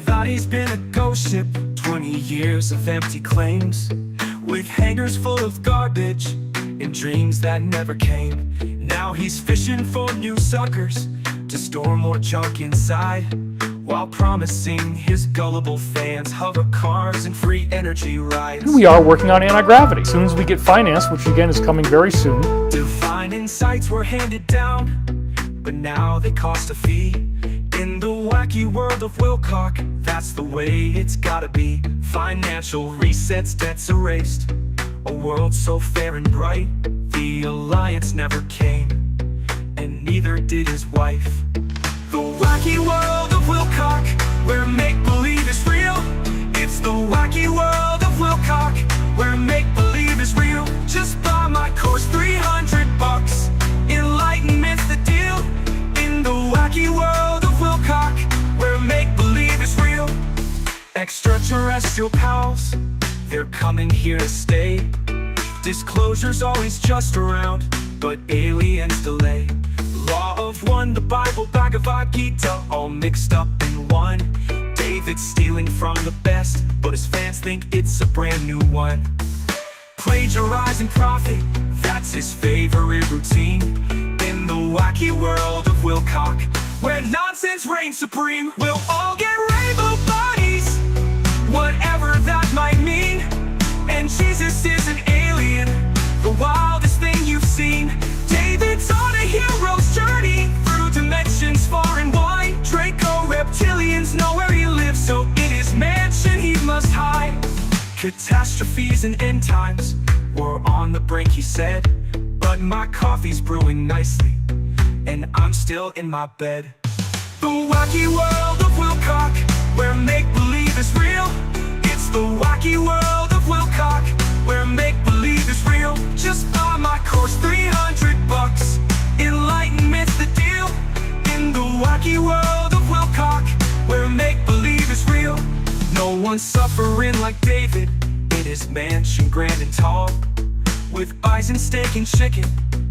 Stevati's been a ghost ship, 20 years of empty claims, with hangars full of garbage and dreams that never came. Now he's fishing for new suckers to store more junk inside, while promising his gullible fans hover cars and free energy rides. We are working on anti-gravity. As soon as we get financed, which again is coming very soon. Divine insights were handed down, but now they cost a fee. In the wacky world of Wilcock, that's the way it's gotta be. Financial resets, debts erased, a world so fair and bright. The alliance never came, and neither did his wife. The wacky world of Wilcock, where make-believe is real. It's the wacky world of Wilcock, where make-believe is real. Just buy my course, $300. Enlightenment's the deal. In the wacky world of Wilcock, where make-believe is real. Extraterrestrial pals, they're coming here to stay. Disclosure's always just around, but aliens delay. Law of one, the Bible, Bhagavad Gita, all mixed up in one. David's stealing from the best, but his fans think it's a brand new one. Plagiarizing prophet, that's his favorite routine. In the wacky world of Wilcock, where nonsense reigns supreme, we'll all get rainbow bodies, whatever that might mean. And Jesus is an alien, the wildest thing you've seen. David's on a hero's journey through dimensions far and wide. Draco reptilians know where he lives, so in his mansion he must hide. Catastrophes and end times were on the brink, he said, but my coffee's brewing nicely, and I'm still in my bed. The wacky world of Wilcock, where make-believe is real. It's the wacky world of Wilcock, where make-believe is real. Just buy my course, $300. Enlightenment's the deal. In the wacky world of Wilcock, where make-believe is real. No one's suffering like David in his mansion grand and tall, with bison, steak and chicken,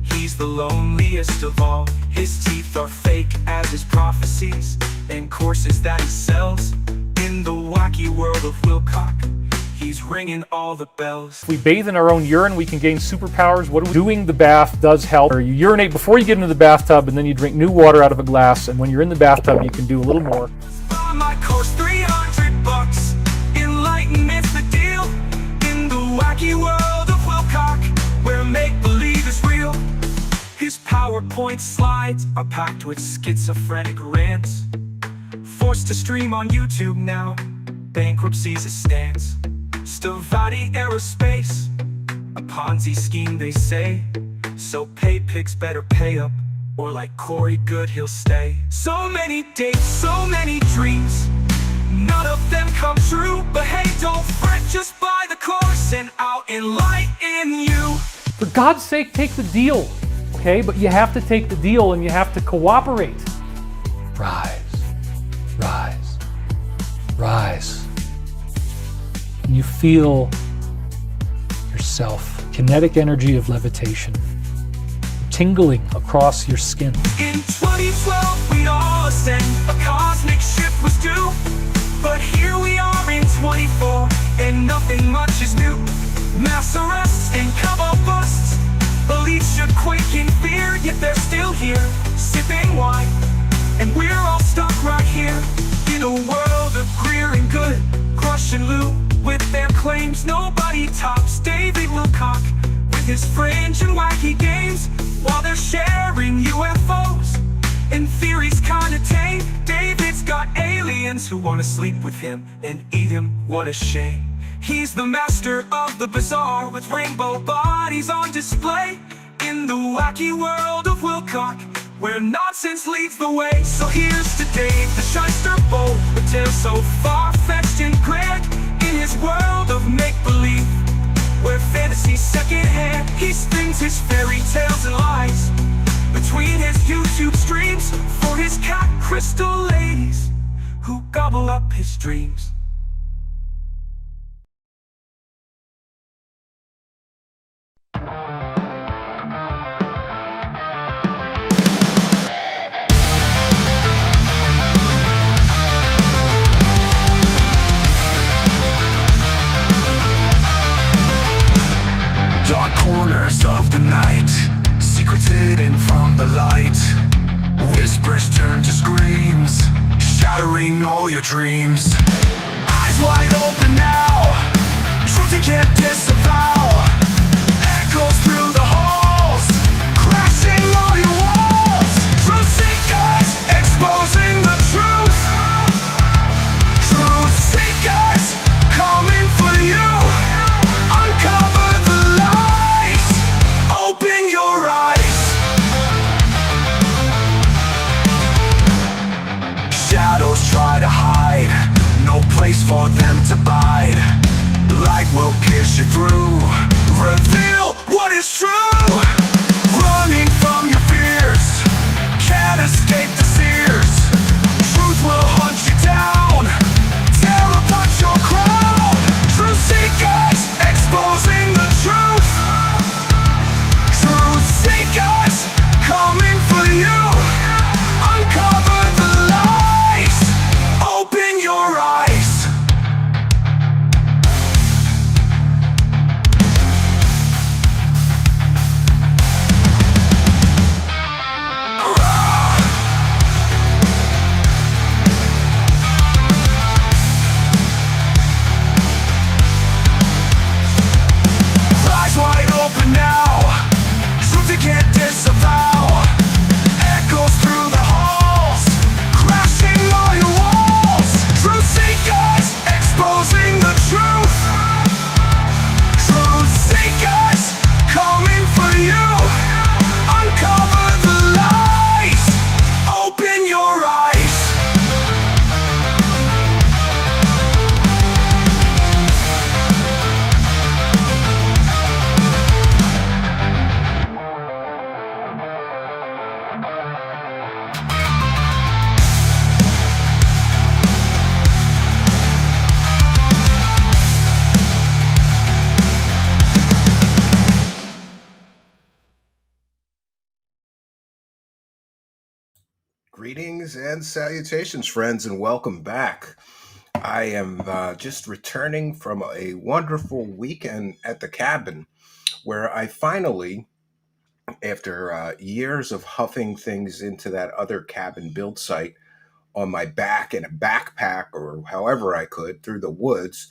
he's the loneliest of all. His teeth are fake as his prophecies, and courses that he sells. In the wacky world of Wilcock, he's ringing all the bells. If we bathe in our own urine, we can gain superpowers. What do we do? Doing the bath does help. Or you urinate before you get into the bathtub, and then you drink new water out of a glass, and when you're in the bathtub, you can do a little more. Buy my course, $300. Enlightenment's the deal. In the wacky world of Wilcock, where make-believe is real. His PowerPoint slides are packed with schizophrenic rants, forced to stream on YouTube now, bankruptcy's a stance. Stevati Aerospace, a Ponzi scheme they say, so pay pigs better pay up, or like Corey Good he'll stay. So many dates, so many dreams, none of them come true. But hey, don't fret, just buy the course and I'll enlighten you. For God's sake, take the deal, okay? But you have to take the deal and you have to cooperate. Rise, rise, rise. And you feel yourself, kinetic energy of levitation, tingling across your skin. In 2012, we all ascend, a cosmic ship was due. But here we are in 24, and nothing much is new. Mass arrests and cover busts, beliefs should quake in fear, yet they're still here, sipping wine, and we're all stuck right here. In a world of Greer and Good, Crush and Loot, with their claims nobody tops David Wilcock, with his fringe and wacky games, while they're sharing UFOs and theories kinda tame. David's got aliens who wanna sleep with him and eat him, what a shame. He's the master of the bizarre, with rainbow bodies on display. In the wacky world of Wilcock, where nonsense leads the way. So here's to Dave, the shyster bold, with tales so far-fetched and grand. In his world of make-believe, where fantasy's second-hand, he spins his fairy tales and lies between his YouTube streams for his cat crystal ladies who gobble up his dreams. from the light. Whispers turn to screams, shattering all your dreams. Eyes wide open now, truth you can't disavow. Echoes through the halls, crashing all your walls. Truth seekers, exposing the truth. Truth seekers, coming for you. Uncover the lies, open your eyes. Shadows try to hide, no place for them to bide. Light will pierce you through, reveal what is true. Running from your fears, can't escape the sears. Truth will hunt you down, tear apart your crown. Truth seekers, exposing the truth. Truth seekers, coming for you. Uncover the lies, open your eyes. Eyes wide open now, truth you can't disavow. Echoes through the halls, crashing all your walls. Truth seekers, exposing the truth. Truth seekers, coming for you. Uncover the lies, open your eyes. Greetings and salutations, friends, and welcome back. I am just returning from a wonderful weekend at the cabin where I finally, after years of huffing things into that other cabin build site on my back in a backpack or however I could through the woods,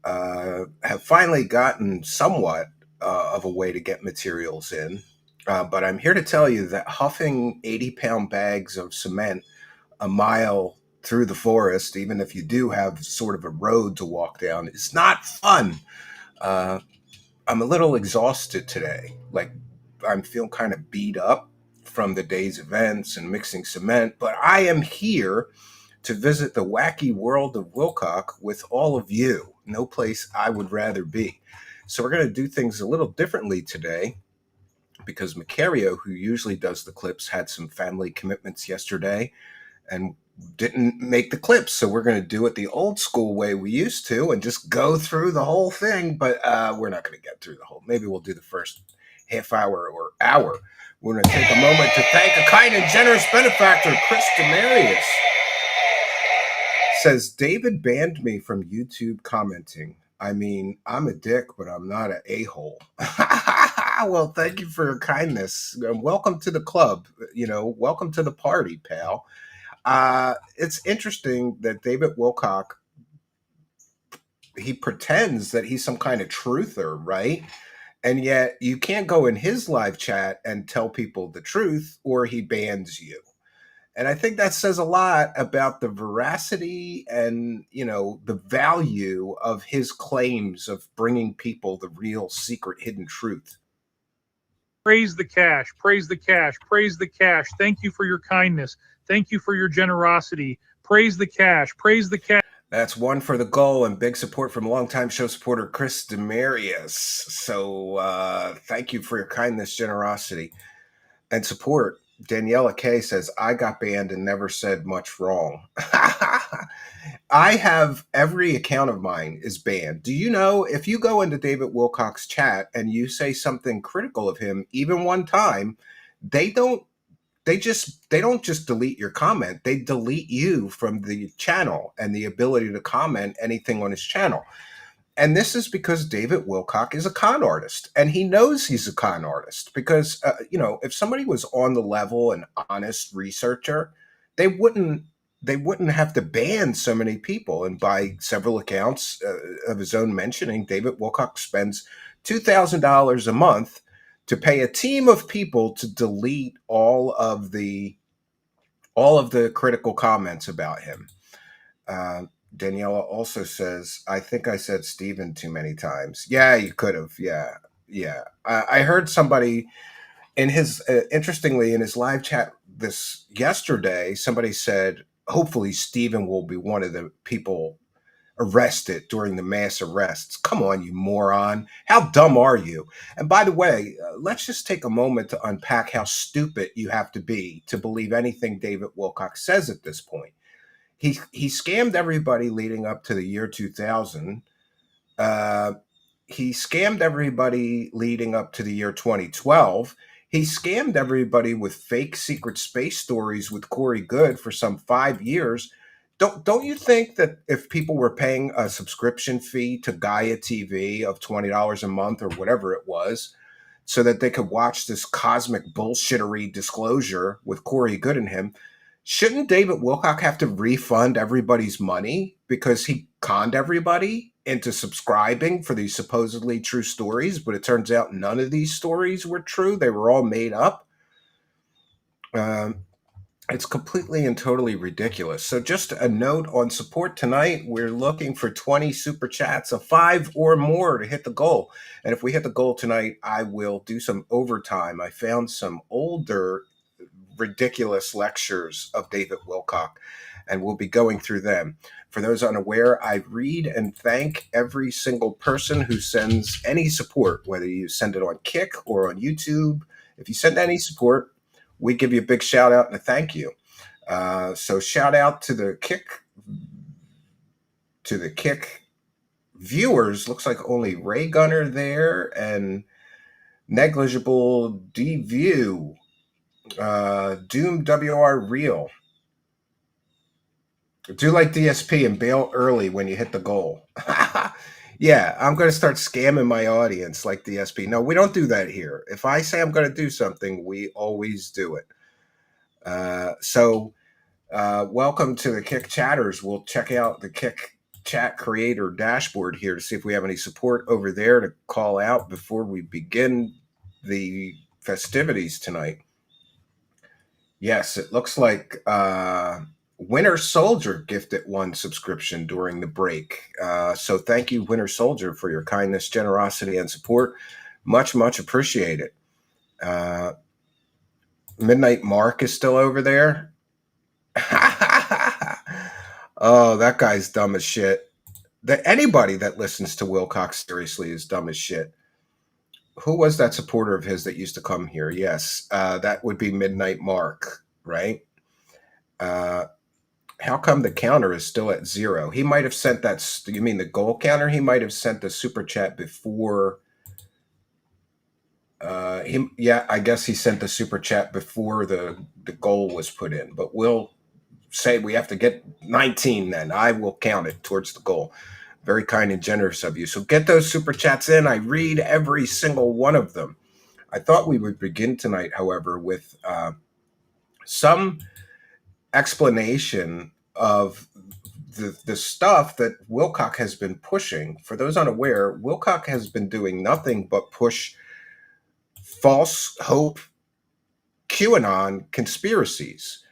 have finally gotten somewhat of a way to get materials in. But I'm here to tell you that huffing 80-pound bags of cement a mile through the forest, even if you do have sort of a road to walk down, is not fun. I'm a little exhausted today. Like, I'm feeling kind of beat up from the day's events and mixing cement, but I am here to visit the wacky world of Wilcock with all of you. No place I would rather be. So we're going to do things a little differently today because Macario, who usually does the clips, had some family commitments yesterday and didn't make the clips. So we're going to do it the old school way we used to and just go through the whole thing. But we're not going to get through the whole. Maybe we'll do the first half hour or hour. We're going to take a moment to thank a kind and generous benefactor, Chris Demarius. Says, David banned me from YouTube commenting. I mean, I'm a dick, but I'm not an a-hole. Well, thank you for your kindness. Welcome to the club. Welcome to the party, pal. It's interesting that David Wilcock, he pretends that he's some kind of truther, right? And yet you can't go in his live chat and tell people the truth or he bans you. And I think that says a lot about the veracity and, the value of his claims of bringing people the real secret hidden truth. Praise the cash, praise the cash, praise the cash. Thank you for your kindness. Thank you for your generosity. Praise the cash, praise the cash. That's one for the goal and big support from longtime show supporter Chris Demarius. So thank you for your kindness, generosity, and support. Daniela K says, I got banned and never said much wrong. I have every account of mine is banned. Do you know if you go into David Wilcock's chat and you say something critical of him, even one time, they don't just delete your comment. They delete you from the channel and the ability to comment anything on his channel. And this is because David Wilcock is a con artist, and he knows he's a con artist because, if somebody was on the level and honest researcher, they wouldn't have to ban so many people. And by several accounts of his own mentioning, David Wilcock spends $2,000 a month to pay a team of people to delete all of the critical comments about him. Daniela also says, I think I said Stephen too many times. Yeah, you could have. Yeah. I heard somebody in his, interestingly, in his live chat this yesterday, somebody said, hopefully Stephen will be one of the people arrested during the mass arrests. Come on, you moron. How dumb are you? And by the way, let's just take a moment to unpack how stupid you have to be to believe anything David Wilcock says at this point. He scammed everybody leading up to the year 2000. He scammed everybody leading up to the year 2012. He scammed everybody with fake secret space stories with Corey Goode for some 5 years. Don't you think that if people were paying a subscription fee to Gaia TV of $20 a month or whatever it was, so that they could watch this cosmic bullshittery disclosure with Corey Goode and him, shouldn't David Wilcock have to refund everybody's money because he conned everybody into subscribing for these supposedly true stories? But it turns out none of these stories were true. They were all made up. It's completely and totally ridiculous. So just a note on support tonight. We're looking for 20 super chats of 5 or more to hit the goal. And if we hit the goal tonight, I will do some overtime. I found some older ridiculous lectures of David Wilcock, and we'll be going through them. For those unaware, I read and thank every single person who sends any support, whether you send it on Kick or on YouTube. If you send any support, we give you a big shout out and a thank you. So shout out to the Kick viewers. Looks like only Ray Gunner there and Negligible D-View. Doom WR Real. Do like DSP and bail early when you hit the goal. Yeah, I'm going to start scamming my audience like DSP. No, we don't do that here. If I say I'm going to do something, we always do it. So welcome to the Kick Chatters. We'll check out the Kick Chat Creator dashboard here to see if we have any support over there to call out before we begin the festivities tonight. Yes, it looks like Winter Soldier gifted 1 subscription during the break. So thank you, Winter Soldier, for your kindness, generosity, and support. Much, much appreciated. Midnight Mark is still over there. Oh, that guy's dumb as shit. Anybody that listens to Wilcock seriously is dumb as shit. Who was that supporter of his that used to come here? Yes, that would be Midnight Mark, right? How come the counter is still at 0? He might have sent that. You mean the goal counter? He might have sent the super chat before. I guess he sent the super chat before the goal was put in. But we'll say we have to get 19 then. I will count it towards the goal. Very kind and generous of you. So get those super chats in. I read every single one of them. I thought we would begin tonight, however, with some explanation of the stuff that Wilcock has been pushing. For those unaware, Wilcock has been doing nothing but push false hope, QAnon conspiracies.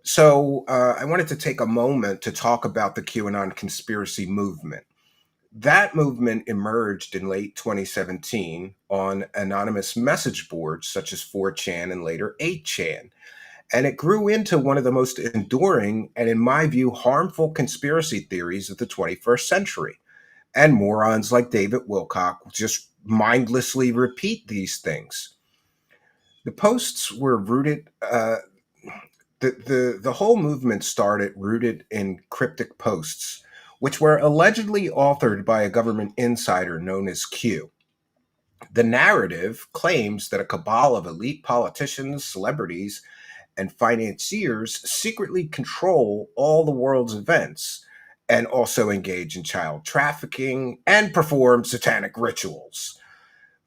So I wanted to take a moment to talk about the QAnon conspiracy movement. That movement emerged in late 2017 on anonymous message boards such as 4chan and later 8chan. And it grew into one of the most enduring and, in my view, harmful conspiracy theories of the 21st century. And morons like David Wilcock just mindlessly repeat these things. The posts were rooted... The whole movement started rooted in cryptic posts, which were allegedly authored by a government insider known as Q. The narrative claims that a cabal of elite politicians, celebrities, and financiers secretly control all the world's events, and also engage in child trafficking and perform satanic rituals.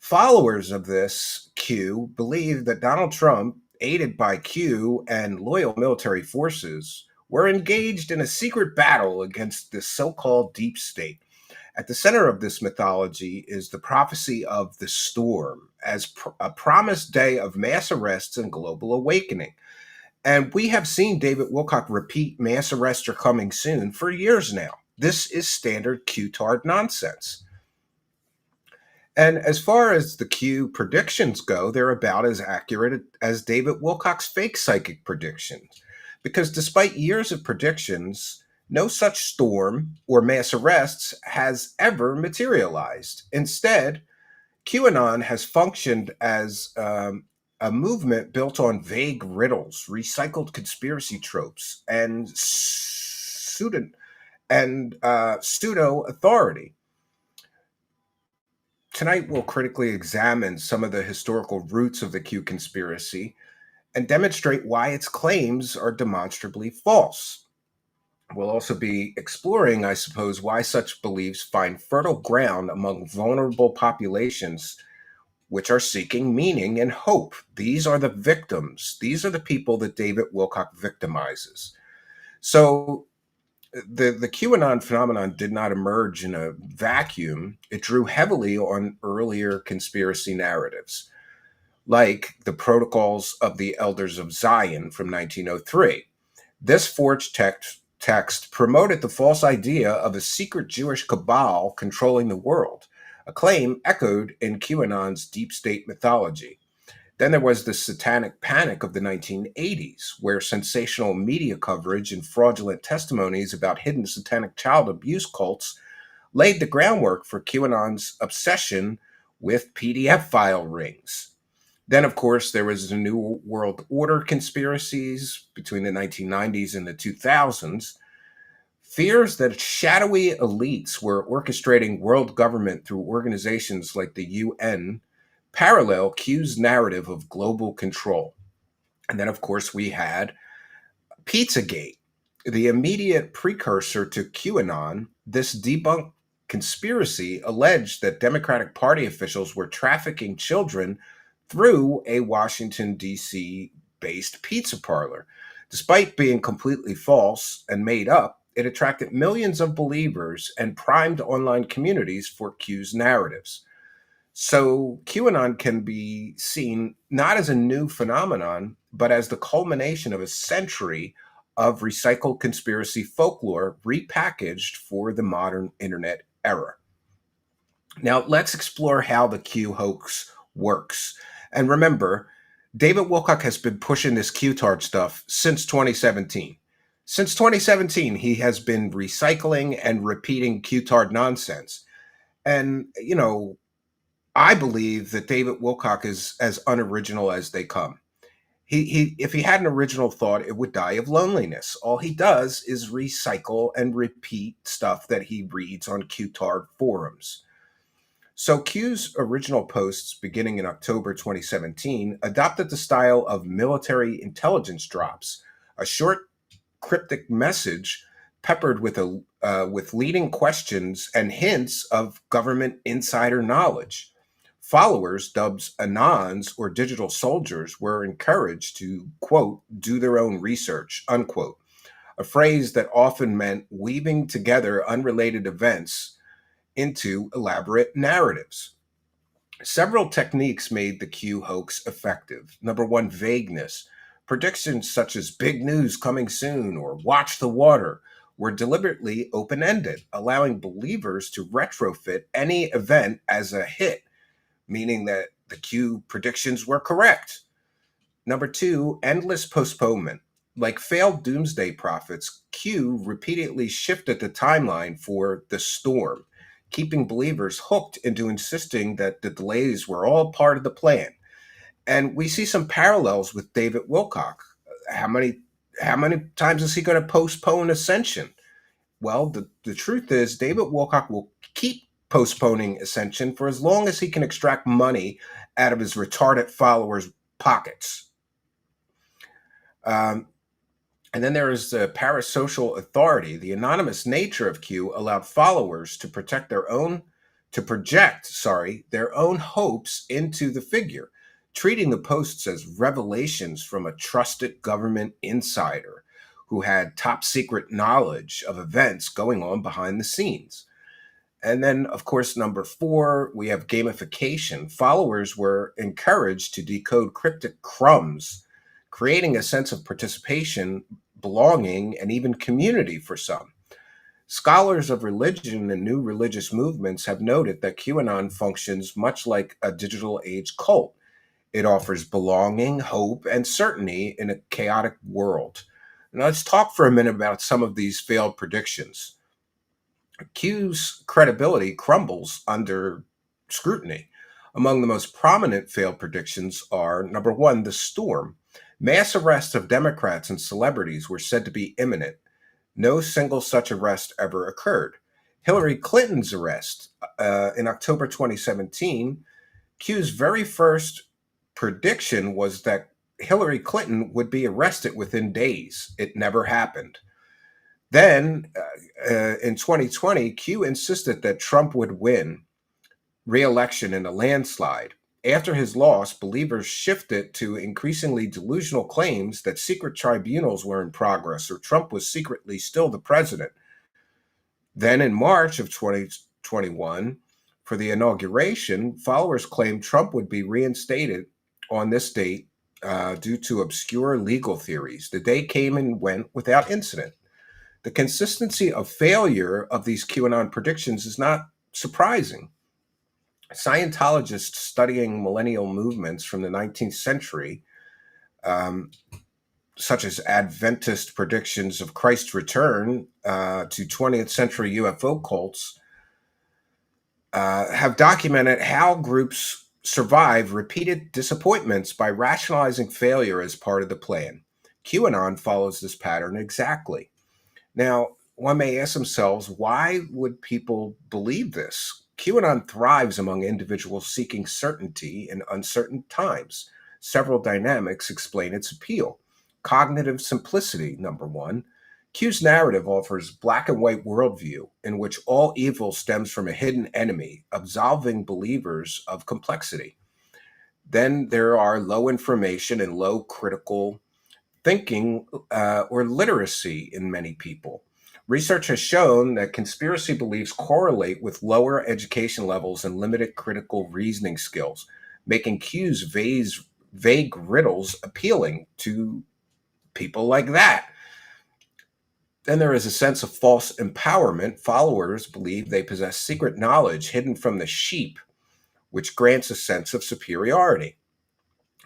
Followers of this Q believe that Donald Trump, aided by Q and loyal military forces, were engaged in a secret battle against the so-called deep state. At the center of this mythology is the prophecy of the storm as a promised day of mass arrests and global awakening. And we have seen David Wilcock repeat mass arrests are coming soon for years now. This is standard Qtard nonsense. And as far as the Q predictions go, they're about as accurate as David Wilcock's fake psychic predictions. Because despite years of predictions, no such storm or mass arrests has ever materialized. Instead, QAnon has functioned as a movement built on vague riddles, recycled conspiracy tropes, and pseudo authority. Tonight, we'll critically examine some of the historical roots of the Q conspiracy and demonstrate why its claims are demonstrably false. We'll also be exploring, I suppose, why such beliefs find fertile ground among vulnerable populations which are seeking meaning and hope. These are the victims. These are the people that David Wilcock victimizes. So the QAnon phenomenon did not emerge in a vacuum. It drew heavily on earlier conspiracy narratives, like the Protocols of the Elders of Zion from 1903. This forged text promoted the false idea of a secret Jewish cabal controlling the world, a claim echoed in QAnon's deep state mythology. Then there was the satanic panic of the 1980s, where sensational media coverage and fraudulent testimonies about hidden satanic child abuse cults laid the groundwork for QAnon's obsession with PDF file rings. Then, of course, there was the New World Order conspiracies between the 1990s and the 2000s. Fears that shadowy elites were orchestrating world government through organizations like the UN parallel Q's narrative of global control. And then, of course, we had Pizzagate, the immediate precursor to QAnon. This debunked conspiracy alleged that Democratic Party officials were trafficking children through a Washington, D.C. based pizza parlor. Despite being completely false and made up, it attracted millions of believers and primed online communities for Q's narratives. So QAnon can be seen not as a new phenomenon, but as the culmination of a century of recycled conspiracy folklore repackaged for the modern internet era. Now, let's explore how the Q hoax works. And remember, David Wilcock has been pushing this Qtard stuff since 2017. Since 2017, he has been recycling and repeating Qtard nonsense. And, you know, I believe that David Wilcock is as unoriginal as they come. If he had an original thought, it would die of loneliness. All he does is recycle and repeat stuff that he reads on Qtard forums. So Q's original posts, beginning in October 2017, adopted the style of military intelligence drops, a short cryptic message peppered with leading questions and hints of government insider knowledge. Followers, dubbed Anons or digital soldiers, were encouraged to, quote, do their own research, unquote, a phrase that often meant weaving together unrelated events into elaborate narratives. Several techniques made the Q hoax effective. Number one, vagueness. Predictions such as big news coming soon or watch the water were deliberately open-ended, allowing believers to retrofit any event as a hit, meaning that the Q predictions were correct. Number two, endless postponement. Like failed doomsday prophets, Q repeatedly shifted the timeline for the storm, keeping believers hooked into insisting that the delays were all part of the plan. And we see some parallels with David Wilcock. How many times is he going to postpone ascension? Well, the truth is David Wilcock will keep postponing ascension for as long as he can extract money out of his retarded followers' pockets. And And then there is the parasocial authority. The anonymous nature of Q allowed followers to project their own hopes into the figure, treating the posts as revelations from a trusted government insider who had top secret knowledge of events going on behind the scenes. And then, of course, number 4, we have gamification. Followers were encouraged to decode cryptic crumbs, creating a sense of participation, belonging, and even community for some. Scholars of religion and new religious movements have noted that QAnon functions much like a digital age cult. It offers belonging, hope, and certainty in a chaotic world. Now, let's talk for a minute about some of these failed predictions. Q's credibility crumbles under scrutiny. Among the most prominent failed predictions are, number 1, the storm. Mass arrests of Democrats and celebrities were said to be imminent. No single such arrest ever occurred. Hillary Clinton's arrest in October 2017, Q's very first prediction was that Hillary Clinton would be arrested within days. It never happened. Then, in 2020, Q insisted that Trump would win re-election in a landslide. After his loss, believers shifted to increasingly delusional claims that secret tribunals were in progress or Trump was secretly still the president. Then in March of 2021, for the inauguration, followers claimed Trump would be reinstated on this date due to obscure legal theories. The day came and went without incident. The consistency of failure of these QAnon predictions is not surprising. Scientologists studying millennial movements from the 19th century, such as Adventist predictions of Christ's return to 20th century UFO cults, have documented how groups survive repeated disappointments by rationalizing failure as part of the plan. QAnon follows this pattern exactly. Now, one may ask themselves, why would people believe this? QAnon thrives among individuals seeking certainty in uncertain times. Several dynamics explain its appeal. Cognitive simplicity, number 1. Q's narrative offers black and white worldview in which all evil stems from a hidden enemy, absolving believers of complexity. Then there are low information and low critical thinking or literacy in many people. Research has shown that conspiracy beliefs correlate with lower education levels and limited critical reasoning skills, making Q's vague riddles appealing to people like that. Then there is a sense of false empowerment. Followers believe they possess secret knowledge hidden from the sheep, which grants a sense of superiority.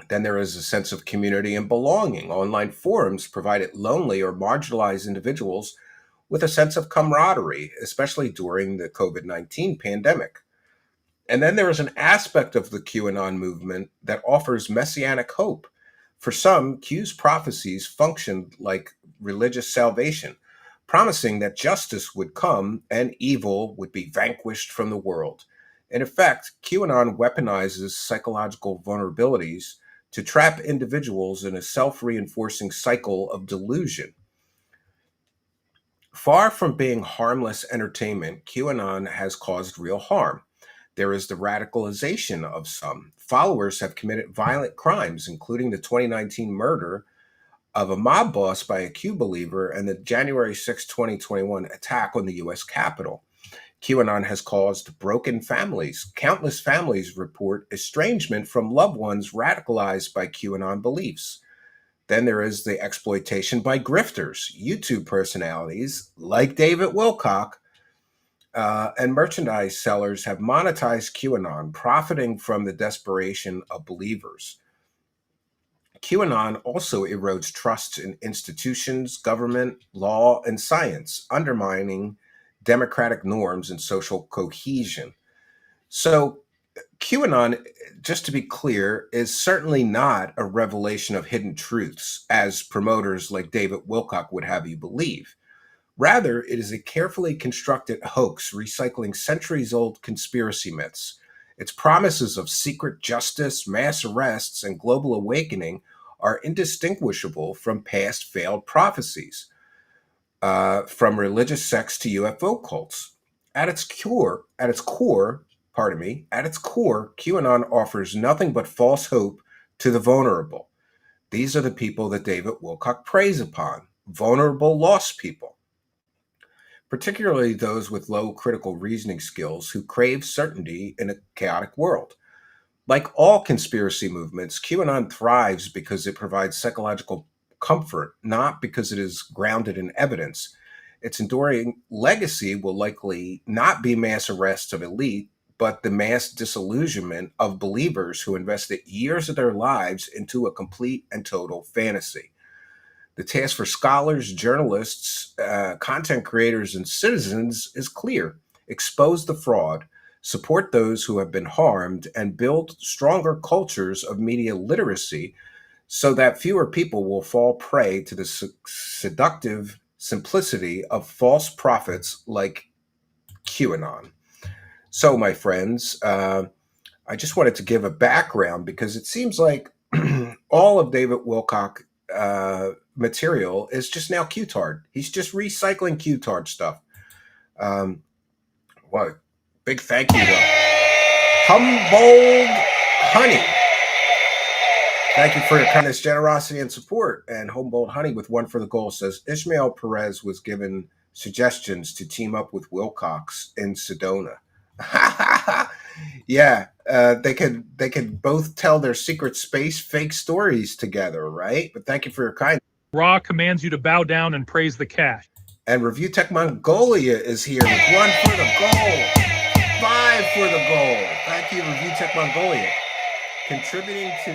Then there is a sense of community and belonging. Online forums provided lonely or marginalized individuals with a sense of camaraderie, especially during the COVID-19 pandemic. And then there is an aspect of the QAnon movement that offers messianic hope. For some, Q's prophecies functioned like religious salvation, promising that justice would come and evil would be vanquished from the world. In effect, QAnon weaponizes psychological vulnerabilities to trap individuals in a self-reinforcing cycle of delusion. Far from being harmless entertainment, QAnon has caused real harm. There is the radicalization of some. Followers have committed violent crimes, including the 2019 murder of a mob boss by a Q believer and the January 6, 2021 attack on the U.S. Capitol. QAnon has caused broken families. Countless families report estrangement from loved ones radicalized by QAnon beliefs. Then there is the exploitation by grifters, YouTube personalities like David Wilcock, and merchandise sellers have monetized QAnon, profiting from the desperation of believers. QAnon also erodes trust in institutions, government, law, and science, undermining democratic norms and social cohesion. So QAnon, just to be clear, is certainly not a revelation of hidden truths, as promoters like David Wilcock would have you believe. Rather, it is a carefully constructed hoax recycling centuries-old conspiracy myths. Its promises of secret justice, mass arrests, and global awakening are indistinguishable from past failed prophecies, from religious sects to UFO cults. At its core, QAnon offers nothing but false hope to the vulnerable. These are the people that David Wilcock preys upon, vulnerable, lost people, particularly those with low critical reasoning skills who crave certainty in a chaotic world. Like all conspiracy movements, QAnon thrives because it provides psychological comfort, not because it is grounded in evidence. Its enduring legacy will likely not be mass arrests of elite, but the mass disillusionment of believers who invested years of their lives into a complete and total fantasy. The task for scholars, journalists, content creators, and citizens is clear: expose the fraud, support those who have been harmed, and build stronger cultures of media literacy so that fewer people will fall prey to the seductive simplicity of false prophets like QAnon. So, my friends, I just wanted to give a background because it seems like all of David Wilcock material is just now Qtard. He's just recycling Qtard stuff. Well, big thank you to Humboldt Honey. Thank you for your kindness, generosity, and support. And Humboldt Honey with one for the goal says Ishmael Perez was given suggestions to team up with Wilcox in Sedona. Yeah, they could both tell their secret space fake stories together, right? But thank you for your kindness. Ra commands you to bow down and praise the cash. And Review Tech Mongolia is here with one for the goal, 5 for the goal. Thank you, Review Tech Mongolia, contributing to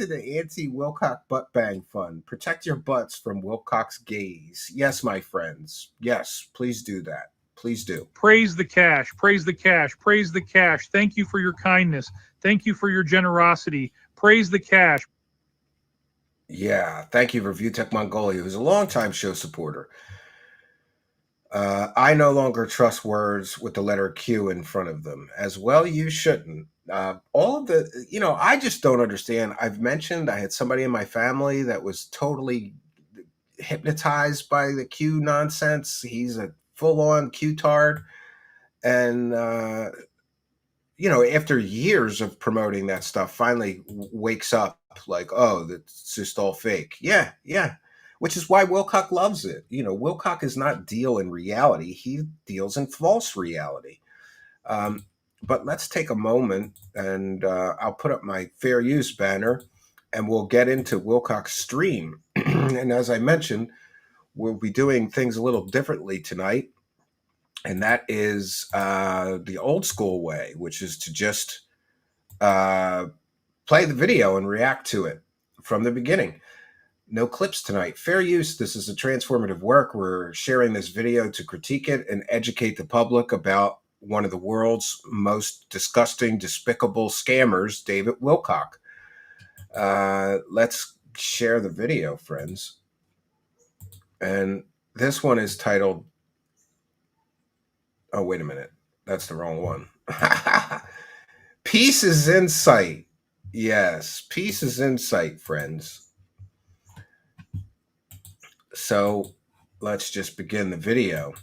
the anti-Wilcock butt bang fund. Protect your butts from Wilcock's gaze. Yes, my friends. Yes, please do that. Please do. Praise the cash, praise the cash, praise the cash. Thank you for your kindness. Thank you for your generosity. Praise the cash. Yeah, thank you, Review Tech Mongolia, who's a longtime show supporter. I no longer trust words with the letter Q in front of them. As well, you shouldn't. All of the, I just don't understand. I've mentioned I had somebody in my family that was totally hypnotized by the Q nonsense. He's a full-on Qtard. And, after years of promoting that stuff, finally wakes up like, oh, that's just all fake. Yeah. Which is why Wilcock loves it. Wilcock does not deal in reality. He deals in false reality. But let's take a moment and I'll put up my fair use banner and we'll get into Wilcock's stream. And as I mentioned, we'll be doing things a little differently tonight. And that is the old school way, which is to just play the video and react to it from the beginning. No clips tonight. Fair use. This is a transformative work. We're sharing this video to critique it and educate the public about one of the world's most disgusting, despicable scammers, David Wilcock. Let's share the video, friends. And this one is titled, oh, wait a minute. That's the wrong one. Peace is in sight. Yes, peace is in sight, friends. So let's just begin the video.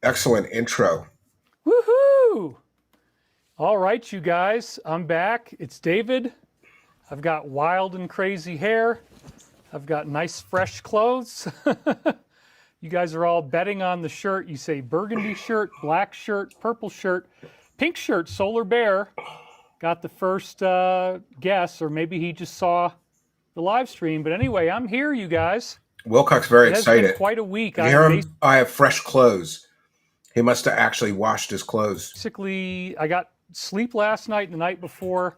Excellent intro. Woohoo! All right, you guys, I'm back. It's David. I've got wild and crazy hair. I've got nice, fresh clothes. You guys are all betting on the shirt. You say burgundy shirt, black shirt, purple shirt, pink shirt, Solar Bear. Got the first guess, or maybe he just saw the live stream. But anyway, I'm here, you guys. Wilcock's very It has excited. been quite a week. You hear him? I have fresh clothes. He must have actually washed his clothes. Basically, I got sleep last night and the night before.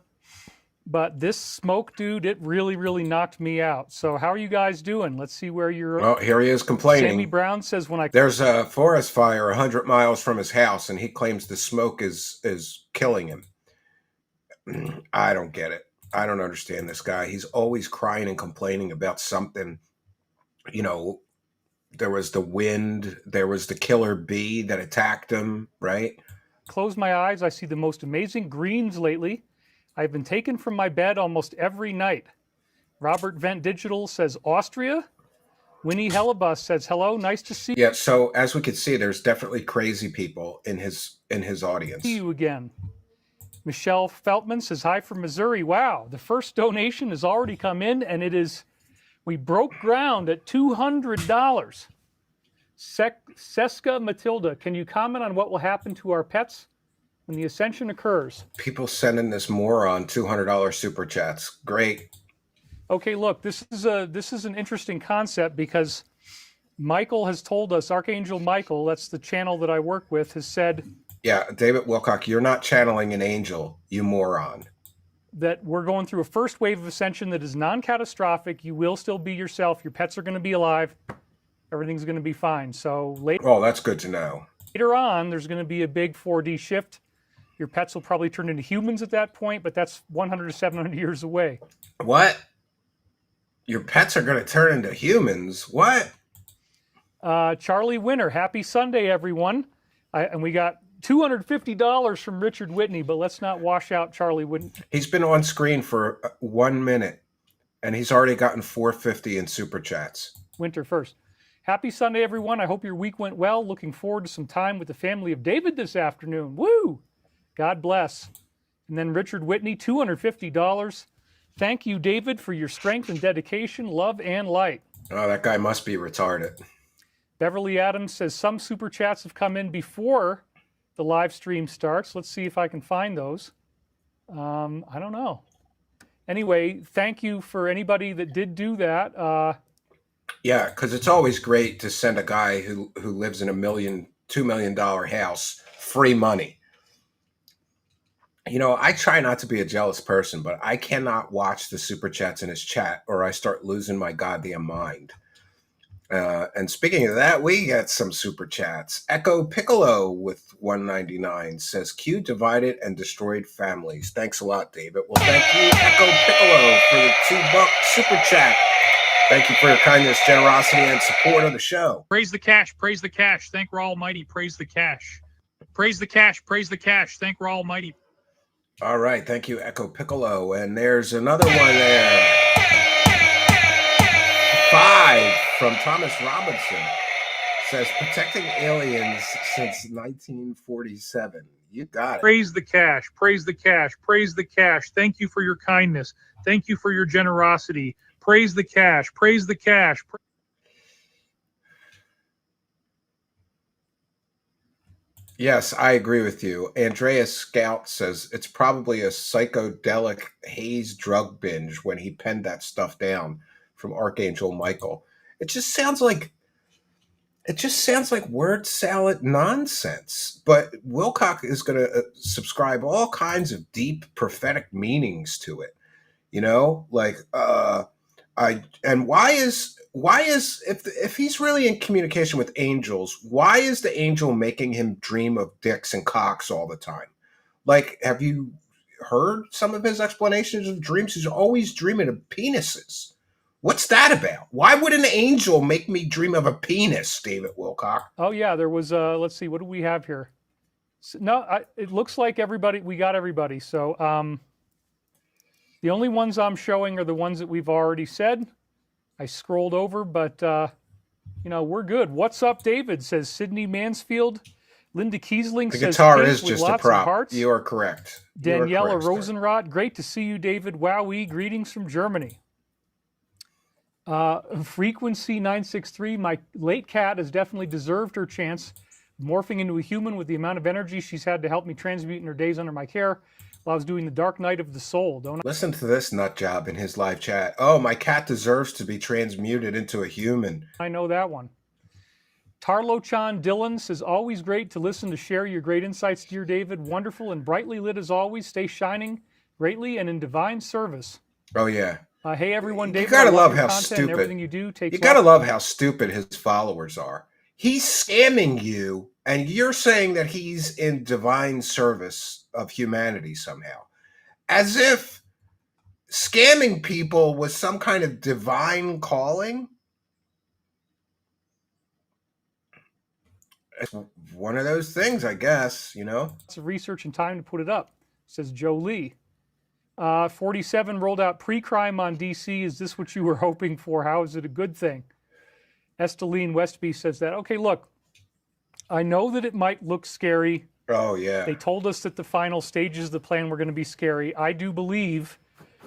But this smoke, dude, it really, really knocked me out. So how are you guys doing? Let's see where you're... Well, here he is complaining. Sammy Brown says when I... There's a forest fire 100 miles from his house, and he claims the smoke is killing him. I don't get it. I don't understand this guy. He's always crying and complaining about something. you know, there was the wind, there was the killer bee that attacked him, right? Close my eyes, I see the most amazing greens lately. I've been taken from my bed almost every night. Robert Vent Digital says Austria. Winnie Hellebus says hello, nice to see Yeah, so as we can see, there's definitely crazy people in his audience. you again. Michelle Feltman says hi from Missouri. Wow, the first donation has already come in, and it is, we broke ground at $200. Seska Matilda, can you comment on what will happen to our pets when the ascension occurs? People sending this moron $200 super chats. Great. Okay, look, this is an interesting concept because Michael has told us, Archangel Michael, that's the channel that I work with, has said, yeah, David Wilcock, you're not channeling an angel, you moron. That we're going through a first wave of ascension that is non-catastrophic. You will still be yourself. Your pets are going to be alive. Everything's going to be fine. So oh, that's good to know. Later on, there's going to be a big 4D shift. Your pets will probably turn into humans at that point, but that's 100 to 700 years away. What? Your pets are going to turn into humans? What? Charlie Winter, happy Sunday, everyone. And we got $250 from Richard Whitney, but let's not wash out Charlie Whitney. He's been on screen for 1 minute, and he's already gotten $450 in super chats. Winter first. Happy Sunday, everyone. I hope your week went well. Looking forward to some time with the family of David this afternoon. Woo! God bless. And then Richard Whitney, $250. Thank you, David, for your strength and dedication, love, and light. Oh, that guy must be retarded. Beverly Adams says some super chats have come in before the live stream starts. Let's see if I can find those. I don't know. Anyway, thank you for anybody that did do that. Yeah, because it's always great to send a guy who lives in $2 million house free money. You know, I try not to be a jealous person, but I cannot watch the super chats in his chat or I start losing my goddamn mind. And speaking of that, we got some super chats. Echo Piccolo with $1.99 says Q divided and destroyed families. Thanks a lot, David. Well, thank you, Echo Piccolo, for the $2 super chat. Thank you for your kindness, generosity, and support of the show. Praise the cash. Praise the cash. Thank Ra Almighty. Praise the cash. Praise the cash. Praise the cash. Thank Ra Almighty. All right. Thank you, Echo Piccolo. And there's another one there. 5 from Thomas Robinson says protecting aliens since 1947. You got it. Praise the cash. Praise the cash. Praise the cash. Thank you for your kindness. Thank you for your generosity. Praise the cash. Praise the cash. Yes, I agree with you. Andreas Scout says it's probably a psychedelic haze drug binge when he penned that stuff down from Archangel Michael. It just sounds like word salad nonsense. But Wilcock is going to subscribe all kinds of deep prophetic meanings to it. You know, like why is if he's really in communication with angels, why is the angel making him dream of dicks and cocks all the time? Like, have you heard some of his explanations of dreams? He's always dreaming of penises. What's that about? Why would an angel make me dream of a penis, David Wilcock? Oh yeah, there was let's see, what do we have here? No, it looks like we got everybody. So the only ones I'm showing are the ones that we've already said. I scrolled over, but, we're good. What's up, David, says Sydney Mansfield. Linda Kiesling the says... The guitar is just a prop. You are correct. Daniela Rosenrod, great to see you, David. Wowee, greetings from Germany. Frequency 963, my late cat has definitely deserved her chance, morphing into a human with the amount of energy she's had to help me transmute in her days under my care. While I was doing the Dark Night of the Soul, don't I? Listen to this nut job in his live chat. Oh, my cat deserves to be transmuted into a human. I know that one. Tarlo-chan Dillon says, always great to listen to share your great insights, dear David. Wonderful and brightly lit as always. Stay shining greatly and in divine service. Oh, yeah. Hey, everyone. David, you gotta love how stupid. Everything you do takes. You gotta love how stupid his followers are. He's scamming you, and you're saying that he's in divine service of humanity somehow, as if scamming people was some kind of divine calling. It's one of those things, I guess, Lots of research and time to put it up, says Joe Lee. 47 rolled out pre-crime on DC. Is this what you were hoping for? How is it a good thing? Esteline Westby says that. Okay, look, I know that it might look scary. Oh, yeah. They told us that the final stages of the plan were going to be scary. I do believe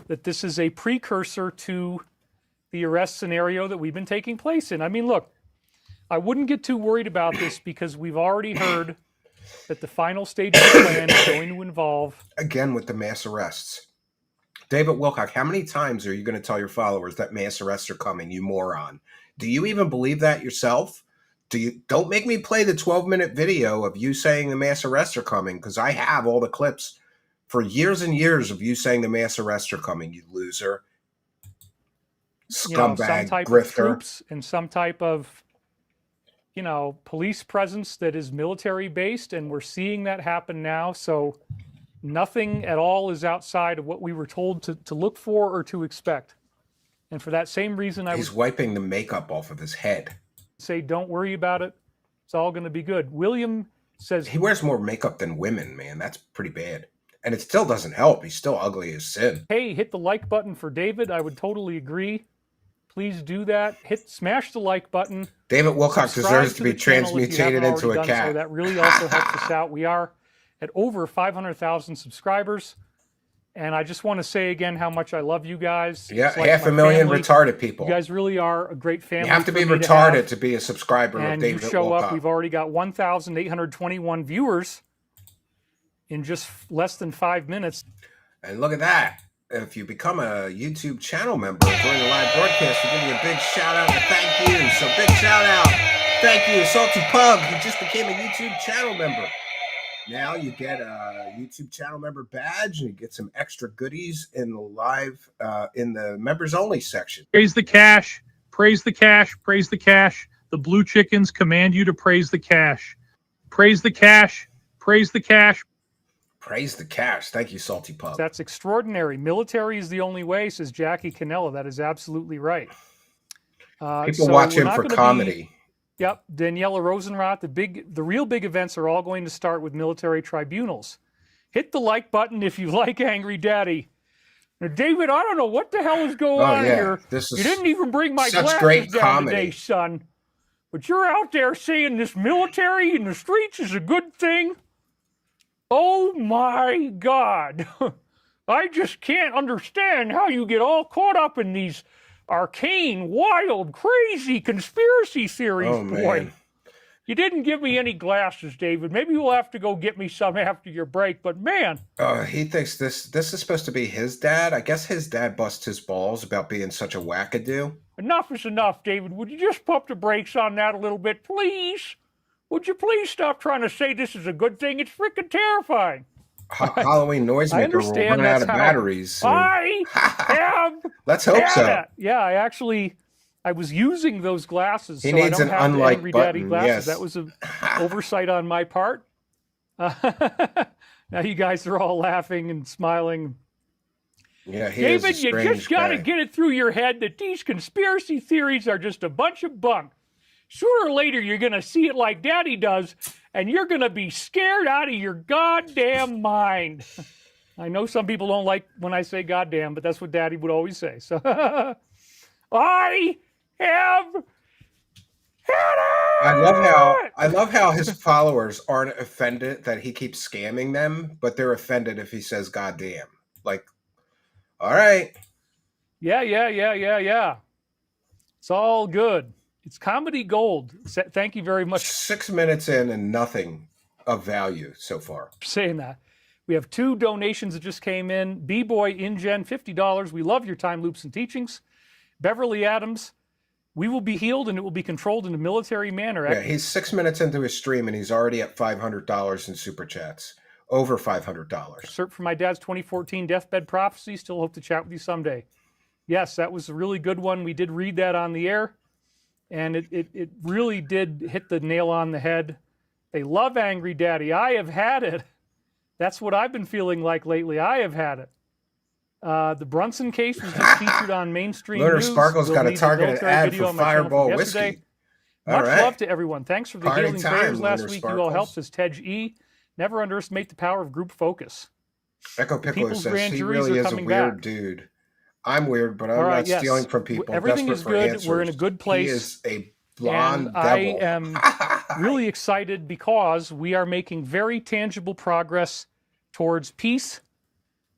that this is a precursor to the arrest scenario that we've been taking place in. I mean, look, I wouldn't get too worried about this because we've already heard that the final stage of the plan is going to involve... Again, with the mass arrests. David Wilcock, how many times are you going to tell your followers that mass arrests are coming, you moron? Do you even believe that yourself? Don't make me play the 12-minute video of you saying the mass arrests are coming, because I have all the clips for years and years of you saying the mass arrests are coming, you loser. Scumbag, some type grifter. Of troops and some type of, police presence that is military-based, and we're seeing that happen now. So nothing at all is outside of what we were told to look for or to expect. And for that same reason, He's wiping the makeup off of his head. Say, don't worry about it. It's all going to be good. William says... He wears more makeup than women, man. That's pretty bad. And it still doesn't help. He's still ugly as sin. Hey, hit the like button for David. I would totally agree. Please do that. Smash the like button. David Wilcock deserves to be transmutated into a cat. So that really also helps us out. We are at over 500,000 subscribers. And I just want to say again how much I love you guys. Yeah, like 500,000 retarded people. You guys really are a great family. You have to be retarded to be a subscriber of David Wilcock. And you show up. We've already got 1,821 viewers in just less than 5 minutes. And look at that. If you become a YouTube channel member during the live broadcast, we give you a big shout out and thank you. So big shout out. Thank you, Salty Pug, who just became a YouTube channel member. Now you get a YouTube channel member badge and you get some extra goodies in the live, in the members only section. Praise the cash, praise the cash, praise the cash. The blue chickens command you to praise the cash. Praise the cash, praise the cash. Praise the cash. Thank you, Salty Pub. That's extraordinary. Military is the only way, says Jackie Canella. That is absolutely right. People watch him for comedy. Yep. Daniela Rosenroth, the real big events are all going to start with military tribunals. Hit the like button if you like Angry Daddy. Now, David, I don't know what the hell is going on here. You didn't even bring my glasses down today, son. But you're out there saying this military in the streets is a good thing. Oh my God. I just can't understand how you get all caught up in these arcane, wild, crazy conspiracy theories, boy. Man. You didn't give me any glasses, David. Maybe you'll have to go get me some after your break, but man. He thinks this is supposed to be his dad. I guess his dad busts his balls about being such a wackadoo. Enough is enough, David. Would you just pump the brakes on that a little bit, please? Would you please stop trying to say this is a good thing? It's freaking terrifying. Halloween noisemaker will run out of batteries soon. I have Let's hope so. That. Yeah, I was using those glasses. He needs an unlike Angry button. Daddy glasses. Yes. That was an oversight on my part. Now you guys are all laughing and smiling. Yeah, David, you just got to get it through your head that these conspiracy theories are just a bunch of bunk. Sooner or later, you're going to see it like Daddy does, and you're going to be scared out of your goddamn mind. I know some people don't like when I say goddamn, but that's what Daddy would always say. So, I have had it! I love how his followers aren't offended that he keeps scamming them, but they're offended if he says goddamn. Like, all right. Yeah. It's all good. It's comedy gold. Thank you very much. 6 minutes in and nothing of value so far. Saying that. We have 2 donations that just came in. B-Boy InGen, $50. We love your time loops and teachings. Beverly Adams, we will be healed and it will be controlled in a military manner. Yeah, he's 6 minutes into his stream and he's already at $500 in super chats. Over $500. Cert for my dad's 2014 deathbed prophecy. Still hope to chat with you someday. Yes, that was a really good one. We did read that on the air. And it really did hit the nail on the head. They love Angry Daddy. I have had it. That's what I've been feeling like lately. I have had it. The Brunson case was just featured on mainstream Lunar news. Sparkle's got a targeted ad for Fireball whiskey. All Much right. love to everyone. Thanks for the Party healing time, prayers last Lunar week. You all Sparkles. helped, says Tej E. Never underestimate the power of group focus. Echo Piccolo people's says grand he juries really are is a coming weird back. dude. I'm weird, but I'm All right, not yes. stealing from people. Everything Desperate is for good. answers. We're in a good place. He is a blonde And I devil. am really excited because we are making very tangible progress towards peace.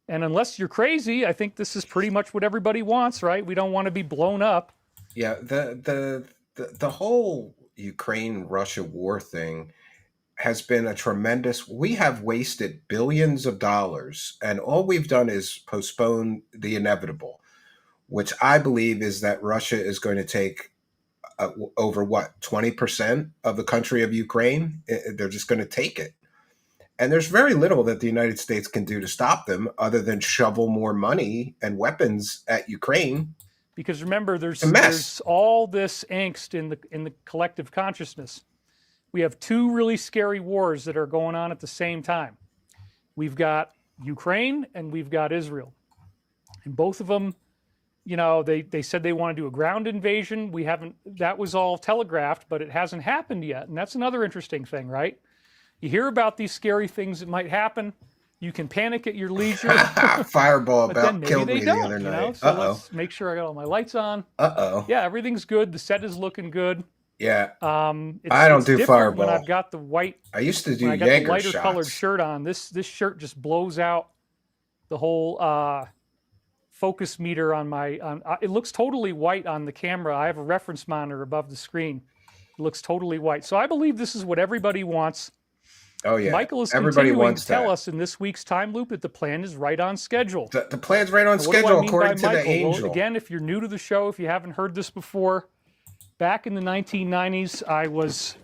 And unless you're crazy, I think this is pretty much what everybody wants, right? We don't want to be blown up. Yeah, the whole Ukraine-Russia war thing has been a tremendous. We have wasted billions of dollars, and all we've done is postpone the inevitable, which I believe is that Russia is going to take over what 20% of the country of Ukraine. They're just going to take it, and there's very little that the United States can do to stop them, other than shovel more money and weapons at Ukraine. Because remember, It's a mess. there's all this angst in the collective consciousness. We have two really scary wars that are going on at the same time. We've got Ukraine and we've got Israel. And both of them, you know, they said they want to do a ground invasion. We haven't, that was all telegraphed, but it hasn't happened yet. And that's another interesting thing, right? You hear about these scary things that might happen. You can panic at your leisure. Fireball But then about maybe killed they me the don't, other you night. know? So let's make sure I got all my lights on. Uh-oh. Yeah, everything's good. The set is looking good. Yeah. I don't do Fireball. When I've got the white, I used to do when I got the Jaeger lighter colored shots. shirt on. This shirt just blows out the whole focus meter on my. It looks totally white on the camera. I have a reference monitor above the screen. It looks totally white. So I believe this is what everybody wants. Oh yeah. Michael is Everybody continuing wants to tell that. us in this week's time loop that the plan is right on schedule. The plan's right on Now, what do I schedule mean according by to the Michael? angel. Well, again, if you're new to the show, if you haven't heard this before, back in the 1990s, I was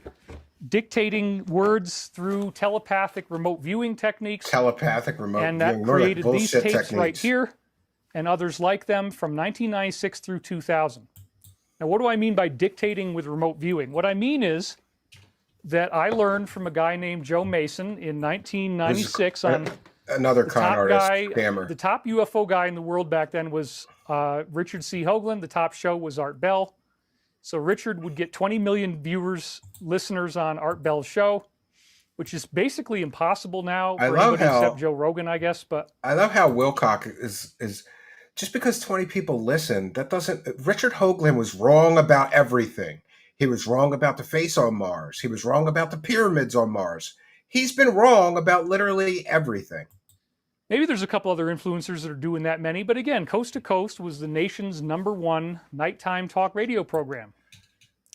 dictating words through telepathic remote viewing techniques, Telepathic remote and that viewing, more like created these bullshit tapes right techniques. here and others like them from 1996 through 2000. Now, what do I mean by dictating with remote viewing? What I mean is that I learned from a guy named Joe Mason in 1996 on Another the con top artist, guy, scammer. the top UFO guy in the world back then was Richard C. Hoagland. The top show was Art Bell. So Richard would get 20 million viewers, listeners on Art Bell's show, which is basically impossible now I for love anybody how- except Joe Rogan, I guess. But I love how Wilcock is just because 20 people listen, that doesn't. Richard Hoagland was wrong about everything. He was wrong about the face on Mars. He was wrong about the pyramids on Mars. He's been wrong about literally everything. maybe there's a couple other influencers that are doing that many. But again, Coast to Coast was the nation's #1 nighttime talk radio program.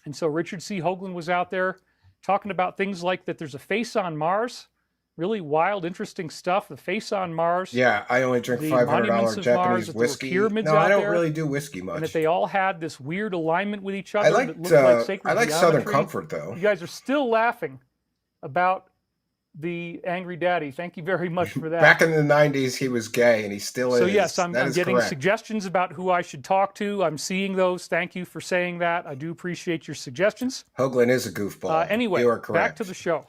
And so Richard C. Hoagland was out there talking about things like that there's a face on Mars. Really wild, interesting stuff. The face on Mars. Yeah, I only drink The $500 monuments of Mars, Japanese that there were whiskey. pyramids No, out I don't there, really do whiskey And that much. they all had this weird alignment with each other I that liked, looked like sacred I like Southern geometry. Comfort though. You guys are still laughing about the Angry Daddy. Thank you very much for that. Back in the 90s, he was gay, and he still is. So yes, I'm That is getting correct. suggestions about who I should talk to. I'm seeing those. Thank you for saying that. I do appreciate your suggestions. Hoagland is a goofball. Anyway, you are correct. back to the show.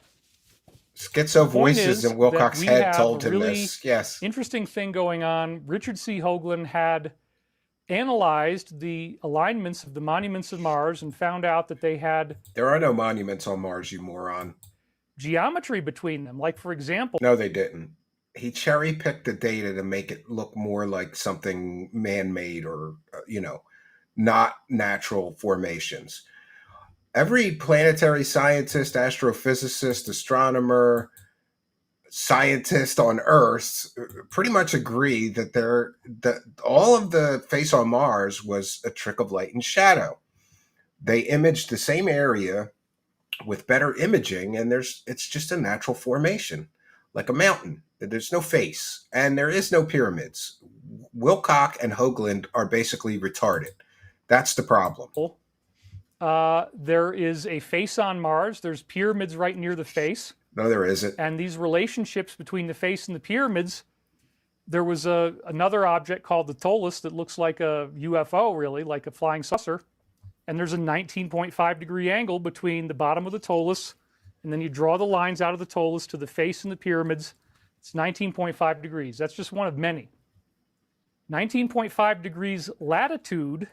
Schizo Point voices is in Wilcock's that we head have told a him really this. Yes. Interesting thing going on. Richard C. Hoagland had analyzed the alignments of the monuments of Mars and found out that they had There are no monuments on Mars, you moron. geometry between them. Like, for example, No, they didn't. He cherry picked the data to make it look more like something man-made or, not natural formations. Every planetary scientist, astrophysicist, astronomer, scientist on Earth pretty much agree that all of the face on Mars was a trick of light and shadow. They imaged the same area with better imaging, and it's just a natural formation, like a mountain. There's no face, and there is no pyramids. Wilcock and Hoagland are basically retarded. That's the problem. there is a face on Mars. There's pyramids right near the face. No, there isn't. And these relationships between the face and the pyramids, there was another object called the Tolus that looks like a UFO, really, like a flying saucer. And there's a 19.5 degree angle between the bottom of the Tolus, and then you draw the lines out of the Tolus to the face and the pyramids. It's 19.5 degrees. That's just one of many. 19.5 degrees latitude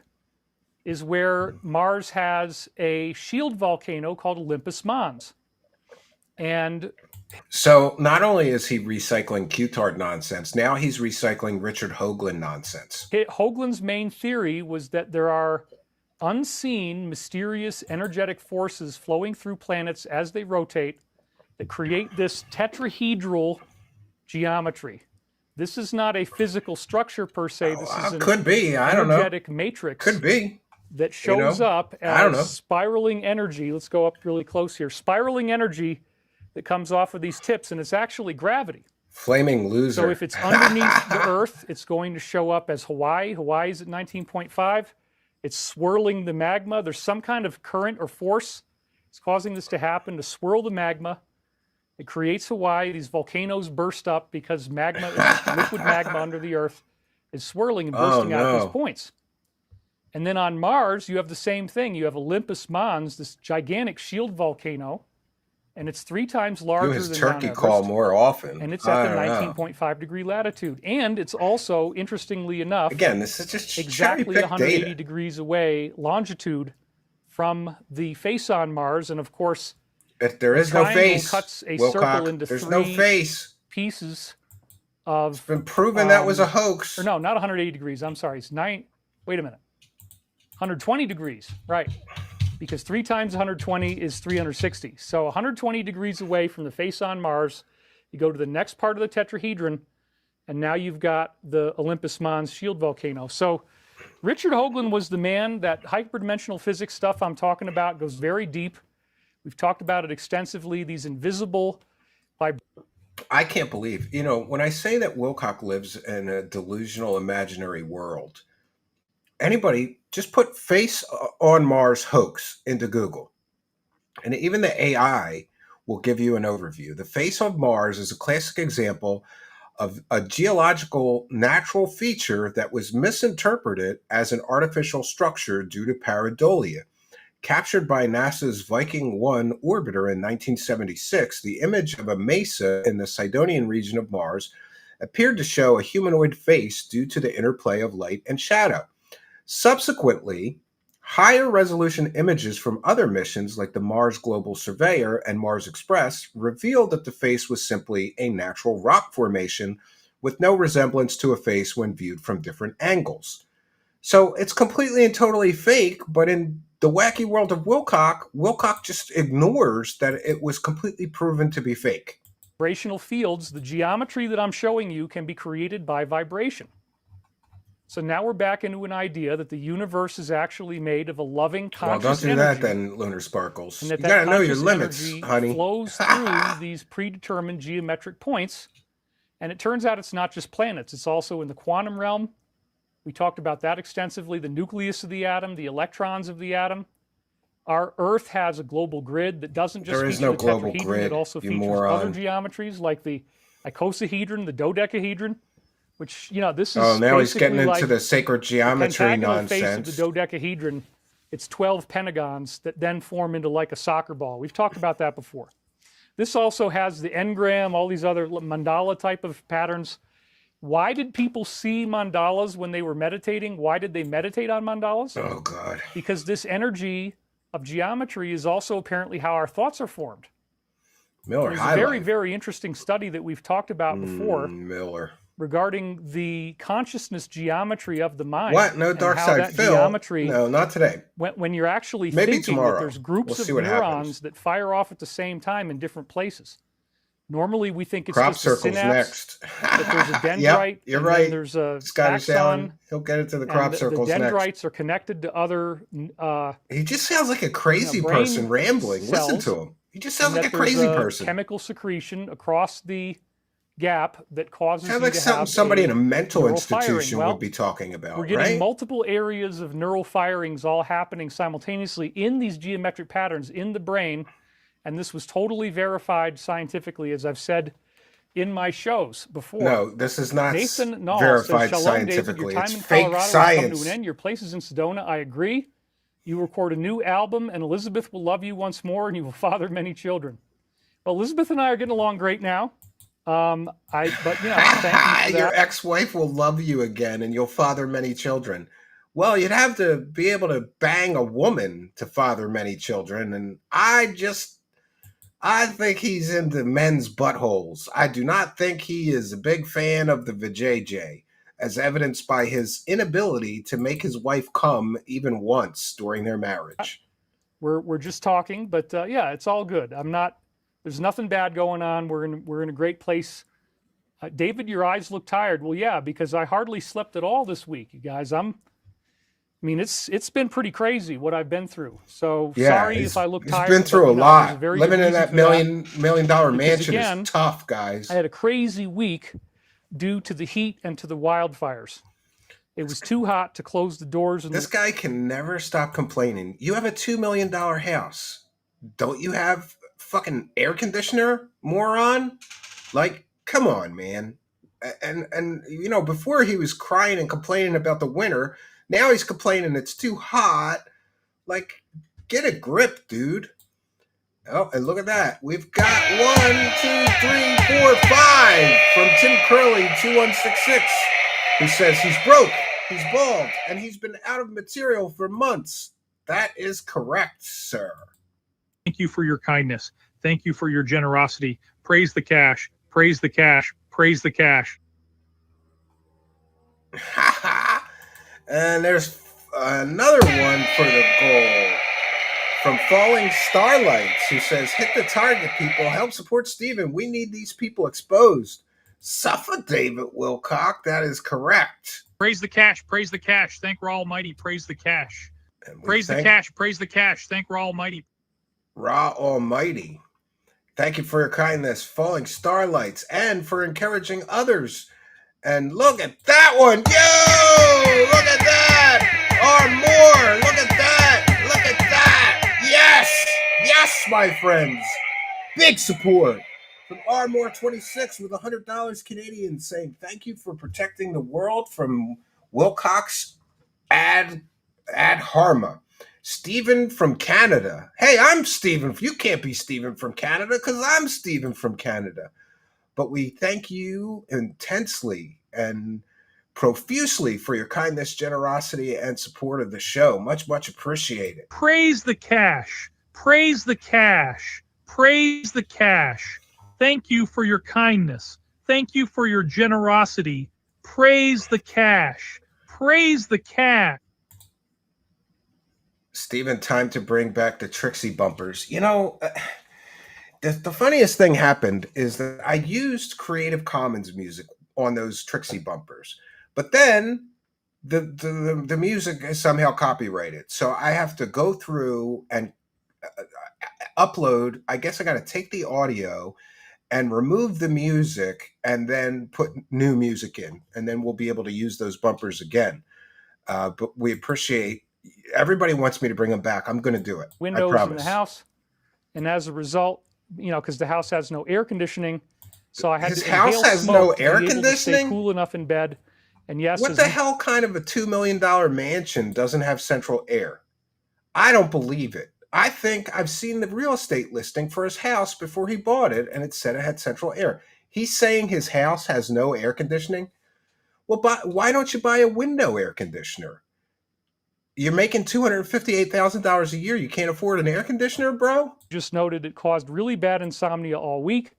is where Mars has a shield volcano called Olympus Mons. And so not only is he recycling Qtard nonsense, now he's recycling Richard Hoagland nonsense. Hoagland's main theory was that there are unseen, mysterious, energetic forces flowing through planets as they rotate that create this tetrahedral geometry. This is not a physical structure per se. This is an could be. I don't know. energetic matrix. Could be. That shows up I don't know. as spiraling energy. Let's go up really close here. Spiraling energy that comes off of these tips, and it's actually gravity. Flaming loser. So if it's underneath the Earth, it's going to show up as Hawaii. Hawaii's at 19.5. It's swirling the magma. There's some kind of current or force that's causing this to happen, to swirl the magma. It creates Hawaii. These volcanoes burst up because magma, liquid magma under the Earth, is swirling and bursting out at these points. And then on Mars, you have the same thing. You have Olympus Mons, this gigantic shield volcano, and it's 3 times larger his than turkey Mount call Everest, more often. and it's at the 19.5 degree latitude. And it's also, interestingly enough, again, this is just exactly 180 data. degrees away longitude from the face on Mars. And of course, If there is no face, cuts a Wilcock, circle into there's 3 no face. pieces of. It's been proven that was a hoax. Or no, not 180 degrees. I'm sorry. It's 9. Wait a minute. 120 degrees. Right. Because 3 times 120 is 360. So 120 degrees away from the face on Mars, you go to the next part of the tetrahedron, and now you've got the Olympus Mons shield volcano. So Richard Hoagland was the man. That hyperdimensional physics stuff I'm talking about goes very deep. We've talked about it extensively. These invisible I can't believe, when I say that Wilcock lives in a delusional imaginary world, anybody just put face on Mars hoax into Google, and even the AI will give you an overview. The face of Mars is a classic example of a geological natural feature that was misinterpreted as an artificial structure due to pareidolia. Captured by NASA's Viking 1 orbiter in 1976, the image of a mesa in the Sidonian region of Mars appeared to show a humanoid face due to the interplay of light and shadow. Subsequently, higher resolution images from other missions like the Mars Global Surveyor and Mars Express revealed that the face was simply a natural rock formation with no resemblance to a face when viewed from different angles. So it's completely and totally fake, but in the wacky world of Wilcock just ignores that it was completely proven to be fake. vibrational fields. The geometry that I'm showing you can be created by vibration. So now we're back into an idea that the universe is actually made of a loving conscious energy. Well, don't do that then, Lunar Sparkles. And that You gotta know your conscious limits, energy honey. flows through these predetermined geometric points. And it turns out it's not just planets. It's also in the quantum realm. We talked about that extensively. The nucleus of the atom, the electrons of the atom. Our Earth has a global grid that doesn't just There is feature no the global tetrahedron. grid, It also you features moron. other geometries like the icosahedron, the dodecahedron, which, this is Oh, now he's getting basically into like the sacred geometry pentagonal face of nonsense. the dodecahedron. It's 12 pentagons that then form into like a soccer ball. We've talked about that before. This also has the engram, all these other mandala type of patterns. Why did people see mandalas when they were meditating? Why did they meditate on mandalas? Oh, God. Because this energy of geometry is also apparently how our thoughts are formed. Miller There's a highlight. very, very interesting study that we've talked about before Miller. regarding the consciousness geometry of the mind. What? No and dark how side that Phil? geometry, No, not today. when you're actually Maybe thinking tomorrow. that there's groups We'll see of what neurons happens. that fire off at the same time in different places. Normally we think it's Crop just a circles synapse, next. that there's a dendrite, Yep, you're and right. then there's a Scottish axon, Allen. He'll get into the crop and the circles dendrites are connected to other next. He just sounds like a crazy brain person rambling. Listen cells, to him. He just sounds and like a that there's crazy person. chemical secretion across the gap that causes Sounds you like to something have somebody in a mental neural institution firing. Well, would be talking about, We're getting right? multiple areas of neural firings all happening simultaneously in these geometric patterns in the brain, and this was totally verified scientifically, as I've said in my shows before. No, this is not Nathan Nall verified says, Shalom, David, scientifically. your time It's in fake Colorado has come to science. an end. Your place is in Sedona. I agree. You record a new album, and Elizabeth will love you once more, and you will father many children. Well, Elizabeth and I are getting along great now. Thank you for Your that. ex-wife will love you again, and you'll father many children. Well, you'd have to be able to bang a woman to father many children, and I think he's into men's buttholes. I do not think he is a big fan of the vajayjay, as evidenced by his inability to make his wife come even once during their marriage. We're just talking, but yeah, it's all good. There's nothing bad going on. We're in a great place. David, your eyes look tired. Well, yeah, because I hardly slept at all this week, you guys. It's been pretty crazy what I've been through. So Yeah, sorry if I look tired. He's been through a lot. There's Living in that $1 million mansion again, is tough, guys. I had a crazy week due to the heat and to the wildfires. It was too hot to close the doors. This guy can never stop complaining. You have a $2 million house. Don't you have fucking air conditioner, moron? Like, come on, man. And you know, before he was crying and complaining about the winter. Now he's complaining it's too hot. Like, get a grip, dude. Oh, and look at that. We've got 1, 2, 3, 4, 5 from Tim Curley 2166, who says he's broke, he's bald, and he's been out of material for months. That is correct, sir. Thank you for your kindness. Thank you for your generosity. Praise the cash. Praise the cash. Praise the cash. And there's another one for the goal from Falling Starlights, who says, hit the target, people. Help support Stephen. We need these people exposed. Suffer, David Wilcock. That is correct. Praise the cash. Praise the cash. Thank Ra Almighty. Praise the cash. Praise the cash. Praise the cash. Thank Ra Almighty. Ra Almighty. Thank you for your kindness, Falling Starlights, and for encouraging others. And look at that one. Yo! Look at that! Or more! Look at that! Look at that! Yes! Yes, my friends! Big support from Armore26 with $100 Canadian, saying thank you for protecting the world from Wilcock's ad harma. Stephen from Canada. Hey, I'm Stephen. You can't be Stephen from Canada because I'm Stephen from Canada. But we thank you intensely and profusely for your kindness, generosity, and support of the show. Much, much appreciated. Praise the cash. Praise the cash. Praise the cash. Thank you for your kindness. Thank you for your generosity. Praise the cash. Praise the cash. Stephen, time to bring back the Trixie bumpers. You know, the funniest thing happened is that I used Creative Commons music on those Trixie bumpers, but then the music is somehow copyrighted, so I have to go through and upload. I guess I got to take the audio and remove the music and then put new music in, and then we'll be able to use those bumpers again. But we appreciate. Everybody wants me to bring them back. I'm going to do it. Windows I promise. in the house, and as a result, you know, because the house has no air conditioning, so I had His to house inhale has smoke no to be air able to stay conditioning? cool enough in bed. And yes, What the hell kind of a $2 million mansion doesn't have central air? I don't believe it. I think I've seen the real estate listing for his house before he bought it, and it said it had central air. He's saying his house has no air conditioning? Well, why don't you buy a window air conditioner? You're making $258,000 a year. You can't afford an air conditioner, bro? just noted it caused really bad insomnia all week.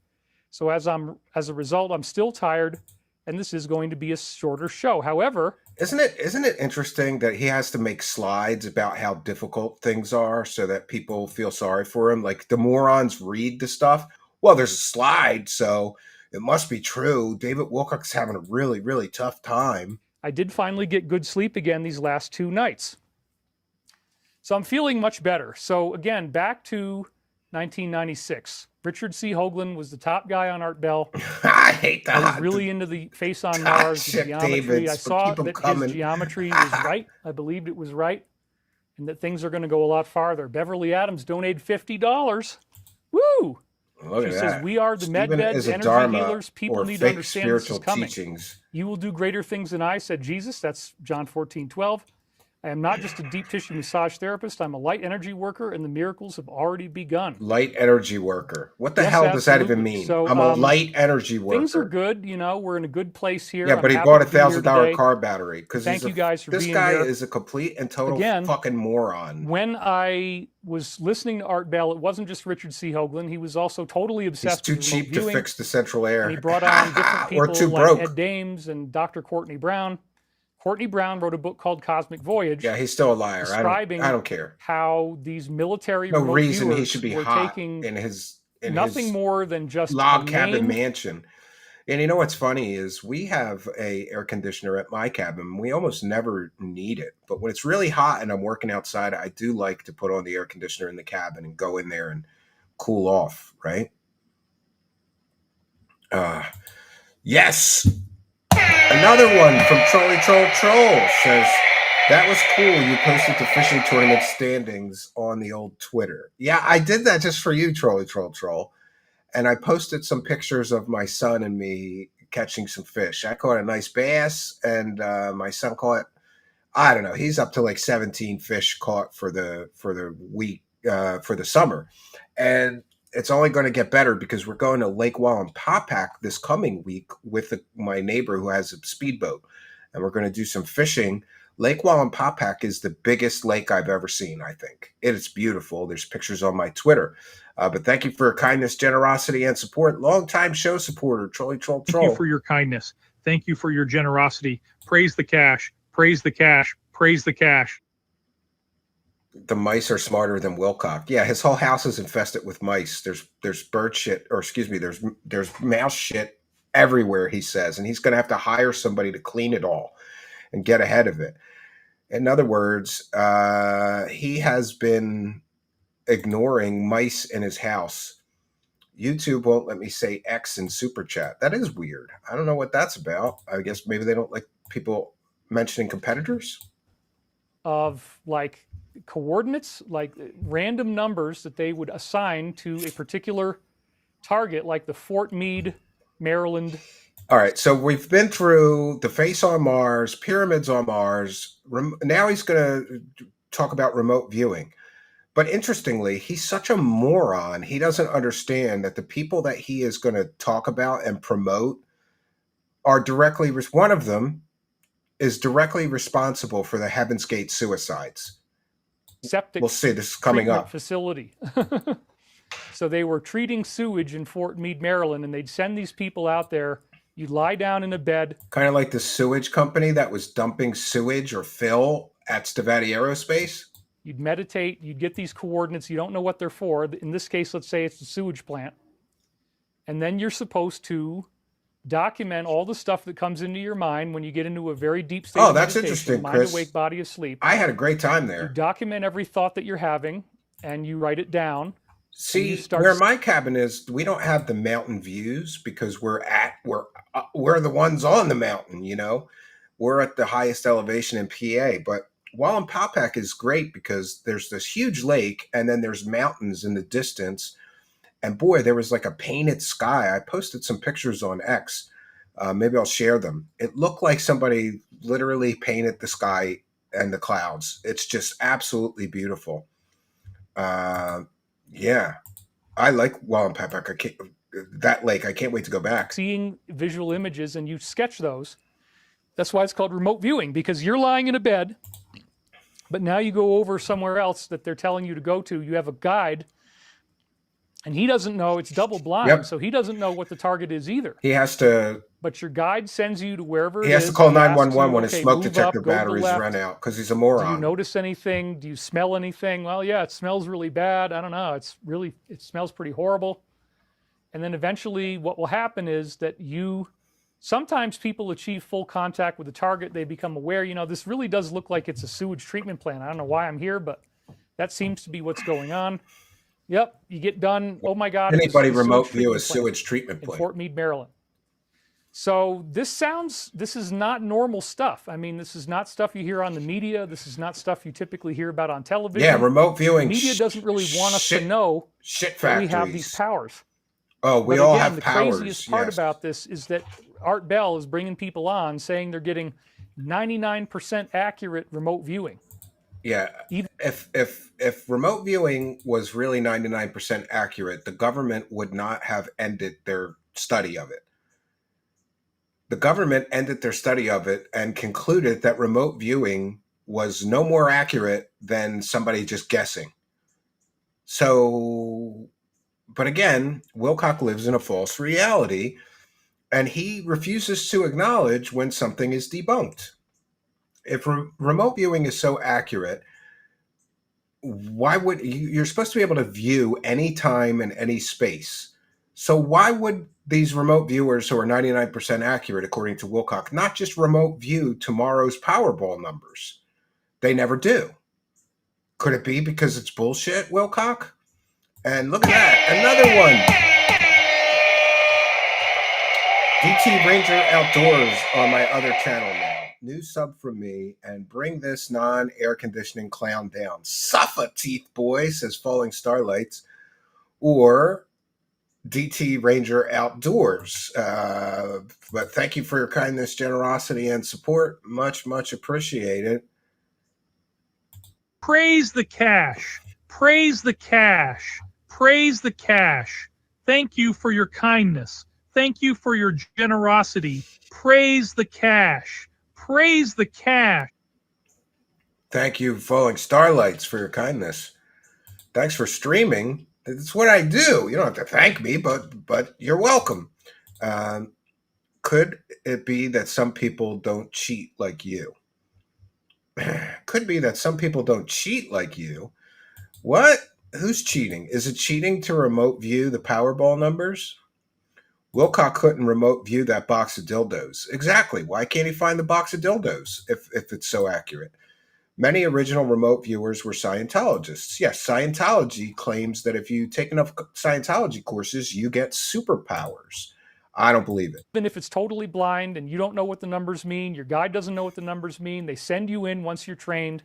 So as a result, I'm still tired, and this is going to be a shorter show. However, isn't it interesting that he has to make slides about how difficult things are so that people feel sorry for him? Like the morons read the stuff. Well, there's a slide, so it must be true. David Wilcock's having a really, really tough time. I did finally get good sleep again these last 2 nights. So I'm feeling much better. So again, back to 1996. Richard C. Hoagland was the top guy on Art Bell. I hate that. I was really into the Face on Mars, the geometry. Davids, I saw that coming. his geometry was right. I believed it was right. And that things are going to go a lot farther. Beverly Adams donated $50. Woo! Look She at says, that. we are the Stephen medbeds, is a energy dharma healers. People or need to fake understand this is spiritual coming. teachings. You will do greater things than I, said Jesus. That's John 14:12. I am not just a deep tissue massage therapist. I'm a light energy worker, and the miracles have already begun. Light energy worker. What the Yes, hell does that even absolutely. mean? So, I'm a light energy worker. things are good. You know, we're in a good place here. Yeah, I'm but he happy bought a to be here $1,000 today. car battery because Thank you guys for this being guy here. is a complete and total Again, fucking moron. When I was listening to Art Bell, it wasn't just Richard C. Hoagland. He was also totally He's obsessed too with remote cheap to viewing. fix the central air. And he brought on different or people too like broke. Ed Dames and Dr. Courtney Brown. Courtney Brown wrote a book called Cosmic Voyage. Yeah, he's still a liar. Describing I don't care. how these military No remote reason he viewers should be were hot taking in his nothing more than just log a cabin name. mansion. And you know what's funny is we have a air conditioner at my cabin. We almost never need it, but when it's really hot and I'm working outside, I do like to put on the air conditioner in the cabin and go in there and cool off, right? Yes. Another one from Troll says, that was cool. You posted the fishing tournament standings on the old Twitter. Yeah, I did that just for you, Troll. And I posted some pictures of my son and me catching some fish. I caught a nice bass, and my son caught, I don't know, he's up to like 17 fish caught for the week, for the summer. And it's only going to get better because we're going to Lake Wallenpaupack this coming week with my neighbor who has a speedboat. And we're going to do some fishing. Lake Wallenpaupack is the biggest lake I've ever seen, I think. It's beautiful. There's pictures on my Twitter. But thank you for your kindness, generosity, and support. Longtime show supporter, Troll. Thank you for your kindness. Thank you for your generosity. Praise the cash. Praise the cash. Praise the cash. The mice are smarter than Wilcock. Yeah, his whole house is infested with mice. There's bird shit, or excuse me, there's mouse shit everywhere, he says. And he's going to have to hire somebody to clean it all and get ahead of it. In other words, he has been ignoring mice in his house. YouTube won't let me say X in Super Chat. That is weird. I don't know what that's about. I guess maybe they don't like people mentioning competitors. Of like coordinates, like random numbers that they would assign to a particular target, like the Fort Meade, Maryland. All right, so we've been through the face on Mars, pyramids on Mars. Now he's going to talk about remote viewing. But interestingly, he's such a moron. He doesn't understand that the people that he is going to talk about and promote are directly, one of them is directly responsible for the Heaven's Gate suicides. Septic we'll see, this is coming up. Facility. So they were treating sewage in Fort Meade, Maryland, and they'd send these people out there. You'd lie down in a bed. Kind of like the sewage company that was dumping sewage or fill at Stevati Aerospace. You'd meditate, you'd get these coordinates, you don't know what they're for. In this case, let's say it's a sewage plant. And then you're supposed to document all the stuff that comes into your mind when you get into a very deep state of that's meditation, interesting, mind Chris. awake, body asleep. I had a great time there. You document every thought that you're having, and you write it down. See, where my cabin is, we don't have the mountain views because we're the ones on the mountain, you know. We're at the highest elevation in PA, but Wallenpaupack is great because there's this huge lake and then there's mountains in the distance. And boy, there was like a painted sky. I posted some pictures on X. Maybe I'll share them. It looked like somebody literally painted the sky and the clouds. It's just absolutely beautiful. Yeah, I like Wallenpaupack. That lake, I can't wait to go back. Seeing visual images and you sketch those. That's why it's called remote viewing, because you're lying in a bed, but now you go over somewhere else that they're telling you to go to. You have a guide, and he doesn't know. It's double blind, so he doesn't know what the target is either. He has to... But your guide sends you to wherever it is. He has to call 911 when his okay, smoke move detector up, go to the batteries left. run out because he's a moron. Do you notice anything? Do you smell anything? Well, yeah, it smells really bad. I don't know. It smells pretty horrible. And then eventually what will happen is that sometimes people achieve full contact with the target. They become aware, you know, this really does look like it's a sewage treatment plant. I don't know why I'm here, but that seems to be what's going on. Yep, you get done. Oh my God. Anybody remote view a sewage treatment plant in Fort Meade, Maryland. So this is not normal stuff. I mean, this is not stuff you hear on the media. This is not stuff you typically hear about on television. Yeah, remote viewing. The media doesn't really want us to know that we have these powers. Oh, we all have powers. The craziest part about this is that Art Bell is bringing people on saying they're getting 99% accurate remote viewing. Yeah. Even If remote viewing was really 99% accurate, the government would not have ended their study of it. The government ended their study of it and concluded that remote viewing was no more accurate than somebody just guessing. So, but again, Wilcock lives in a false reality and he refuses to acknowledge when something is debunked. If remote viewing is so accurate, why would you're supposed to be able to view any time and any space? So why would these remote viewers who are 99% accurate, according to Wilcock, not just remote view tomorrow's Powerball numbers? They never do. Could it be because it's bullshit, Wilcock? And look at that, another one. DT Ranger Outdoors on my other channel now. New sub from me, and bring this non-air conditioning clown down. Suffa teeth boy, says Falling Starlights. Or DT Ranger Outdoors. But thank you for your kindness, generosity, and support. Much, much appreciated. Praise the cash. Praise the cash. Praise the cash. Thank you for your kindness. Thank you for your generosity. Praise the cash. Praise the cash. Thank you, Falling Starlights, for your kindness. Thanks for streaming. That's what I do. You don't have to thank me, but you're welcome. Could it be that some people don't cheat like you? Could be that some people don't cheat like you. What? Who's cheating? Is it cheating to remote view the Powerball numbers? Wilcock couldn't remote view that box of dildos. Exactly. Why can't he find the box of dildos if it's so accurate? Many original remote viewers were Scientologists. Yes, Scientology claims that if you take enough Scientology courses, you get superpowers. I don't believe it. if it's totally blind and you don't know what the numbers mean, your guide doesn't know what the numbers mean, they send you in once you're trained.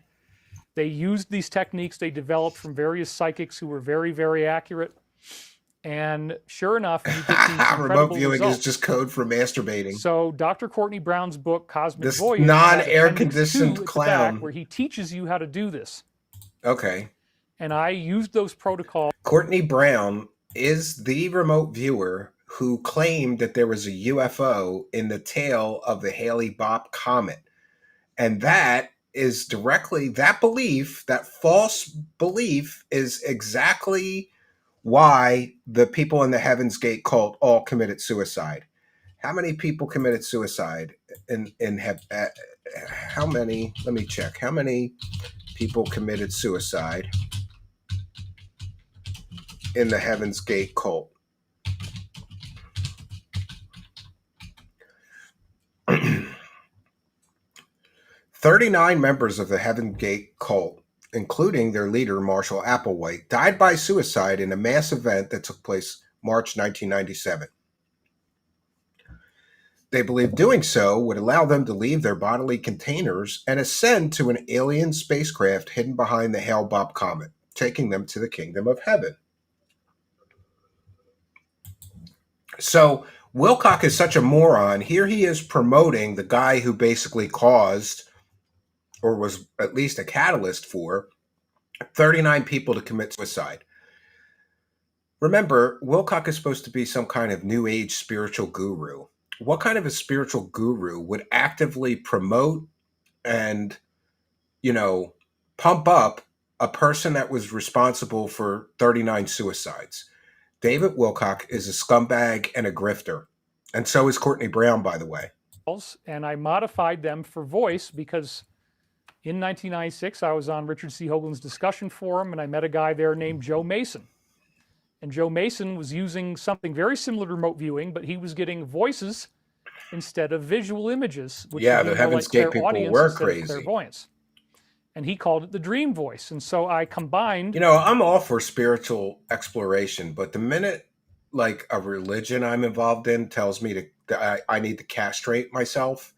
They used these techniques they developed from various psychics who were very, very accurate. And sure enough, you get these incredible remote viewing results. is just code for masturbating. So Dr. Courtney Brown's book, Cosmic This Voyage, non-air has appendix 2 conditioned at the clown. back where he teaches you how to do this. Okay. And I used those protocols. Courtney Brown is the remote viewer who claimed that there was a UFO in the tail of the Halley-Bopp comet. And that is directly, that belief, that false belief is exactly why the people in the Heaven's Gate cult all committed suicide. How many people committed suicide how many, let me check, how many people committed suicide in the Heaven's Gate cult? "39 members of the Heaven's Gate cult, including their leader, Marshall Applewhite, died by suicide in a mass event that took place March 1997. They believed doing so would allow them to leave their bodily containers and ascend to an alien spacecraft hidden behind the Hale-Bopp comet, taking them to the kingdom of heaven." So Wilcock is such a moron. Here he is promoting the guy who basically caused, or was at least a catalyst for, 39 people to commit suicide. Remember, Wilcock is supposed to be some kind of new age spiritual guru. What kind of a spiritual guru would actively promote and, pump up a person that was responsible for 39 suicides? David Wilcock is a scumbag and a grifter. And so is Courtney Brown, by the way. And I modified them for voice because in 1996, I was on Richard C. Hoagland's discussion forum, and I met a guy there named Joe Mason. And Joe Mason was using something very similar to remote viewing, but he was getting voices instead of visual images. Which Yeah, the Heaven's Gate people were crazy. Clairvoyance. And he called it the dream voice. And so I combined... I'm all for spiritual exploration, but the minute like a religion I'm involved in tells me that I need to castrate myself,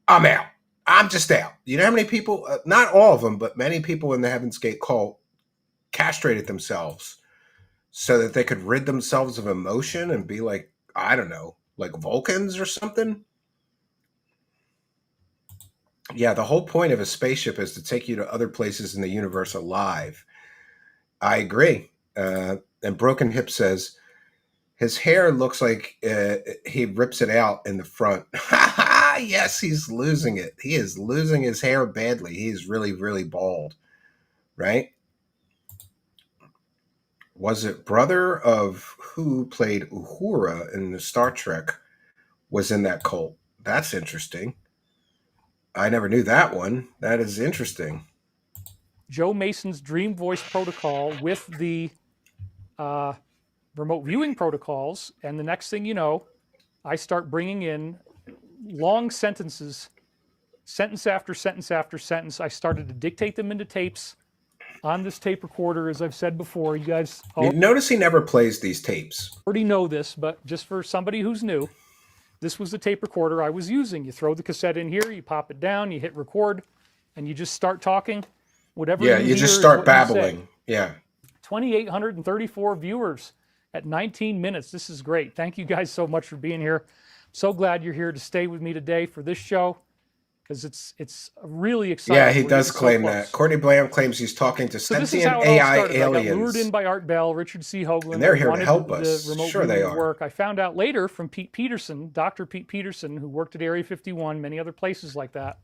I'm out. I'm just out. You know how many people, not all of them, but many people in the Heaven's Gate cult castrated themselves so that they could rid themselves of emotion and be like, I don't know, like Vulcans or something? Yeah, the whole point of a spaceship is to take you to other places in the universe alive. I agree. And Broken Hip says his hair looks like he rips it out in the front. Yes, he's losing it. He is losing his hair badly. He is really, really bald, right? Was it brother of who played Uhura in the Star Trek was in that cult? That's interesting. I never knew that one. That is interesting. Joe Mason's Dream Voice protocol with the remote viewing protocols, and the next thing you know, I start bringing in long sentences, sentence after sentence after sentence. I started to dictate them into tapes on this tape recorder, as I've said before. You guys You notice he never plays these tapes. already know this, but just for somebody who's new, this was the tape recorder I was using. You throw the cassette in here, you pop it down, you hit record, and you just start talking. Whatever you just start babbling. Yeah. 2,834 viewers at 19 minutes. This is great. Thank you guys so much for being here. So glad you're here to stay with me today for this show, because it's really exciting. Yeah, he does claim that. Courtney Blam claims he's talking to sentient AI aliens. I got lured in by Art Bell, Richard C. Hoagland. And they're here to help us. Sure they are. Work. I found out later from Pete Peterson, Dr. Pete Peterson, who worked at Area 51, many other places like that.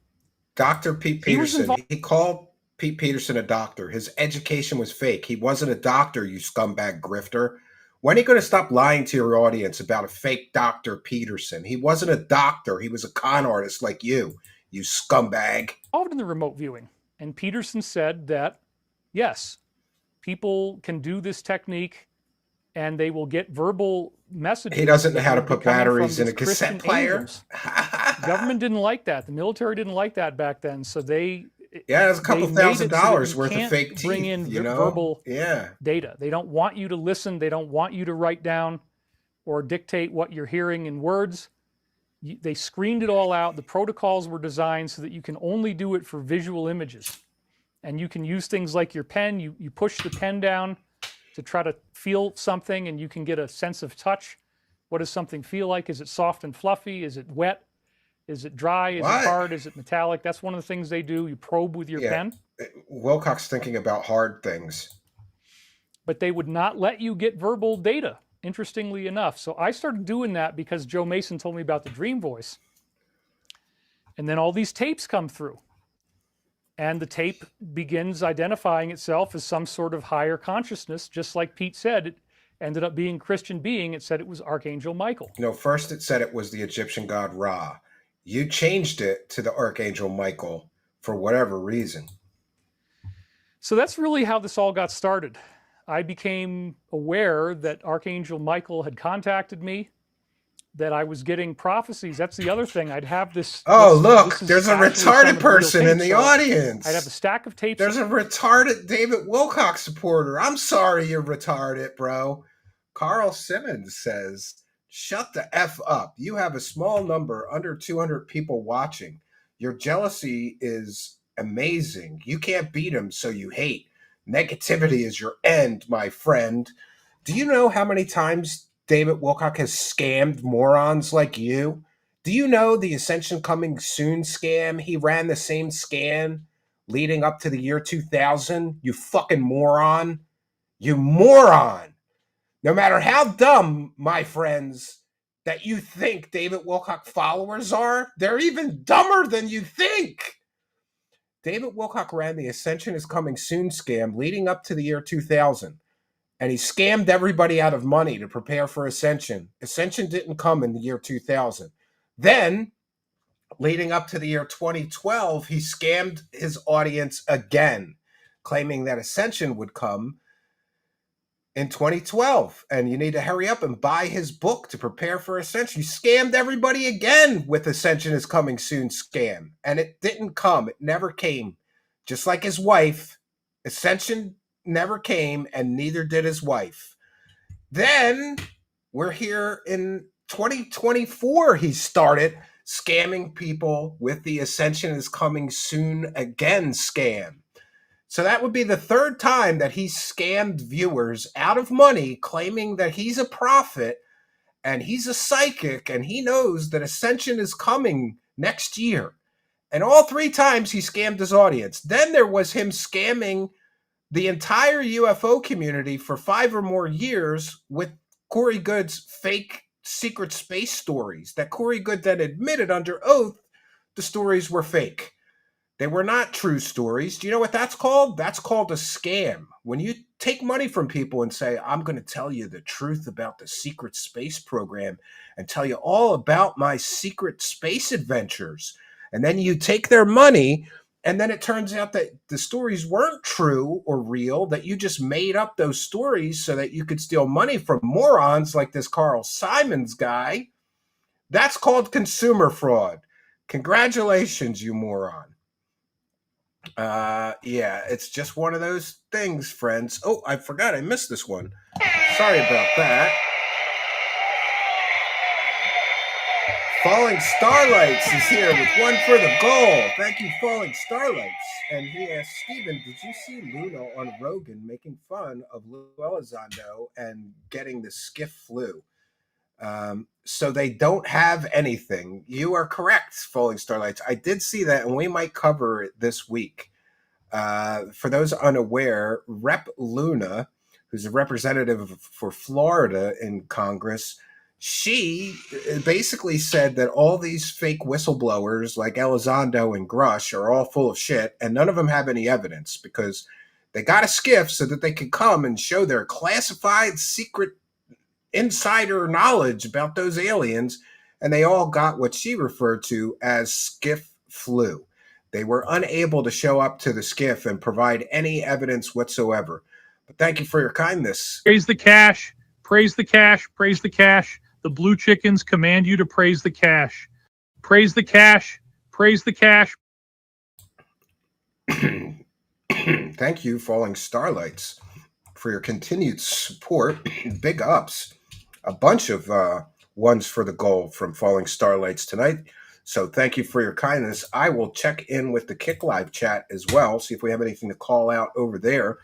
Dr. Pete Peterson. He called Pete Peterson a doctor. His education was fake. He wasn't a doctor, you scumbag grifter. When are you going to stop lying to your audience about a fake Dr. Peterson? He wasn't a doctor. He was a con artist like you scumbag. Involved in the remote viewing. And Peterson said that, yes, people can do this technique and they will get verbal messages. He doesn't know how to put batteries in a cassette player. The government didn't like that. The military didn't like that back then. So it's a couple $1,000 worth of fake teeth. Bring in verbal data. They don't want you to listen. They don't want you to write down or dictate what you're hearing in words. They screened it all out. The protocols were designed so that you can only do it for visual images. And you can use things like your pen. You push the pen down to try to feel something, and you can get a sense of touch. What does something feel like? Is it soft and fluffy? Is it wet? Is it dry? Is it hard? Is it metallic? That's one of the things they do. You probe with your pen. Wilcock's thinking about hard things. But they would not let you get verbal data, interestingly enough. So I started doing that because Joe Mason told me about the Dream Voice. And then all these tapes come through. And the tape begins identifying itself as some sort of higher consciousness, just like Pete said. It ended up being a Christian being. It said it was Archangel Michael. No, first it said it was the Egyptian god Ra. You changed it to the Archangel Michael for whatever reason. So that's really how this all got started. I became aware that Archangel Michael had contacted me, that I was getting prophecies. That's the other thing. I'd have this. Oh, look, there's a retarded person in the audience. I'd have a stack of tapes. There's a retarded David Wilcock supporter. I'm sorry you're retarded, bro. Carl Simmons says, shut the F up. You have a small number, under 200 people watching. Your jealousy is amazing. You can't beat them, so you hate. Negativity is your end, my friend. Do you know how many times David Wilcock has scammed morons like you? Do you know the Ascension Coming Soon scam? He ran the same scam leading up to the year 2000. You fucking moron. You moron. No matter how dumb, my friends, that you think David Wilcock followers are, they're even dumber than you think. David Wilcock ran the Ascension is Coming Soon scam leading up to the year 2000. And he scammed everybody out of money to prepare for Ascension. Ascension didn't come in the year 2000. Then, leading up to the year 2012, he scammed his audience again, claiming that Ascension would come in 2012. And you need to hurry up and buy his book to prepare for Ascension. You scammed everybody again with Ascension is Coming Soon scam. And it didn't come. It never came. Just like his wife, Ascension never came, and neither did his wife. Then we're here in 2024. He started scamming people with the Ascension is Coming Soon again scam. So that would be the third time that he scammed viewers out of money, claiming that he's a prophet and he's a psychic and he knows that Ascension is coming next year. And all 3 times he scammed his audience. Then there was him scamming the entire UFO community for 5 or more years with Corey Good's fake secret space stories that Corey Good then admitted under oath the stories were fake. They were not true stories. Do you know what that's called? That's called a scam. When you take money from people and say, I'm going to tell you the truth about the secret space program and tell you all about my secret space adventures. And then you take their money, and then it turns out that the stories weren't true or real, that you just made up those stories so that you could steal money from morons like this Carl Simons guy. That's called consumer fraud. Congratulations, you moron. Yeah, it's just one of those things, friends. Oh, I forgot I missed this one. Sorry about that. Falling Starlights is here with one for the goal. Thank you, Falling Starlights. And he asked, Stephen, did you see Luna on Rogan making fun of Lou Elizondo and getting the skiff flu? So they don't have anything. You are correct, Falling Starlights. I did see that, and we might cover it this week. For those unaware, Rep. Luna, who's a representative for Florida in Congress, she basically said that all these fake whistleblowers like Elizondo and Grush are all full of shit, and none of them have any evidence because they got a skiff so that they can come and show their classified secret insider knowledge about those aliens, and they all got what she referred to as skiff flu. They were unable to show up to the skiff and provide any evidence whatsoever. But thank you for your kindness. Praise the cash. Praise the cash. Praise the cash. The blue chickens command you to praise the cash. Praise the cash. Praise the cash. Thank you, Falling Starlights, for your continued support. Big ups. A bunch of ones for the goal from Falling Starlights tonight. So thank you for your kindness. I will check in with the Kick Live chat as well, see if we have anything to call out over there.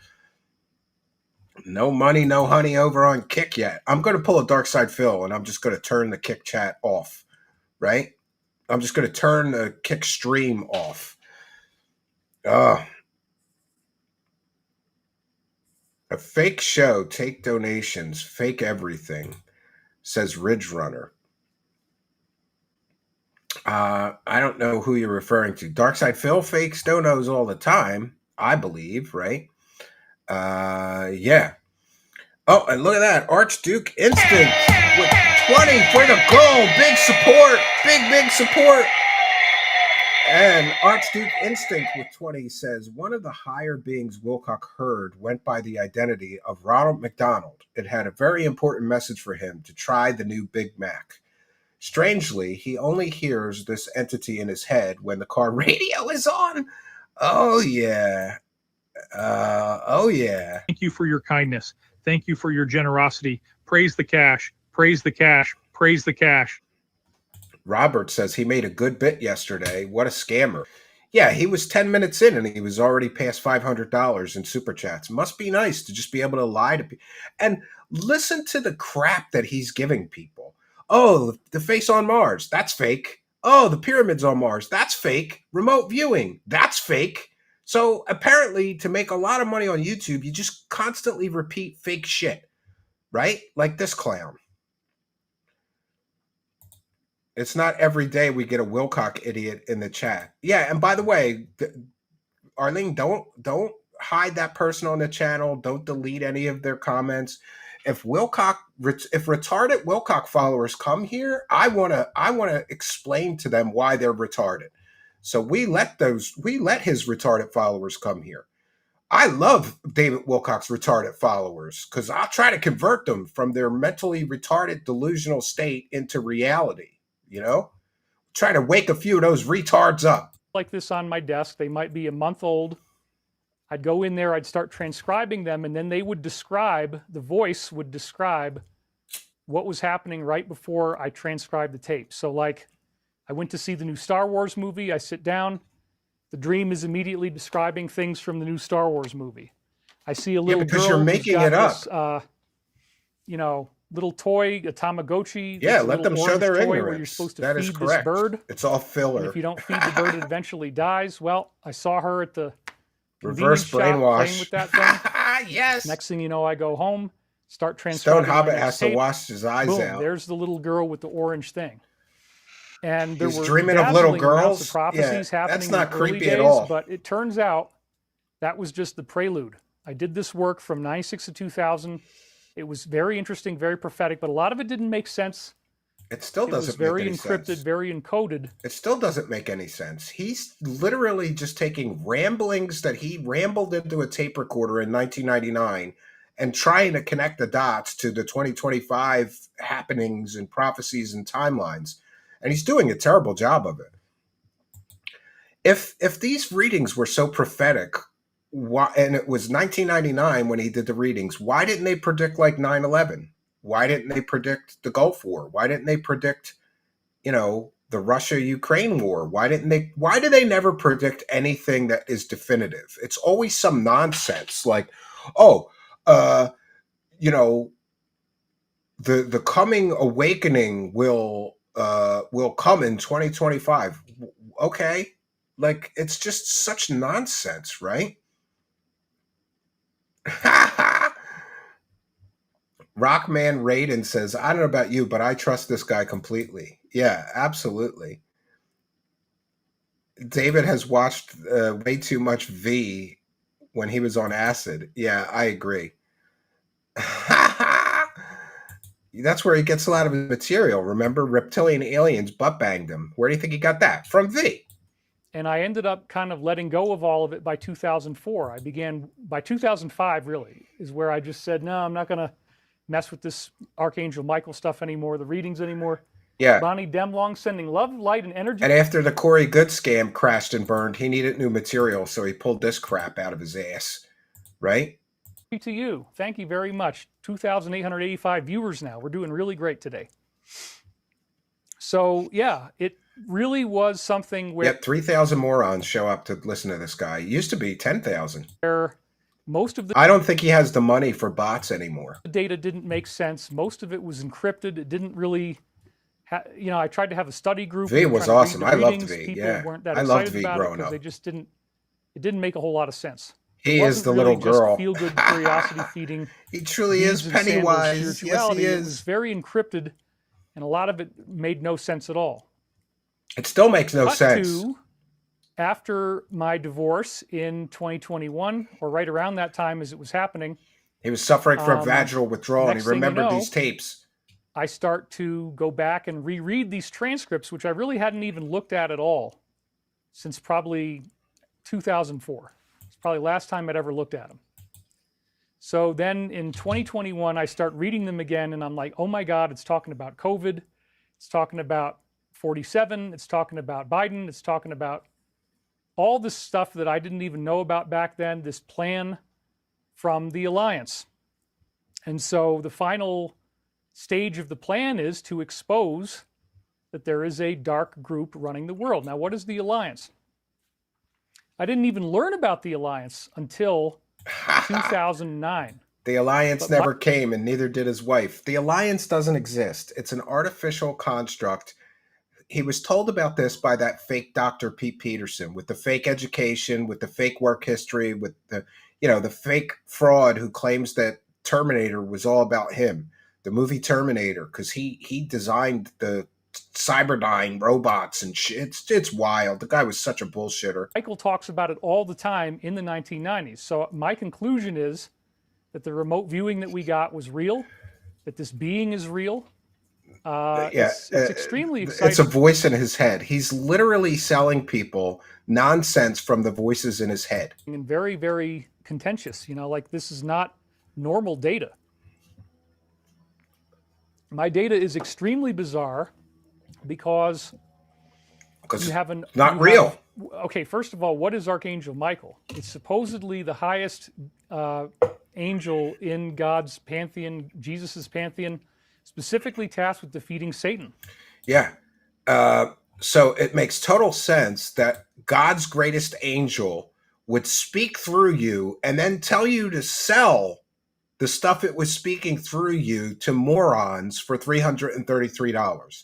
No money, no honey over on Kick yet. I'm going to pull a Dark Side Phil, and I'm just going to turn the Kick chat off, right? I'm just going to turn the Kick stream off. A fake show, take donations, fake everything, says Ridge Runner. I don't know who you're referring to. Darkside Phil fakes donos all the time, I believe, right? Yeah. Oh, and look at that. Archduke Instinct with 20 for the goal. Big support. Big support. And Archduke Instinct with 20 says, one of the higher beings Wilcock heard went by the identity of Ronald McDonald. It had a very important message for him to try the new Big Mac. Strangely, he only hears this entity in his head when the car radio is on. Oh, yeah. Oh, yeah. Thank you for your kindness. Thank you for your generosity. Praise the cash. Praise the cash. Praise the cash. Robert says he made a good bit yesterday. What a scammer. Yeah, he was 10 minutes in and he was already past $500 in super chats. Must be nice to just be able to lie to people. And listen to the crap that he's giving people. Oh, the face on Mars, that's fake. Oh, the pyramids on Mars, that's fake. Remote viewing, that's fake. So apparently to make a lot of money on YouTube, you just constantly repeat fake shit, right? Like this clown. It's not every day we get a Wilcock idiot in the chat. Yeah, and by the way, Arlene, don't hide that person on the channel. Don't delete any of their comments. If retarded Wilcock followers come here, I wanna explain to them why they're retarded. So we let his retarded followers come here. I love David Wilcock's retarded followers because I'll try to convert them from their mentally retarded delusional state into reality. You know, try to wake a few of those retards up. Like this on my desk, they might be a month old. I'd go in there, I'd start transcribing them, and then they would describe, the voice would describe what was happening right before I transcribed the tape. So like, I went to see the new Star Wars movie, I sit down, the dream is immediately describing things from the new Star Wars movie. I see a little girl because you're making it up. This, little toy, a Tamagotchi. Yeah, that's a let little them show orange their toy ignorance. where you're supposed to That is feed correct. this bird. It's all And filler. if you don't feed the bird, it eventually dies. Well, I saw her at the Reverse convenience shop playing brainwash. with that thing. Yes. Next thing you know, I go home, start Stone transcribing my Hobbit next has to tape. wash his eyes Boom, out. there's the little girl with the orange thing. And there He's were dreaming of little dazzling amounts girls. of prophecies Yeah, happening that's not in the early creepy days, at all. but it turns out that was just the prelude. I did this work from 96 to 2000. It was very interesting, very prophetic, but a lot of it didn't make sense. It still It was doesn't very make any encrypted, sense. very encoded. It still doesn't make any sense. He's literally just taking ramblings that he rambled into a tape recorder in 1999 and trying to connect the dots to the 2025 happenings and prophecies and timelines. And he's doing a terrible job of it. If these readings were so prophetic, why, and it was 1999 when he did the readings, why didn't they predict like 9/11? Why didn't they predict the Gulf War? Why didn't they predict, the Russia-Ukraine war? Why do they never predict anything that is definitive? It's always some nonsense like, the coming awakening will come in 2025. Okay. Like, it's just such nonsense, right? Rockman Raiden says, I don't know about you, but I trust this guy completely. Yeah, absolutely. David has watched way too much V when he was on acid. Yeah, I agree. That's where he gets a lot of his material. Remember, reptilian aliens butt banged him. Where do you think he got that? From V. And I ended up kind of letting go of all of it by 2004. I began, by 2005 really, is where I just said, no, I'm not going to mess with this Archangel Michael stuff anymore, the readings anymore. Yeah. Bonnie Demlong sending love, light, and energy. And after the Corey Good scam crashed and burned, he needed new material, so he pulled this crap out of his ass, right? To you. Thank you very much. 2,885 viewers now. We're doing really great today. So, yeah, it really was something where... Yep, 3,000 morons show up to listen to this guy. It used to be 10,000. Most of the... I don't think he has the money for bots anymore. The data didn't make sense. Most of it was encrypted. It didn't really... I tried to have a study group. V was awesome. I loved V. People Yeah, weren't that I loved excited V about growing it up. They just didn't... It didn't make a whole lot of sense. He is the little girl. Feel-good curiosity feeding. He truly is Pennywise. Yes, he It is. was very encrypted, and a lot of it made no sense at all. It still makes no sense. After my divorce in 2021, or right around that time as it was happening, he was suffering from vaginal withdrawal, and he remembered these tapes. I start to go back and reread these transcripts, which I really hadn't even looked at all since probably 2004. It's probably the last time I'd ever looked at them. So then in 2021, I start reading them again, and I'm like, oh my God, it's talking about COVID. It's talking about 47. It's talking about Biden. It's talking about all this stuff that I didn't even know about back then, this plan from the Alliance. And so the final stage of the plan is to expose that there is a dark group running the world. Now, what is the Alliance? I didn't even learn about the Alliance until 2009. The Alliance never came, and neither did his wife. The Alliance doesn't exist. It's an artificial construct. He was told about this by that fake Dr. Pete Peterson, with the fake education, with the fake work history, with the fake fraud who claims that Terminator was all about him. The movie Terminator, because he designed the Cyberdyne robots and shit. It's wild. The guy was such a bullshitter. Michael talks about it all the time in the 1990s. So my conclusion is that the remote viewing that we got was real, that this being is real. It's extremely exciting. It's a voice in his head. He's literally selling people nonsense from the voices in his head. And very, very contentious. Like, this is not normal data. My data is extremely bizarre because you have not real. Okay, first of all, what is Archangel Michael? It's supposedly the highest angel in God's pantheon, Jesus's pantheon, specifically tasked with defeating Satan. Yeah. So it makes total sense that God's greatest angel would speak through you and then tell you to sell the stuff it was speaking through you to morons for $333.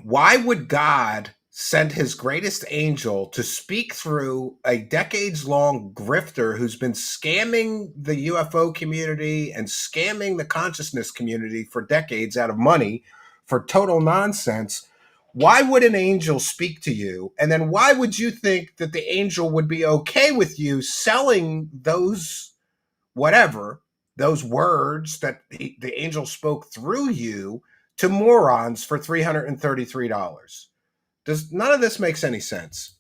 Why would God send his greatest angel to speak through a decades-long grifter who's been scamming the UFO community and scamming the consciousness community for decades out of money for total nonsense? Why would an angel speak to you? And then why would you think that the angel would be okay with you selling those those words that the angel spoke through you to morons for $333? Does none of this makes any sense?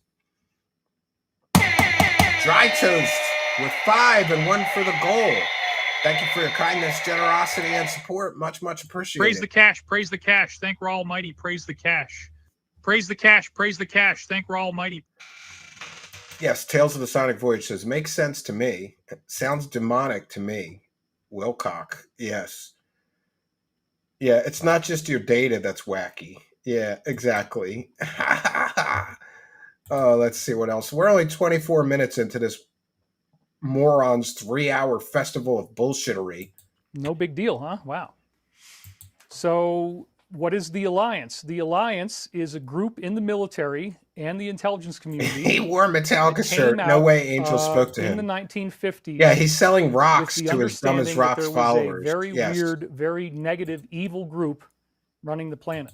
Dry Toast with 5 and 1 for the goal. Thank you for your kindness, generosity, and support. Much, much appreciated. Praise the cash. Praise the cash. Thank Ra Almighty. Praise the cash. Praise the cash. Praise the cash. Thank Ra Almighty. Yes, Tales of the Sonic Voyage says, makes sense to me. It sounds demonic to me. Wilcock, yes. Yeah, it's not just your data that's wacky. Yeah, exactly. Oh, let's see what else. We're only 24 minutes into this morons 3-hour festival of bullshittery. No big deal, huh? Wow. So what is the Alliance? The Alliance is a group in the military and the intelligence community. He wore a Metallica shirt. No way Angel spoke to him. In the 1950s. Yeah, he's selling rocks to his Dumb as Rocks followers. A very weird, very negative, evil group running the planet.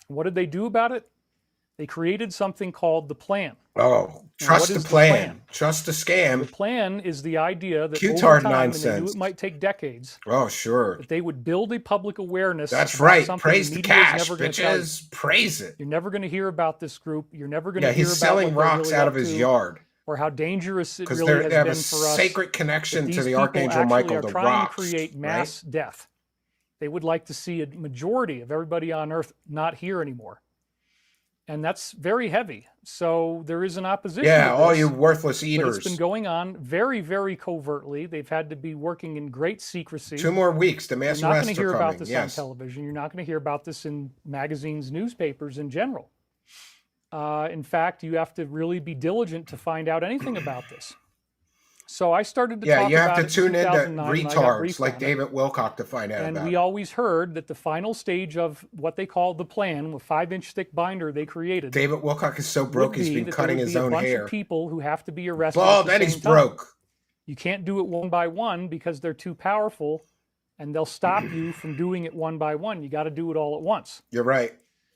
What did they do about it? They created something called the plan. Oh, trust the plan. Trust the scam. The plan is the idea that Qtard over time, nonsense. and they knew it might take decades. Oh, sure. That they would build a public awareness. That's right. Praise the the cash, never bitches. Praise it. You're never going to hear about this group. You're never going to hear about he's selling rocks really out of his yard. Or how dangerous it really really has been been for us. Sacred connection to the Archangel Michael, the trying rocks. To create mass death. They would like to see a majority of everybody on Earth not here anymore. And that's very heavy. So there is an opposition. Yeah, to this, all you worthless but eaters. it's been going on very, very covertly. They've had to be working in great secrecy. 2 more weeks. The mass You're not arrests going to hear are about coming. this Yes. on television. You're not going to hear about this in magazines, newspapers in general. In fact, you have to really be diligent to find out anything about this. So I started to talk about it. Yeah, you have to tune into 2009 retards like David Wilcock to find out about it. And we always heard that the final stage of what they call the plan, a 5-inch thick binder they created. David Wilcock is so broke he's been cutting his own hair. A bunch of people who have to be arrested. Well, then he's broke. You can't do it one by one because they're too powerful, and they'll stop you from doing it one by one. You got to do it all at once. You're right.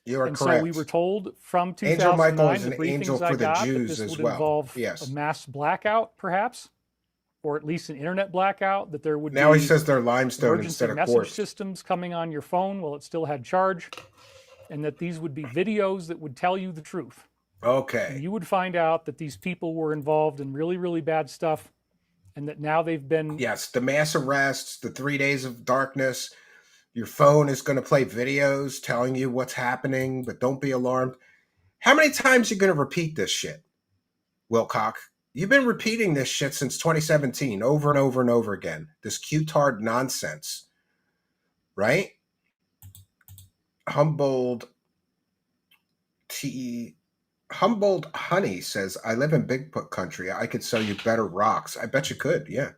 You are correct. So we were told from 2009, Angel Michael is the an angel for the Jews this as would well. Involve yes. a mass blackout, perhaps, or at least an internet blackout. That there would now be he says they're limestone instead of quartz. Message systems coming on your phone while it still had charge, and that these would be videos that would tell you the truth. Okay. And you would find out that these people were involved in really, really bad stuff, and that now they've been the mass arrests, the 3 days of darkness. Your phone is going to play videos telling you what's happening, but don't be alarmed. How many times are you going to repeat this shit, Wilcock? You've been repeating this shit since 2017, over and over and over again. This Qtard nonsense, right? Humboldt Honey says, I live in Bigfoot country. I could sell you better rocks. I bet you could, yeah.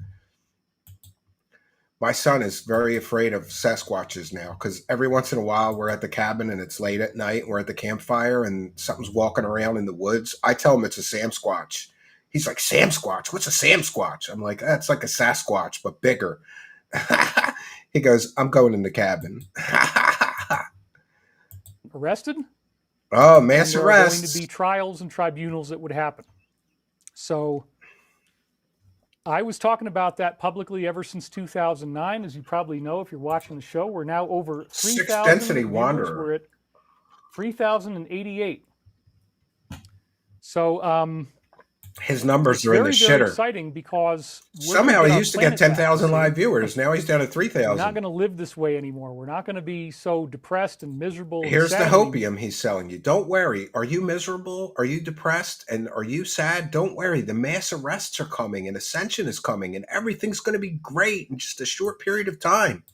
My son is very afraid of Sasquatches now because every once in a while we're at the cabin and it's late at night. We're at the campfire and something's walking around in the woods. I tell him it's a Samsquatch. He's like, Samsquatch? What's a Samsquatch? I'm like, it's like a Sasquatch, but bigger. He goes, I'm going in the cabin. arrested. Oh, mass and arrests. There are going to be trials and tribunals that would happen. So I was talking about that publicly ever since 2009. As you probably know, if you're watching the show, we're now over 3,000. Sixth density wanderer. We're at 3,088. So his numbers are in the shitter. Very exciting because somehow he used to get 10,000 live viewers. Now he's down to 3,000. We're not going to live this way anymore. We're not going to be so depressed and miserable. Here's the hopium he's selling you. Don't worry. Are you miserable? Are you depressed? And are you sad? Don't worry. The mass arrests are coming and ascension is coming and everything's going to be great in just a short period of time.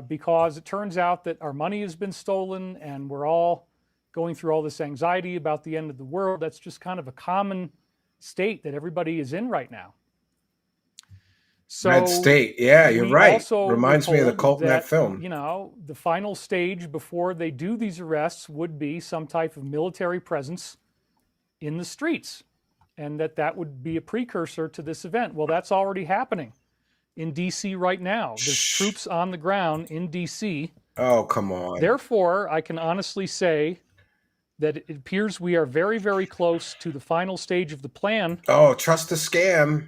Because it turns out that our money has been stolen and we're all going through all this anxiety about the end of the world. That's just kind of a common state that everybody is in right now. So Red State. Yeah, you're we right. also were Reminds me of the told cult in that that, film. you know, the final stage before they do these arrests would be some type of military presence in the streets, and that would be a precursor to this event. Well, that's already happening in D.C. right now. There's troops on the ground in D.C. Oh, come on. Therefore, I can honestly say that it appears we are very, very close to the final stage of the plan. Oh, trust the scam.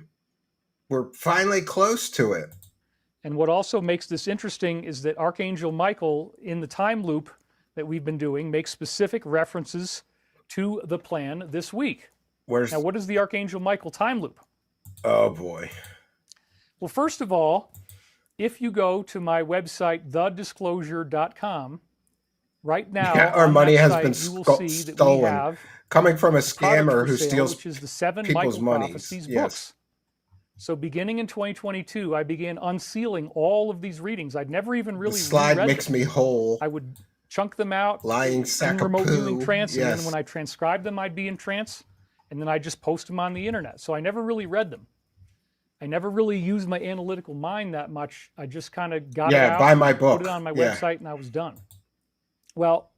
We're finally close to it. And what also makes this interesting is that Archangel Michael, in the time loop that we've been doing, makes specific references to the plan this week. Now, what is the Archangel Michael time loop? Oh, boy. Well, first of all, if you go to my website, thedisclosure.com, right now, Yeah, our money has been you will see that we stolen. have Coming from a a product scammer for who sale, steals which is the 7 people's Michael monies. Prophecies Yes. books. So beginning in 2022, I began unsealing all of these readings. I'd never even really The slide reread makes them. me whole. I would chunk them out Lying in sack of remote viewing poo. trance, and Yes. then when I transcribed them, I'd be in trance, and then I just post them on the internet. So I never really read them. I never really used my analytical mind that much. I just kind of got it out, buy my book. put it on my Yeah. website, and I was done. Well,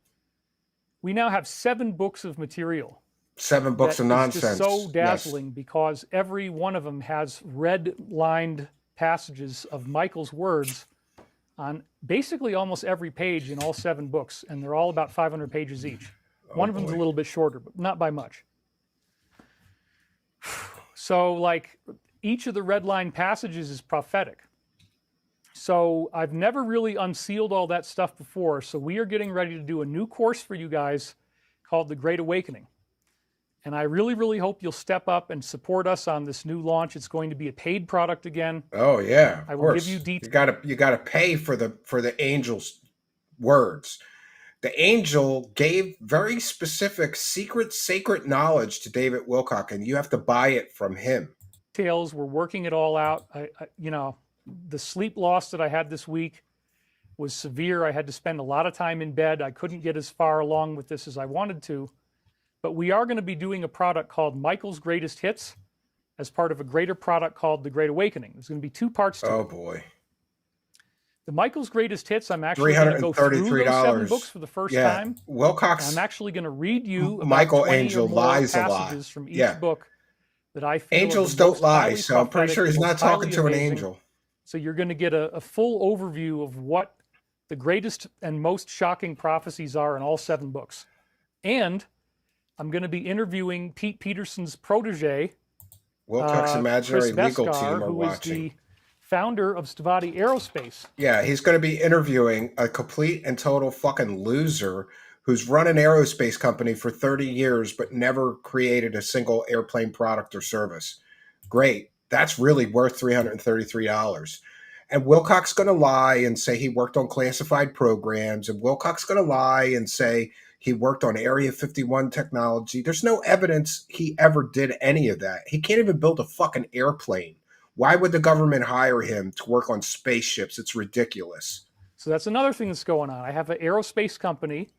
we now have 7 books of material. 7 books that of is nonsense. just so Yes. dazzling because every one of them has red-lined passages of Michael's words on basically almost every page in all 7 books, and they're all about 500 pages each. One of them's a little bit shorter, but not by much. So, like, each of the red-line passages is prophetic. So I've never really unsealed all that stuff before, so we are getting ready to do a new course for you guys called The Great Awakening. And I really, really hope you'll step up and support us on this new launch. It's going to be a paid product again. Oh yeah, I of will course. give you details. You gotta pay for the angel's words. The angel gave very specific, secret, sacred knowledge to David Wilcock, and you have to buy it from him. We're working it all out. You know, the sleep loss that I had this week was severe. I had to spend a lot of time in bed. I couldn't get as far along with this as I wanted to. But we are going to be doing a product called Michael's Greatest Hits as part of a greater product called The Great Awakening. There's going to be 2 parts to it. Oh boy. The Michael's Greatest Hits, I'm actually going to go through those 7 books for the first time. Wilcock's. I'm actually going to read you about Michael 20 Angel or more lies a lot. passages from each book that I feel Angels are the don't most lie, highly so I'm pretty prophetic, sure he's the not most talking highly to an amazing. angel. So you're going to get a full overview of what the greatest and most shocking prophecies are in all 7 books. And I'm going to be interviewing Pete Peterson's protege, Wilcock's imaginary Chris legal Beskar, team are who is watching. the founder of Stavati Aerospace. Yeah, he's going to be interviewing a complete and total fucking loser who's run an aerospace company for 30 years but never created a single airplane product or service. Great. That's really worth $333. And Wilcock's going to lie and say he worked on classified programs. And Wilcock's going to lie and say he worked on Area 51 technology. There's no evidence he ever did any of that. He can't even build a fucking airplane. Why would the government hire him to work on spaceships? It's ridiculous. So that's another thing that's going on. I have an aerospace company,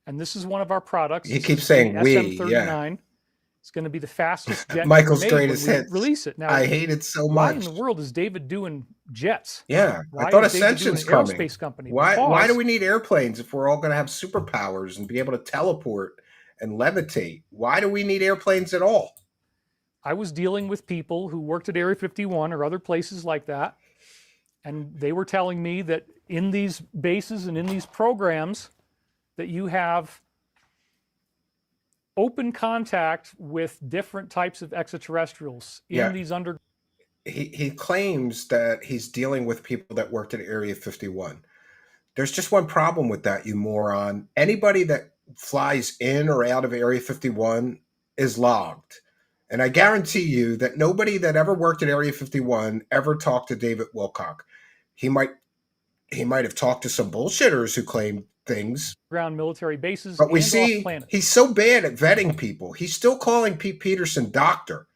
and this is one of our products. He This keeps is saying the we, SM-39. It's going to be the fastest jet Michael's ever made Greatest when we Hits. release it. Now, I hate it so why much. in the world is David doing jets? Yeah, Why I thought is David doing Ascension's an coming. aerospace company? Why do we need airplanes if we're all going to have superpowers and be able to teleport and levitate? Why do we need airplanes at all? I was dealing with people who worked at Area 51 or other places like that, and they were telling me that in these bases and in these programs that you have open contact with different types of extraterrestrials in these under. He claims that he's dealing with people that worked at Area 51. There's just one problem with that, you moron. Anybody that flies in or out of Area 51 is logged. And I guarantee you that nobody that ever worked at Area 51 ever talked to David Wilcock. He might have talked to some bullshitters who claim things. Ground military bases, but we and see off-planet. He's so bad at vetting people. He's still calling Pete Peterson doctor.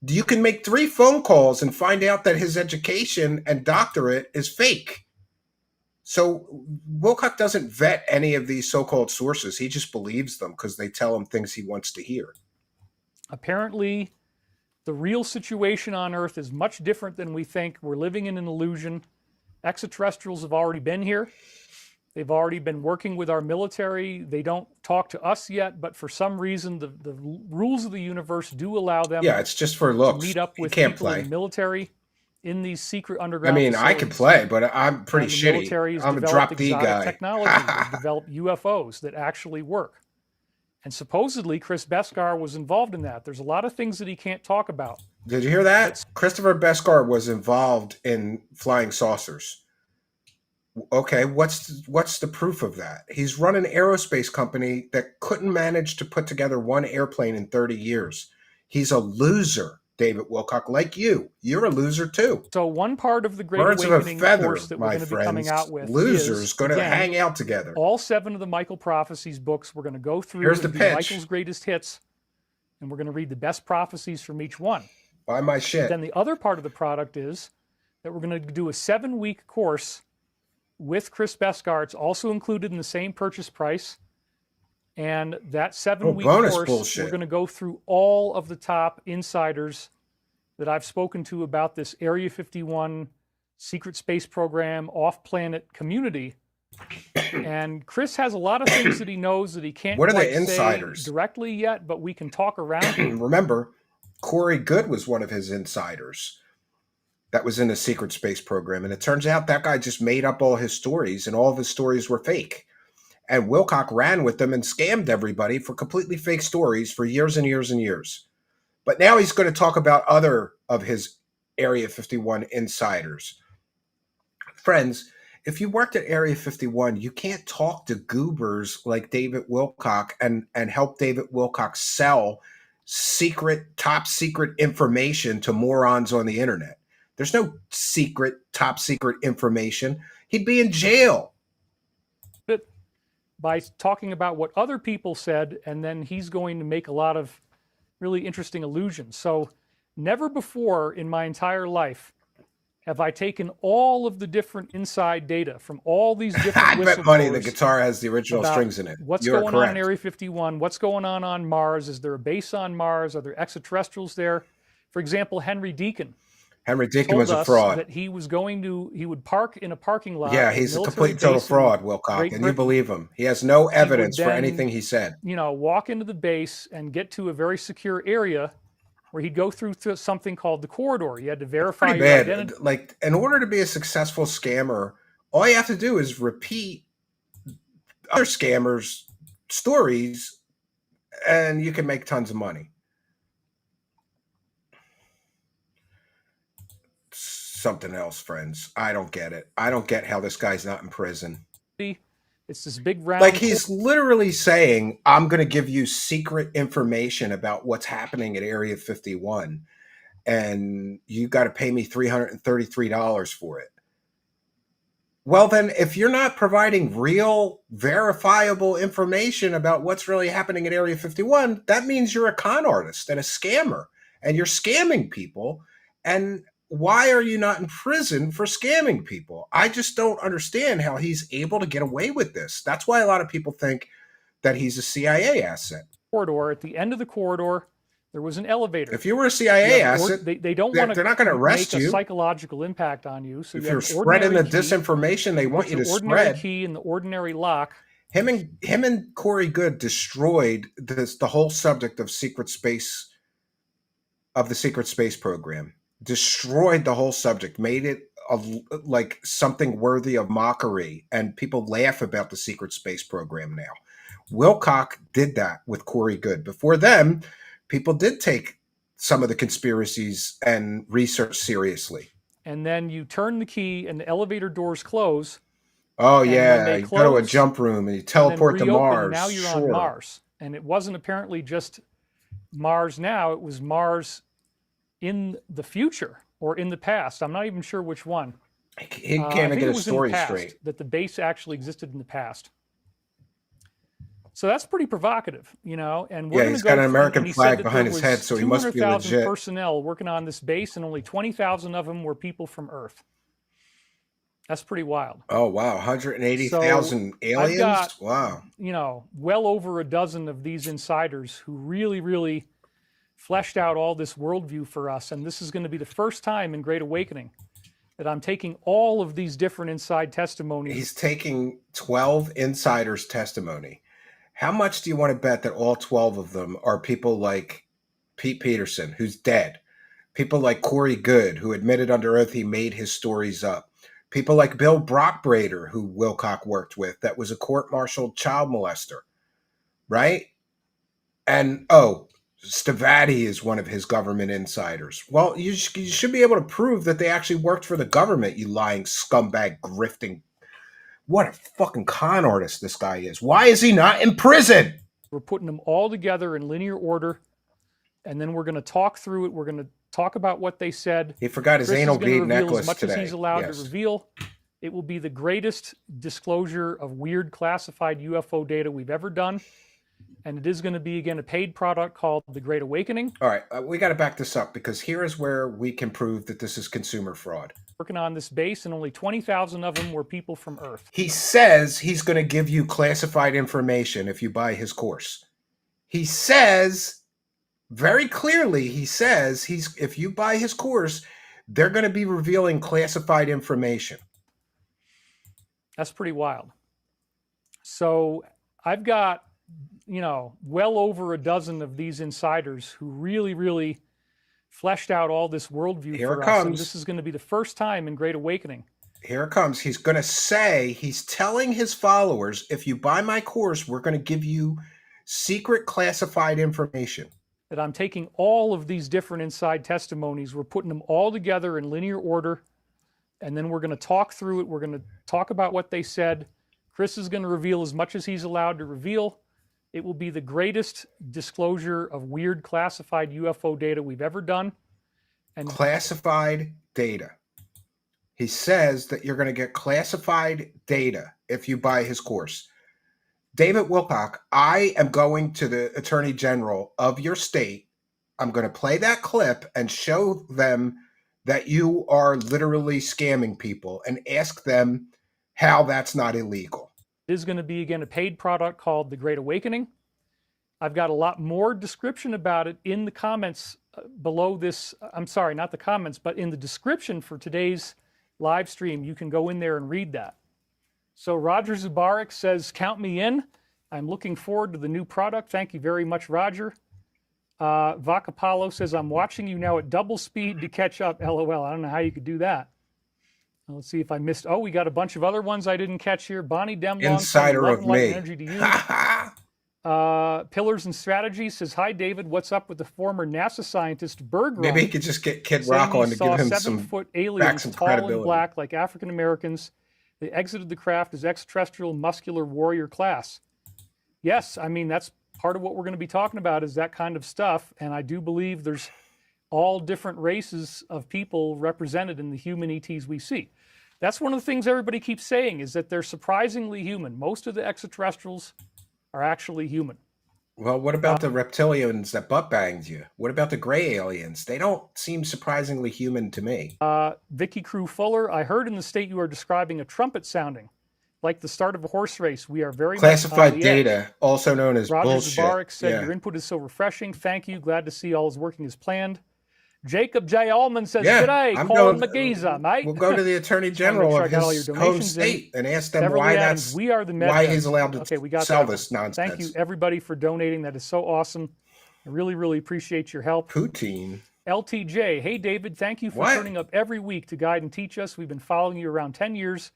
You can make 3 phone calls and find out that his education and doctorate is fake. So Wilcock doesn't vet any of these so-called sources. He just believes them because they tell him things he wants to hear. Apparently, The real situation on Earth is much different than we think. We're living in an illusion. Extraterrestrials have already been here. They've already been working with our military. They don't talk to us yet, but for some reason, the rules of the universe do allow them Yeah, it's just for to looks. meet up You with can't people in play. the military in these secret I underground mean, I can facilities. play, but I'm pretty And the shitty. military has I'm a developed drop D exotic guy. technology. They've developed UFOs that actually work. And supposedly Chris Beskar was involved in that. There's a lot of things that he can't talk about. Did you hear that? Christopher Beskar was involved in flying saucers. Okay, what's the proof of that? He's run an aerospace company that couldn't manage to put together one airplane in 30 years. He's a loser, David Wilcock, like you. You're a loser too. So one part of the Great Birds of a Awakening feather, course that we're my going to be coming friends. out with Losers is, going to again, hang out together. all 7 of the Michael Prophecies books. We're going to go through Here's and the do pitch. Michael's greatest hits, and we're going to read the best prophecies from each one. Buy my shit. Then the other part of the product is that we're going to do a 7-week course with Chris Beskar. It's also included in the same purchase price. And that 7-week bonus course, bullshit. we're going to go through all of the top insiders that I've spoken to about this Area 51 secret space program, off-planet community. And Chris has a lot of things that he knows that he can't What are the quite say insiders? directly yet, but we can talk around it. Remember, Corey Good was one of his insiders that was in the secret space program. And it turns out that guy just made up all his stories, and all of his stories were fake. And Wilcock ran with them and scammed everybody for completely fake stories for years and years and years. But now he's going to talk about other of his Area 51 insiders. Friends, if you worked at Area 51, you can't talk to goobers like David Wilcock and help David Wilcock sell top secret information to morons on the internet. There's no top secret information. He'd be in jail. By talking about what other people said, and then he's going to make a lot of really interesting allusions. So never before in my entire life have I taken all of the different inside data from all these different I bet money the whistleblowers guitar has the original about strings in it. what's You're going correct. on in Area 51, what's going on Mars, is there a base on Mars, are there extraterrestrials there? For example, Henry Deacon Henry Deacon told was a us fraud. that he would park in a parking lot. Yeah, at he's a military complete total base in fraud, Wilcock, Great and you Britain. believe him. He has no evidence for then, anything he said. Walk into the base and get to a very secure area where he'd go through something called the corridor. You had to verify Pretty your bad. identity. Like, in order to be a successful scammer, all you have to do is repeat other scammers' stories, and you can make tons of money. Something else, friends. I don't get it. I don't get how this guy's not in prison. It's this big round. Like, he's literally saying, I'm going to give you secret information about what's happening at Area 51, and you got to pay me $333 for it. Well, then, if you're not providing real, verifiable information about what's really happening at Area 51, that means you're a con artist and a scammer, and you're scamming people. And why are you not in prison for scamming people? I just don't understand how he's able to get away with this. That's why a lot of people think that he's a CIA asset. Corridor. At the end of the corridor, there was an elevator. If you were a CIA asset, they don't want to. They're not going to arrest make you. A psychological impact on you. So if you you're have an spreading the ordinary key, disinformation they want you to ordinary spread. Key and the ordinary lock. Him and Corey Good destroyed the whole subject of secret space, of the secret space program. Destroyed the whole subject, made it like something worthy of mockery, and people laugh about the secret space program now. Wilcock did that with Corey Good. Before them, people did take some of the conspiracies and research seriously. And then you turn the key and the elevator doors close. Oh yeah, you go to a jump room and you teleport to Mars. And now you're on Mars. And it wasn't apparently just Mars now, it was Mars in the future or in the past. I'm not even sure which one. He can't even get a story straight. That the base actually existed in the past. So that's pretty provocative, And we're he's got an American flag behind his head, so he must be legit. 200,000 personnel working on this base, and only 20,000 of them were people from Earth. That's pretty wild. Oh wow, 180,000 aliens. I've got, wow. Well over a dozen of these insiders who really, really fleshed out all this worldview for us. And this is going to be the first time in Great Awakening that I'm taking all of these different inside testimonies. He's taking 12 insiders' testimony. How much do you want to bet that all 12 of them are people like Pete Peterson, who's dead? People like Corey Good, who admitted under oath he made his stories up. People like Bill Brockbrader, who Wilcock worked with, that was a court-martialed child molester, right? And, Stavati is one of his government insiders. Well, you should be able to prove that they actually worked for the government, you lying scumbag grifting. What a fucking con artist this guy is. Why is he not in prison? We're putting them all together in linear order, and then we're going to talk through it. We're going to talk about what they said. He forgot his Chris anal is gonna bead reveal necklace as much today. as he's allowed Yes. to reveal. It will be the greatest disclosure of weird classified UFO data we've ever done. And it is going to be, again, a paid product called The Great Awakening. All right, we got to back this up because here is where we can prove that this is consumer fraud. Working on this base, and only 20,000 of them were people from Earth. He says he's going to give you classified information if you buy his course. He says very clearly, if you buy his course, they're going to be revealing classified information. That's pretty wild. So I've got, well over a dozen of these insiders who really, really fleshed out all this worldview Here for it us. And comes. this is going to be the first time in Great Awakening. Here it comes. He's going to say, he's telling his followers, if you buy my course, we're going to give you secret classified information. That I'm taking all of these different inside testimonies, we're putting them all together in linear order, and then we're going to talk through it. We're going to talk about what they said. Chris is going to reveal as much as he's allowed to reveal. It will be the greatest disclosure of weird classified UFO data we've ever done. And Classified data. He says that you're going to get classified data if you buy his course. David Wilcock, I am going to the Attorney General of your state. I'm going to play that clip and show them that you are literally scamming people and ask them how that's not illegal. it is going to be, again, a paid product called The Great Awakening. I've got a lot more description about it in the comments below this. I'm sorry, not the comments, but in the description for today's live stream. You can go in there and read that. So Roger Zubarik says, count me in. I'm looking forward to the new product. Thank you very much, Roger. Vacapalo says, I'm watching you now at double speed to catch up. LOL. I don't know how you could do that. Let's see if I missed. Oh, we got a bunch of other ones I didn't catch here. Bonnie Demlong. Insider of me. Energy to you. Pillars and Strategy says, hi, David. What's up with the former NASA scientist Bergeron? Maybe he could just get Kid Rock on to give him some 7-foot aliens, some tall credibility. and black, like African Americans. They exited the craft as extraterrestrial muscular warrior class. Yes, I mean, that's part of what we're going to be talking about is that kind of stuff. And I do believe there's all different races of people represented in the human ETs we see. That's one of the things everybody keeps saying is that they're surprisingly human. Most of the extraterrestrials are actually human. Well, what about the reptilians that butt banged you? What about the gray aliens? They don't seem surprisingly human to me. Vicky Crew Fuller, I heard in the state you are describing a trumpet sounding, like the start of a horse race. We are very Classified much on the data, edge. also known as Roger bullshit. Zubarik said, Yeah. your input is so refreshing. Thank you. Glad to see all is working as planned. Jacob J. Allman says, Yeah, g'day, I'm Colin going- McGeeza, mate. We'll go to the Attorney Just wanna make General sure I of got all your his home donations in. state and ask them Beverly why Adams, that's we are the why Medveds. he's allowed to Okay, we got sell that this one. nonsense. Thank you, everybody, for donating. That is so awesome. I really, really appreciate your help. Poutine. LTJ, hey, David, thank you for What? turning up every week to guide and teach us. We've been following you around 10 years.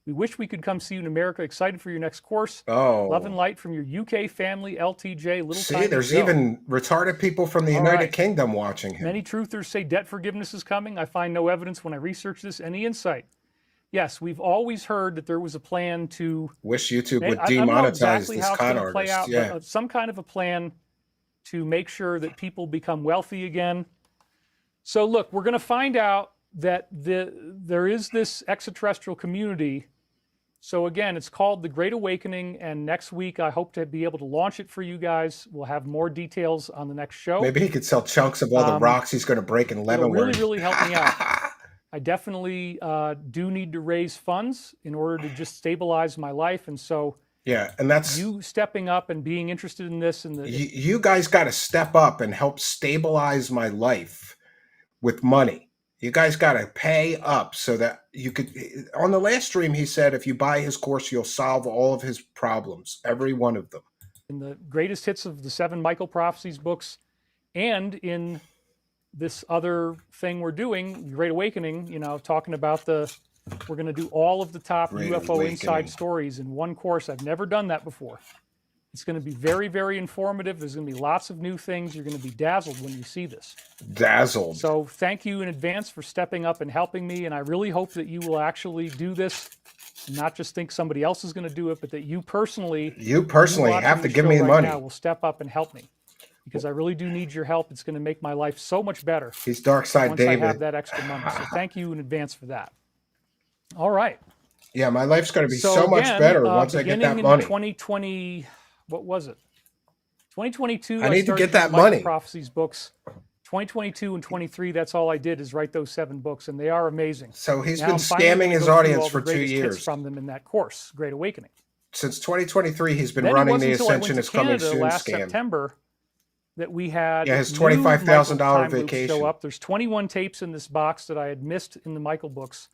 We wish we could come see you in America. Excited for your next course. Oh. Love and light from your UK family, LTJ. Little See, Tiny there's Joe. even retarded people from the All United right. Kingdom watching him. Many truthers say debt forgiveness is coming. I find no evidence when I research this. Any insight? Yes, we've always heard that there was a plan to Wish YouTube would I don't know demonetize exactly this how it's con going to play artist. out, Yeah. but some kind of a plan to make sure that people become wealthy again. So look, we're going to find out that there is this extraterrestrial community. So again, it's called The Great Awakening, and next week I hope to be able to launch it for you guys. We'll have more details on the next show. Maybe he could sell chunks of all the rocks he's going to break in It'll Leavenworth. really, really help me out. I definitely do need to raise funds in order to just stabilize my life, and so Yeah, and that's You stepping up and being interested in this, and you guys got to step up and help stabilize my life with money. You guys got to pay up so that you could. On the last stream, he said if you buy his course, you'll solve all of his problems, every one of them. in the greatest hits of the 7 Michael Prophecies books, and in this other thing we're doing, Great Awakening, you know, talking about we're going to do all of the top Great UFO Awakening. inside stories in one course. I've never done that before. It's going to be very, very informative. There's going to be lots of new things. You're going to be dazzled when you see this. Dazzled. So thank you in advance for stepping up and helping me. And I really hope that you will actually do this, not just think somebody else is going to do it, but that you personally have to give me money. Now will step up and help me, because I really do need your help. It's going to make my life so much better. He's Dark Side once David. I have that extra money. So thank you in advance for that. All right. Yeah, my life's going to be so much better once I get that money. 2020, what was it? 2022. I need to get that Michael money. Prophecies books. 2022 and 23. That's all I did is write those 7 books, and they are amazing. So he's Now been I'm finally scamming gonna his go through audience all for the 2 greatest hits years. from them in that course, Great Awakening. Since 2023, he's been Then it running wasn't the until I went Ascension to is Coming Canada Soon last scam. September that we had his new $25,000 Michael time loops vacation. show up. There's 21 tapes in this box that I had missed in the Michael books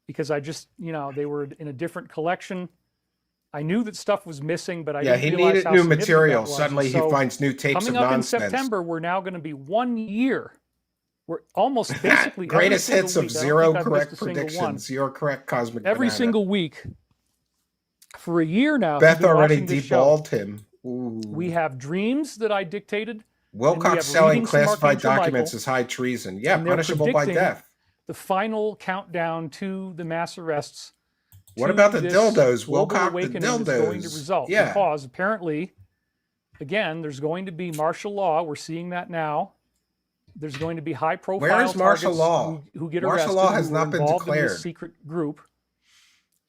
because I just, you know, they were in a different collection. I knew that stuff was missing, but I didn't he realize needed how new significant material. that was. Suddenly So he finds new tapes coming of up nonsense. in September, we're now going to be 1 year. We're almost basically Greatest every hits single of week. I don't zero think I've correct missed a single one. predictions, zero correct cosmic Every banana. single week for a year now. Beth if you've been already watching this show, deballed him. Ooh. we have dreams that I dictated. Wilcock have selling readings from classified Archangel documents Michael, is high treason. Yeah, and they're punishable by predicting death. the final countdown to the mass arrests. What to about the this dildos, global Wilcock? The awakening that's going to dildos. result. Yeah. Because apparently, again, there's going to be martial law. We're seeing that now. There's going to be high-profile Where is martial targets law? who get Martial arrested, law has who are not been involved in declared. this secret group.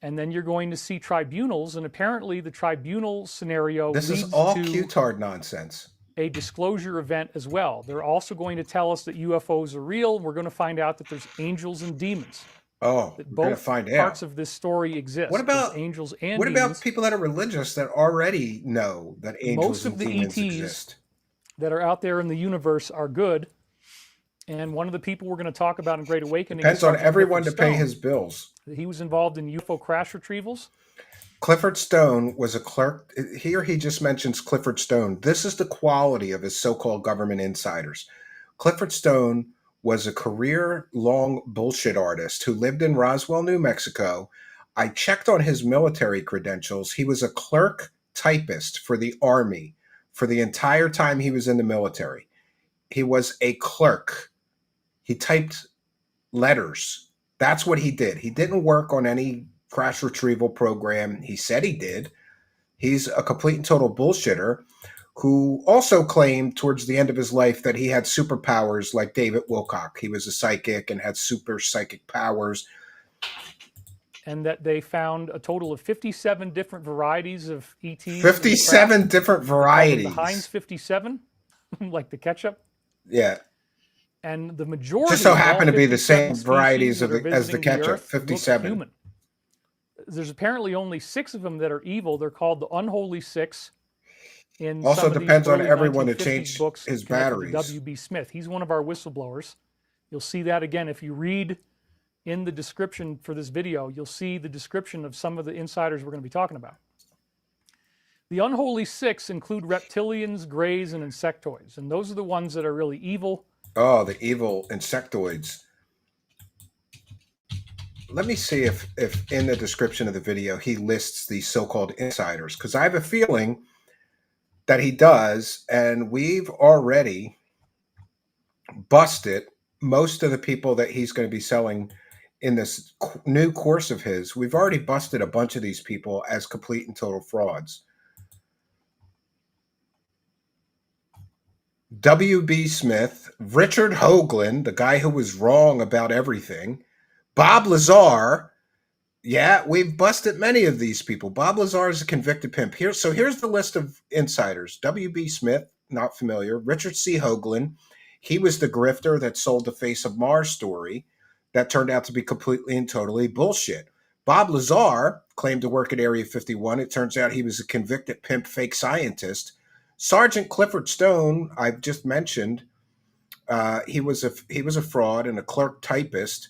And then you're going to see tribunals, and apparently the tribunal scenario This leads is all to Qtard nonsense. a disclosure event as well. They're also going to tell us that UFOs are real. We're going to find out that there's angels and demons. Oh, That we're going to both find parts out. of this story exist. What about There's angels and What demons about people that are religious that already know that angels Most of and the demons ETs exist? that are out there in the universe are good. And one of the people we're going to talk about in Great Awakening Depends is on Sergeant everyone to Clifford pay Stone. his bills. He was involved in UFO crash retrievals. Clifford Stone was a clerk. Here he just mentions Clifford Stone. This is the quality of his so-called government insiders. Clifford Stone was a career-long bullshit artist who lived in Roswell, New Mexico. I checked on his military credentials. He was a clerk typist for the Army for the entire time he was in the military. He was a clerk. He typed letters. That's what he did. He didn't work on any crash retrieval program. He said he did. He's a complete and total bullshitter who also claimed towards the end of his life that he had superpowers like David Wilcock. He was a psychic and had super psychic powers. And that they found a total of 57 different varieties of ETs. 57 different varieties. The Heinz 57, like the ketchup. Yeah. And the majority Just so of all happen to be the 57 same varieties species that are as the visiting ketchup, Earth look 57. human. There's apparently only 6 of them that are evil. They're called the Unholy Six. In Also some of these depends on early everyone to 1950s change books his connected to batteries. W.B. Smith. He's one of our whistleblowers. You'll see that again if you read in the description for this video. You'll see the description of some of the insiders we're going to be talking about. The Unholy Six include reptilians, greys, and insectoids. And those are the ones that are really evil. Oh, the evil insectoids. Let me see if in the description of the video he lists these so-called insiders, because I have a feeling that he does, and we've already busted most of the people that he's going to be selling in this new course of his. We've already busted a bunch of these people as complete and total frauds. W.B. Smith, Richard Hoagland, the guy who was wrong about everything, Bob Lazar. Yeah, we've busted many of these people. Bob Lazar is a convicted pimp. Here's the list of insiders. W.B. Smith, not familiar. Richard C. Hoagland. He was the grifter that sold the Face of Mars story that turned out to be completely and totally bullshit. Bob Lazar claimed to work at Area 51. It turns out he was a convicted pimp fake scientist. Sergeant Clifford Stone, I've just mentioned, he was a fraud and a clerk typist.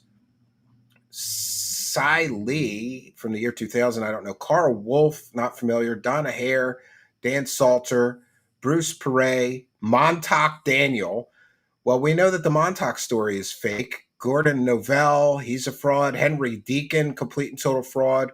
Cy Lee from the year 2000, I don't know. Carl Wolf, not familiar. Donna Hare, Dan Salter, Bruce Perret, Montauk Daniel. Well, we know that the Montauk story is fake. Gordon Novell, he's a fraud. Henry Deacon, complete and total fraud.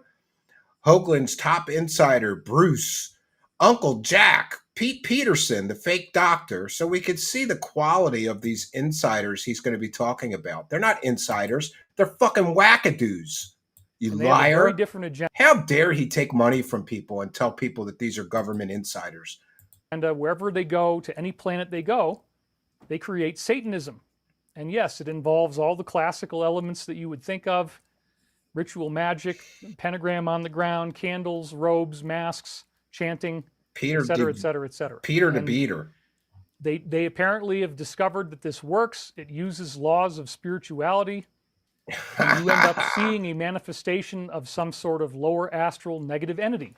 Hoagland's top insider, Bruce. Uncle Jack, Pete Peterson, the fake doctor. So we could see the quality of these insiders he's going to be talking about. They're not insiders. They're fucking wackadoos. You And they have a liar. very different agenda. How dare he take money from people and tell people that these are government insiders? And wherever they go, to any planet they go, they create Satanism. And yes, it involves all the classical elements that you would think of: ritual magic, pentagram on the ground, candles, robes, masks, chanting, et cetera, et cetera, et cetera. Peter the Beater. They apparently have discovered that this works. It uses laws of spirituality. And you end up seeing a manifestation of some sort of lower astral negative entity.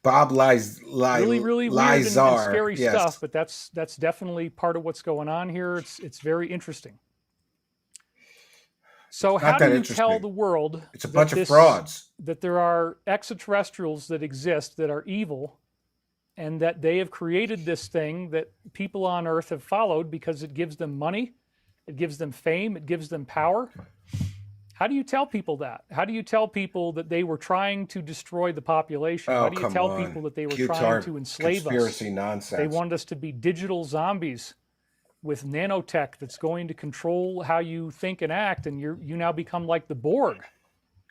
Bob Really weird and scary yes. stuff, but that's definitely part of what's going on here. It's very interesting. So how do you tell the world it's a bunch of frauds, that there are extraterrestrials that exist that are evil, and that they have created this thing that people on Earth have followed because it gives them money, it gives them fame, it gives them power? How do you tell people that? How do you tell people that they were trying to destroy the population? How do you tell people that they were trying to enslave conspiracy us? Nonsense. They wanted us to be digital zombies with nanotech that's going to control how you think and act, and you now become like the Borg.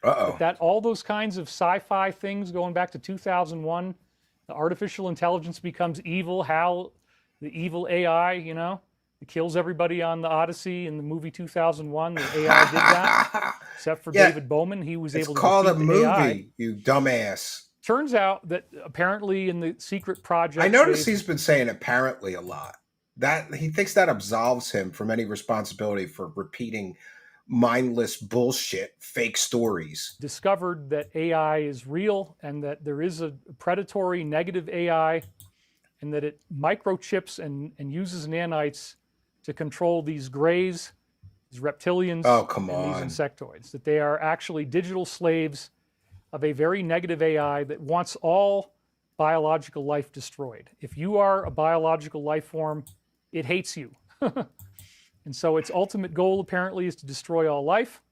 That all those kinds of sci-fi things going back to 2001, the artificial intelligence becomes evil. Hal, the evil AI, it kills everybody on the Odyssey in the movie 2001. The AI did that, except for David Bowman. He was able to It's called a movie, AI. you dumbass. Turns out that apparently in the secret project, I noticed he's been saying apparently a lot. That he thinks that absolves him from any responsibility for repeating mindless bullshit, fake stories. Discovered that AI is real, and that there is a predatory negative AI, and that it microchips and uses nanites to control these grays, these reptilians, and these insectoids. That they are actually digital slaves of a very negative AI that wants all biological life destroyed. If you are a biological life form, it hates you. And so its ultimate goal apparently is to destroy all life.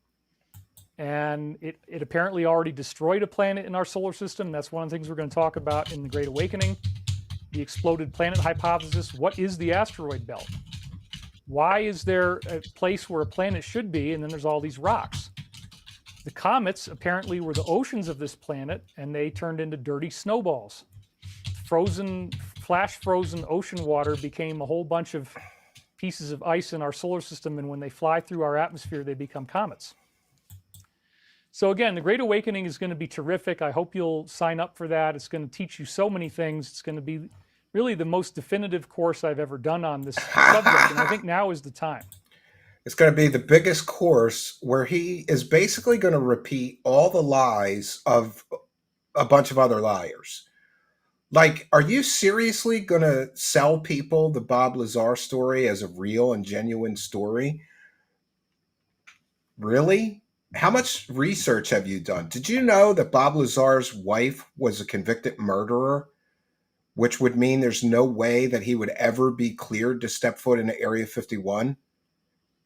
And it apparently already destroyed a planet in our solar system. That's one of the things we're going to talk about in the Great Awakening. The exploded planet hypothesis. What is the asteroid belt? Why is there a place where a planet should be and then there's all these rocks? The comets apparently were the oceans of this planet, and they turned into dirty snowballs. Flash frozen ocean water became a whole bunch of pieces of ice in our solar system, and when they fly through our atmosphere, they become comets. So again, the Great Awakening is going to be terrific. I hope you'll sign up for that. It's going to teach you so many things. It's going to be really the most definitive course I've ever done on this subject, and I think now is the time. It's going to be the biggest course where he is basically going to repeat all the lies of a bunch of other liars. Like, are you seriously going to sell people the Bob Lazar story as a real and genuine story? Really? How much research have you done? Did you know that Bob Lazar's wife was a convicted murderer, which would mean there's no way that he would ever be cleared to step foot into Area 51?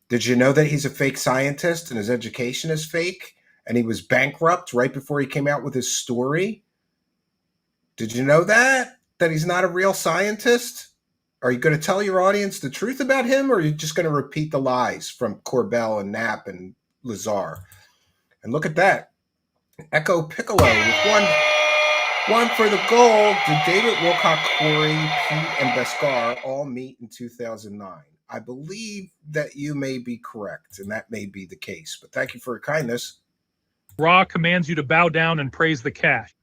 Did you know that he's a fake scientist and his education is fake, and he was bankrupt right before he came out with his story? Did you know that he's not a real scientist? Are you going to tell your audience the truth about him, or are you just going to repeat the lies from Corbell and Knapp and Lazar? And look at that. Echo Piccolo with one for the gold. Did David Wilcock, Corey, Pete, and Beskar all meet in 2009? I believe that you may be correct, and that may be the case. But thank you for your kindness. Ra commands you to bow down and praise the cash.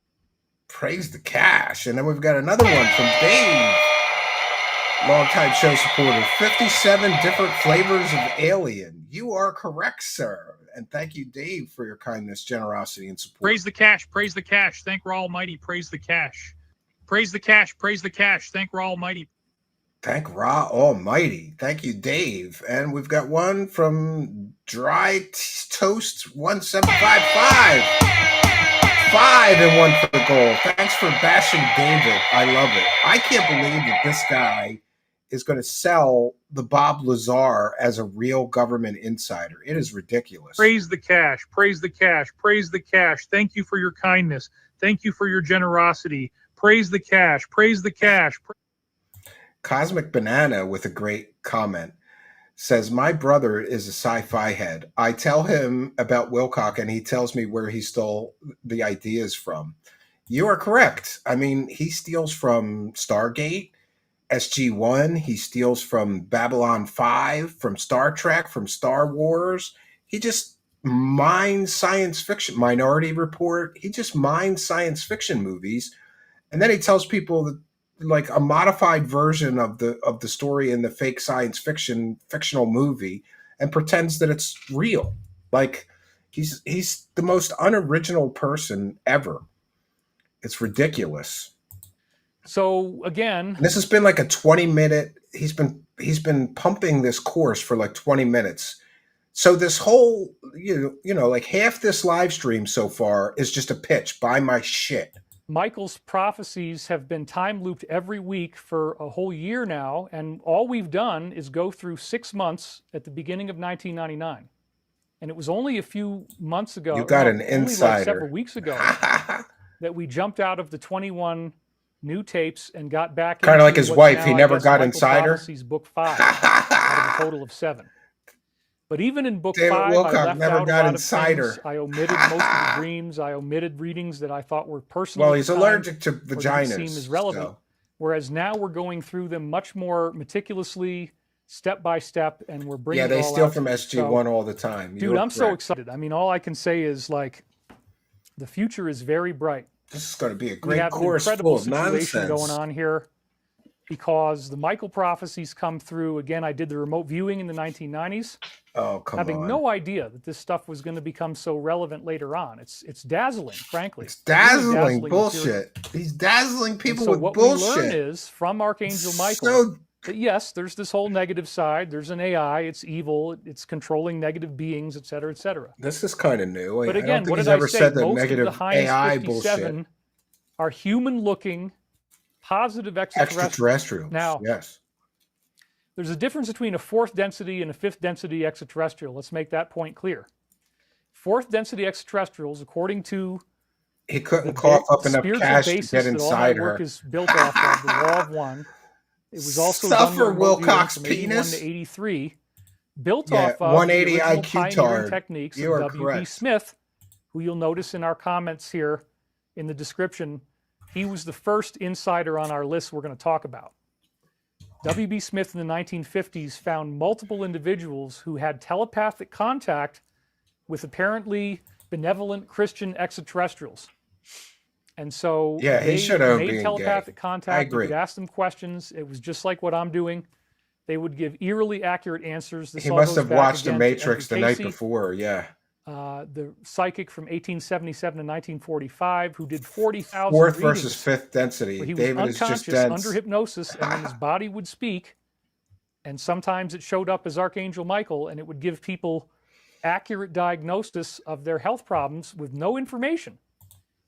Praise the cash. And then we've got another one from Dave. Longtime show supporter. 57 different flavors of alien. You are correct, sir. And thank you, Dave, for your kindness, generosity, and support. Praise the cash. Praise the cash. Thank Ra Almighty. Praise the cash. Praise the cash. Praise the cash. Thank Ra Almighty. Thank Ra Almighty. Thank you, Dave. And we've got one from Dry Toast 1755. 5 and 1 for the goal. Thanks for bashing David. I love it. I can't believe that this guy is going to sell the Bob Lazar as a real government insider. It is ridiculous. Praise the cash. Praise the cash. Praise the cash. Thank you for your kindness. Thank you for your generosity. Praise the cash. Praise the cash. Cosmic Banana with a great comment says, my brother is a sci-fi head. I tell him about Wilcock and he tells me where he stole the ideas from. You are correct. I mean, he steals from Stargate, SG-1. He steals from Babylon 5, from Star Trek, from Star Wars. He just mines science fiction. Minority Report. He just mines science fiction movies. And then he tells people that, like, a modified version of the story in the fake science fictional movie, and pretends that it's real. Like, he's the most unoriginal person ever. It's ridiculous. So again, and this has been like a 20-minute. He's been pumping this course for like 20 minutes. So this whole like half this live stream so far is just a pitch. Buy my shit. Michael's prophecies have been time looped every week for a whole year now, and all we've done is go through 6 months at the beginning of 1999. And it was only a few months ago, you got an only insider, like several weeks ago, that we jumped out of the 21 new tapes and got back kind of like his what's wife. now, He I never guess, got Michael insider. Prophecies book 5 out of a total of 7. But even in book David 5, Wilcock I left never out got a lot insider. of things. I omitted most of the dreams. I omitted readings that I thought were personal. Well, he's allergic to vaginas. Seem as relevant. So. Whereas now we're going through them much more meticulously, step by step, and we're bringing. Yeah, they it all steal out from SG-1 all the time. Dude, I'm so excited. I mean, all I can say is, like, the future is very bright. This is going to be a great we have course an incredible full of situation nonsense going on here, because the Michael prophecies come through. Again, I did the remote viewing in the 1990s. Oh, come on. Having no idea that this stuff was going to become so relevant later on. It's dazzling, frankly. It's dazzling, really dazzling bullshit. material. He's dazzling people so with what bullshit. we learn is from Archangel Michael So that yes, there's this whole negative side. There's an AI. It's evil. It's controlling negative beings, et cetera, et cetera. this is kind of new. But I again, don't think what he's did I ever say? said that Most negative of the Heinz AI 57 bullshit. are human-looking, positive extraterrestrials. Extraterrestrials. Now, yes. there's a difference between a fourth density and a fifth density extraterrestrial. Let's make that point clear. Fourth density extraterrestrials, according to He couldn't cough up enough spiritual cash to basis get that all inside my work her. is built off of, the Law of One. It was also Suffer done remote viewing Wilcock's from 81 penis. to 83, built Yeah, off of 180 the original IQ pioneering Qtard. techniques You of are W.B. correct. Smith, who you'll notice in our comments here in the description. He was the first insider on our list we're going to talk about. W.B. Smith in the 1950s found multiple individuals who had telepathic contact with apparently benevolent Christian extraterrestrials. And so Yeah, he they should have made been telepathic gay. contact. I agree. You could ask them questions. It was just like what I'm doing. They would give eerily accurate answers. This He all must goes have back watched The again to Matrix Edgar the night Casey, before. Yeah. the psychic from 1877 to 1945, who did 40,000 Fourth readings versus fifth density. where he was David is just unconscious dense. under hypnosis, and then his body would speak. And sometimes it showed up as Archangel Michael, and it would give people accurate diagnosis of their health problems with no information.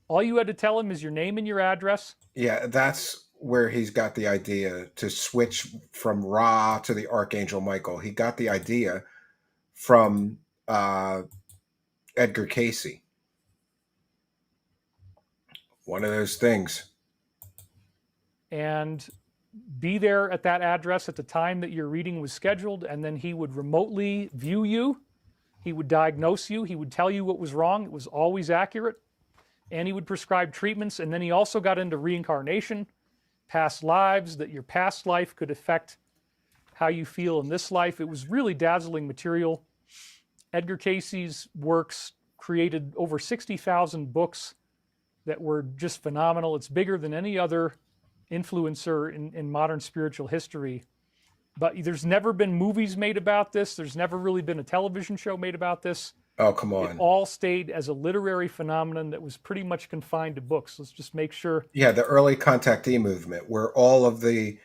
All you had to tell him is your name and your address. Yeah, that's where he's got the idea to switch from Ra to the Archangel Michael. He got the idea from Edgar Casey. One of those things. And be there at that address at the time that your reading was scheduled, and then he would remotely view you. He would diagnose you. He would tell you what was wrong. It was always accurate. And he would prescribe treatments. And then he also got into reincarnation, past lives, that your past life could affect how you feel in this life. It was really dazzling material. Edgar Casey's works created over 60,000 books that were just phenomenal. It's bigger than any other influencer in modern spiritual history. But there's never been movies made about this. There's never really been a television show made about this. Oh, come It on. all stayed as a literary phenomenon that was pretty much confined to books. Let's just make sure. Yeah, the early contactee movement, where all of the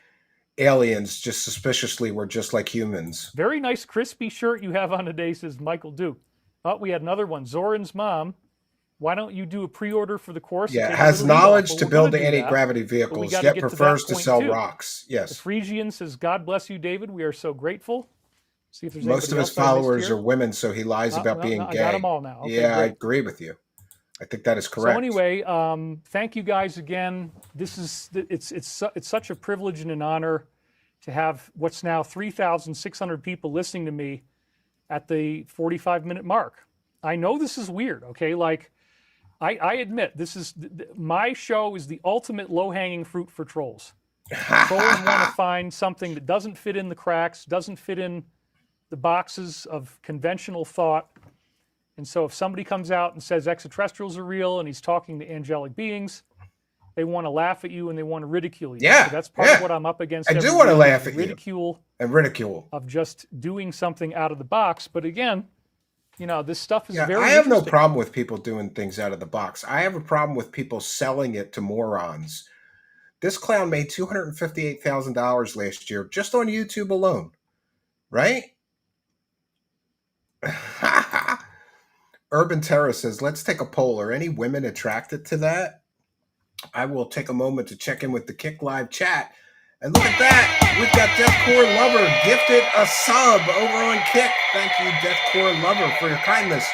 aliens just suspiciously were just like humans. Very nice crispy shirt you have on today, says Michael Duke. Oh, we had another one. Zoran's mom. Why don't you do a pre-order for the course? Yeah, Take a has little lead off? knowledge Well, to we're build gonna do that, anti-gravity but we vehicles, got to yet get to prefers that to point sell too. rocks. The Yes. Phrygian says, God bless you, David. We are so grateful. See if there's Most of anybody his else I missed followers here. are women, so he lies about being I gay. got them all now. Okay, yeah, I great. agree with you. I think that is correct. So anyway, thank you guys again. It's such a privilege and an honor to have what's now 3,600 people listening to me at the 45-minute mark. I know this is weird, okay? Like, I admit, my show is the ultimate low-hanging fruit for trolls. Trolls want to find something that doesn't fit in the cracks, doesn't fit in the boxes of conventional thought. And so if somebody comes out and says extraterrestrials are real and he's talking to angelic beings, they want to laugh at you and they want to ridicule you. Yeah, So that's part of what I'm up against. I do every want to week, laugh is at you. ridicule And ridicule. of just doing something out of the box. But again, you know, this stuff is Yeah, very I have no interesting. problem with people doing things out of the box. I have a problem with people selling it to morons. This clown made $258,000 last year just on YouTube alone, right? Urban Terror says, let's take a poll. Are any women attracted to that? I will take a moment to check in with the Kick Live chat. And look at that. We've got Deathcore Lover gifted a sub over on Kick. Thank you, Deathcore Lover, for your kindness,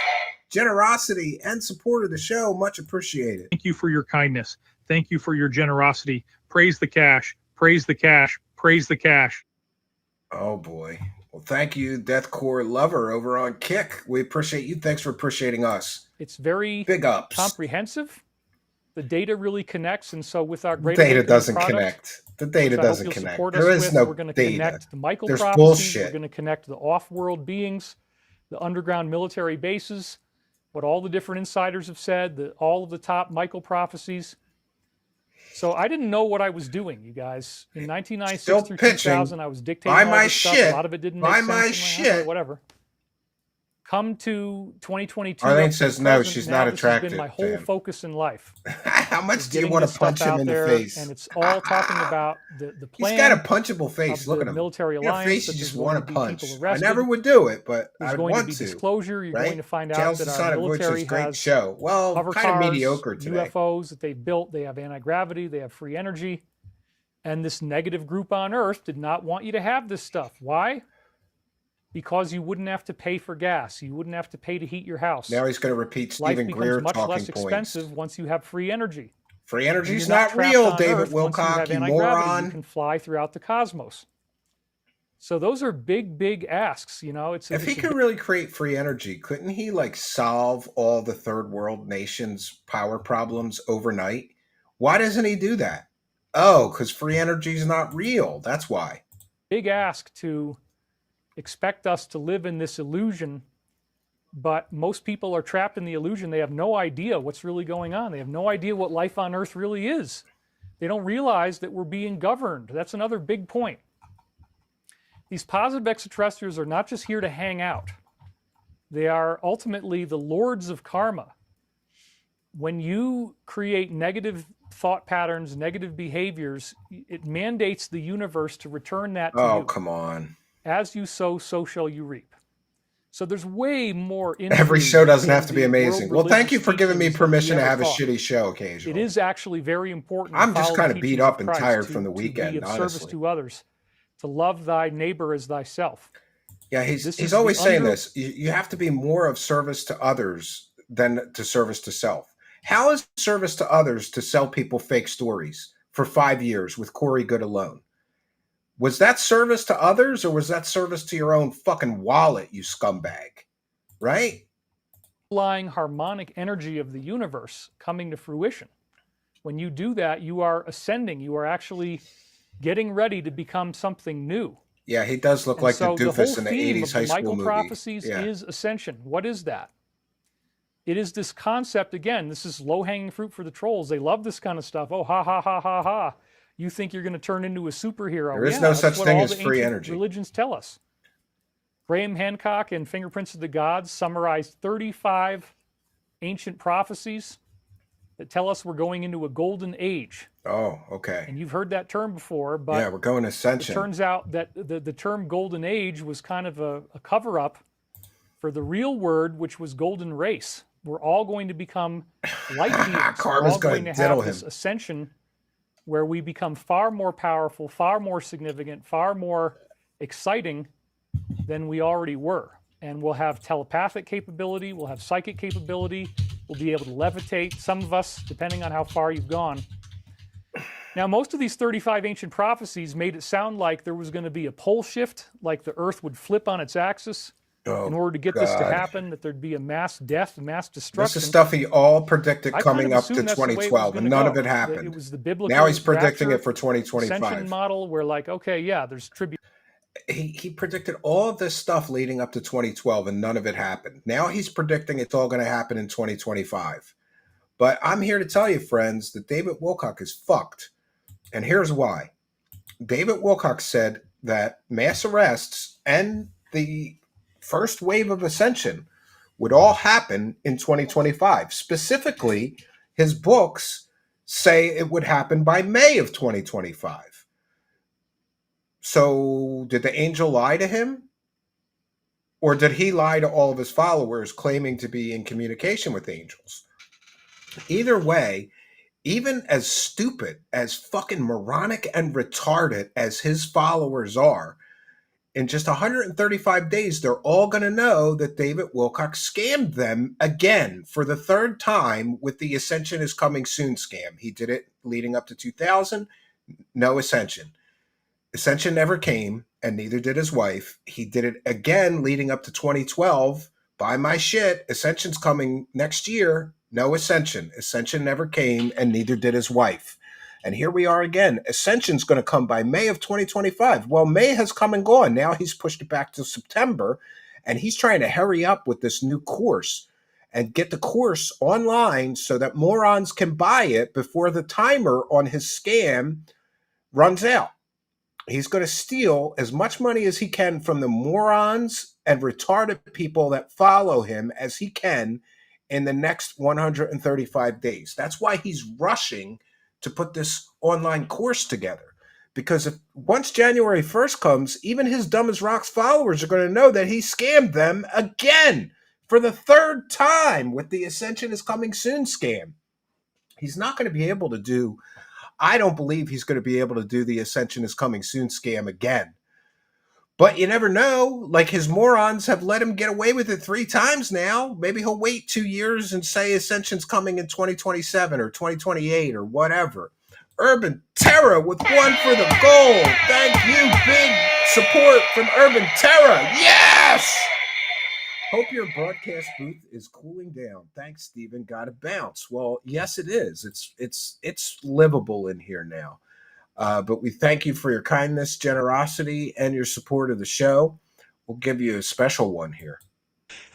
generosity, and support of the show. Much appreciated. Thank you for your kindness. Thank you for your generosity. Praise the cash. Praise the cash. Praise the cash. Oh, boy. Well, thank you, Deathcore Lover over on Kick. We appreciate you. Thanks for appreciating us. It's very Big ups. comprehensive. The data really connects, and so with our great Data awakening doesn't product, connect. The data which I hope doesn't you'll connect. support There us is with, no we're going to data. connect the Michael There's prophecies. bullshit. We're going to connect the off-world beings, the underground military bases, what all the different insiders have said, all of the top Michael prophecies. So I didn't know what I was doing, you guys. In 1996 Still through pitching. 2000, I was dictating Buy all my this stuff. shit. A lot of it didn't Buy make my sense. shit. Whatever. Come to 2022. Arlene up to says the no, present, she's now not this has attracted been my to whole him. focus in life. How much do you Getting want this to punch stuff him out in the there, face? and it's all talking about the He's plan got a punchable face. of Look the at him. military In your alliance. face, that you there's just going want to to be punch. people I arrested. never would do it, but There's I going to want be to. disclosure. You're right? going to find Tales out the that Son our of Butch's military great has show. Well, hover kind of cars, mediocre today. UFOs that they've built. They have anti-gravity. They have free energy. And this negative group on Earth did not want you to have this stuff. Why? Because you wouldn't have to pay for gas. You wouldn't have to pay to heat your house. Now he's going to repeat Life Stephen becomes Greer much talking less points. expensive once you have free energy. Free And energy's you're not trapped real, on David Earth. Once you Wilcock, have you anti-gravity, moron. you can fly throughout the cosmos. So those are big, big asks. You know, If he could really create free energy, couldn't he like solve all the third world nations' power problems overnight? Why doesn't he do that? Oh, because free energy is not real. That's why. big ask to expect us to live in this illusion, but most people are trapped in the illusion. They have no idea what's really going on. They have no idea what life on Earth really is. They don't realize that we're being governed. That's another big point. These positive extraterrestrials are not just here to hang out. They are ultimately the lords of karma. When you create negative thought patterns, negative behaviors, it mandates the universe to return that to you. Oh, come on. As you sow, so shall you reap. So there's way more into Every show doesn't have to be the amazing. world Well, thank you religious for giving me teachings than we permission to ever have a thought. shitty show It occasionally. is actually very important. I'm to just follow kind the of beat teachings up and Christ, tired to- from the to be weekend, of service honestly. to others, to love thy neighbor as thyself. Yeah, This he's is always the saying under- this. You have to be more of service to others than to service to self. How is service to others to sell people fake stories for 5 years with Corey Good alone? Was that service to others or was that service to your own fucking wallet, you scumbag? Right? Underlying harmonic energy of the universe coming to fruition. When you do that, you are ascending. You are actually getting ready to become something new. Yeah, he does look And like so the the whole doofus in the theme 80s of high the school Michael movie. prophecies Yeah. is ascension. What is that? It is this concept, again, this is low-hanging fruit for the trolls. They love this kind of stuff. Oh, ha, ha, ha, ha, ha. You think you're going to turn into a superhero. There is Yeah, no that's such what thing all as the free ancient energy. religions tell us. Graham Hancock and Fingerprints of the Gods summarized 35 ancient prophecies that tell us we're going into a golden age. Oh, okay. And you've heard that term before, but yeah, we're going it ascension. turns out that the term golden age was kind of a cover-up for the real word, which was golden race. We're all going to become light beings. We're Karma's all gonna going to diddle have this him. ascension where we become far more powerful, far more significant, far more exciting than we already were. And we'll have telepathic capability, we'll have psychic capability, we'll be able to levitate, some of us, depending on how far you've gone. Now, most of these 35 ancient prophecies made it sound like there was going to be a pole shift, like the earth would flip on its axis Oh, in order to get this to happen, that there'd be a mass death, mass destruction. This is stuff he all predicted I coming kind of up to assumed that's the way it was 2012, and gonna none go. of it That happened. It was the biblical Now he's predicting rapture, it for 2025. ascension model where, like, okay, yeah, there's tribute. He predicted all of this stuff leading up to 2012, and none of it happened. Now he's predicting it's all going to happen in 2025. But I'm here to tell you, friends, that David Wilcock is fucked. And here's why. David Wilcock said that mass arrests and the first wave of ascension would all happen in 2025. Specifically, his books say it would happen by May of 2025. So did the angel lie to him? Or did he lie to all of his followers claiming to be in communication with angels? Either way, even as stupid, as fucking moronic and retarded as his followers are, in just 135 days, they're all going to know that David Wilcock scammed them again for the third time with the Ascension is Coming Soon scam. He did it leading up to 2000, no Ascension. Ascension never came, and neither did his wife. He did it again leading up to 2012. Buy my shit. Ascension's coming next year. No Ascension. Ascension never came, and neither did his wife. And here we are again. Ascension's going to come by May of 2025. Well, May has come and gone. Now he's pushed it back to September, and he's trying to hurry up with this new course and get the course online so that morons can buy it before the timer on his scam runs out. He's going to steal as much money as he can from the morons and retarded people that follow him as he can in the next 135 days. That's why he's rushing to put this online course together. Because if once January 1st comes, even his dumb as rocks followers are going to know that he scammed them again for the third time with the Ascension is Coming Soon scam. He's not going to be able to do... I don't believe he's going to be able to do the Ascension is Coming Soon scam again. But you never know. Like, his morons have let him get away with it 3 times now. Maybe he'll wait 2 years and say Ascension's coming in 2027 or 2028 or whatever. Urban Terror with 1 for the gold. Thank you. Big support from Urban Terror. Yes! Hope your broadcast booth is cooling down. Thanks, Stephen. Gotta bounce. Well, yes, it is. It's livable in here now. But we thank you for your kindness, generosity, and your support of the show. We'll give you a special one here.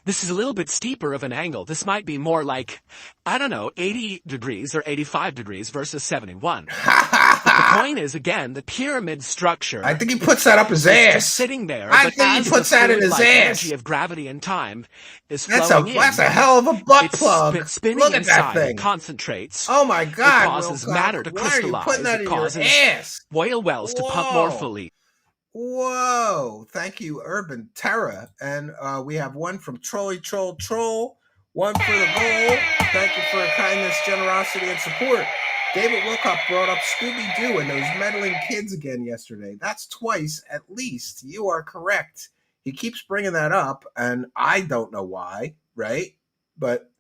This is a little bit steeper of an angle. This might be more like, I don't know, 80 degrees or 85 degrees versus 71. But the point is, again, the pyramid structure. I think he puts that up his ass. Just sitting there. I think he puts that in his ass. Energy of gravity and time is flowing in. That's a hell of a butt plug. It's spinning Look at inside. that thing. It concentrates. Oh my God! It causes matter to crystallize. Why are you putting that it in your causes ass? oil wells to pump more fully. Whoa! Thank you, Urban Terra. And we have one from Trolly Troll Troll. 1 for the gold. Thank you for your kindness, generosity, and support. David Wilcock brought up Scooby-Doo and those meddling kids again yesterday. That's twice at least. You are correct. He keeps bringing that up, and I don't know why, right? But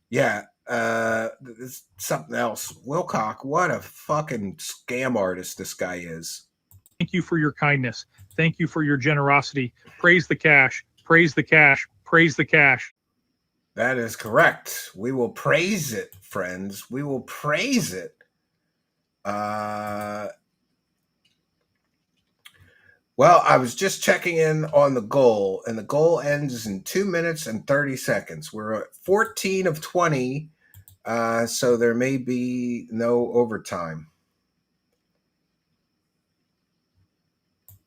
yeah, it's something else. Wilcock, what a fucking scam artist this guy is. Thank you for your kindness. Thank you for your generosity. Praise the cash. Praise the cash. Praise the cash. That is correct. We will praise it, friends. We will praise it. Well, I was just checking in on the goal, and the goal ends in 2 minutes and 30 seconds. We're at 14 of 20, so there may be no overtime.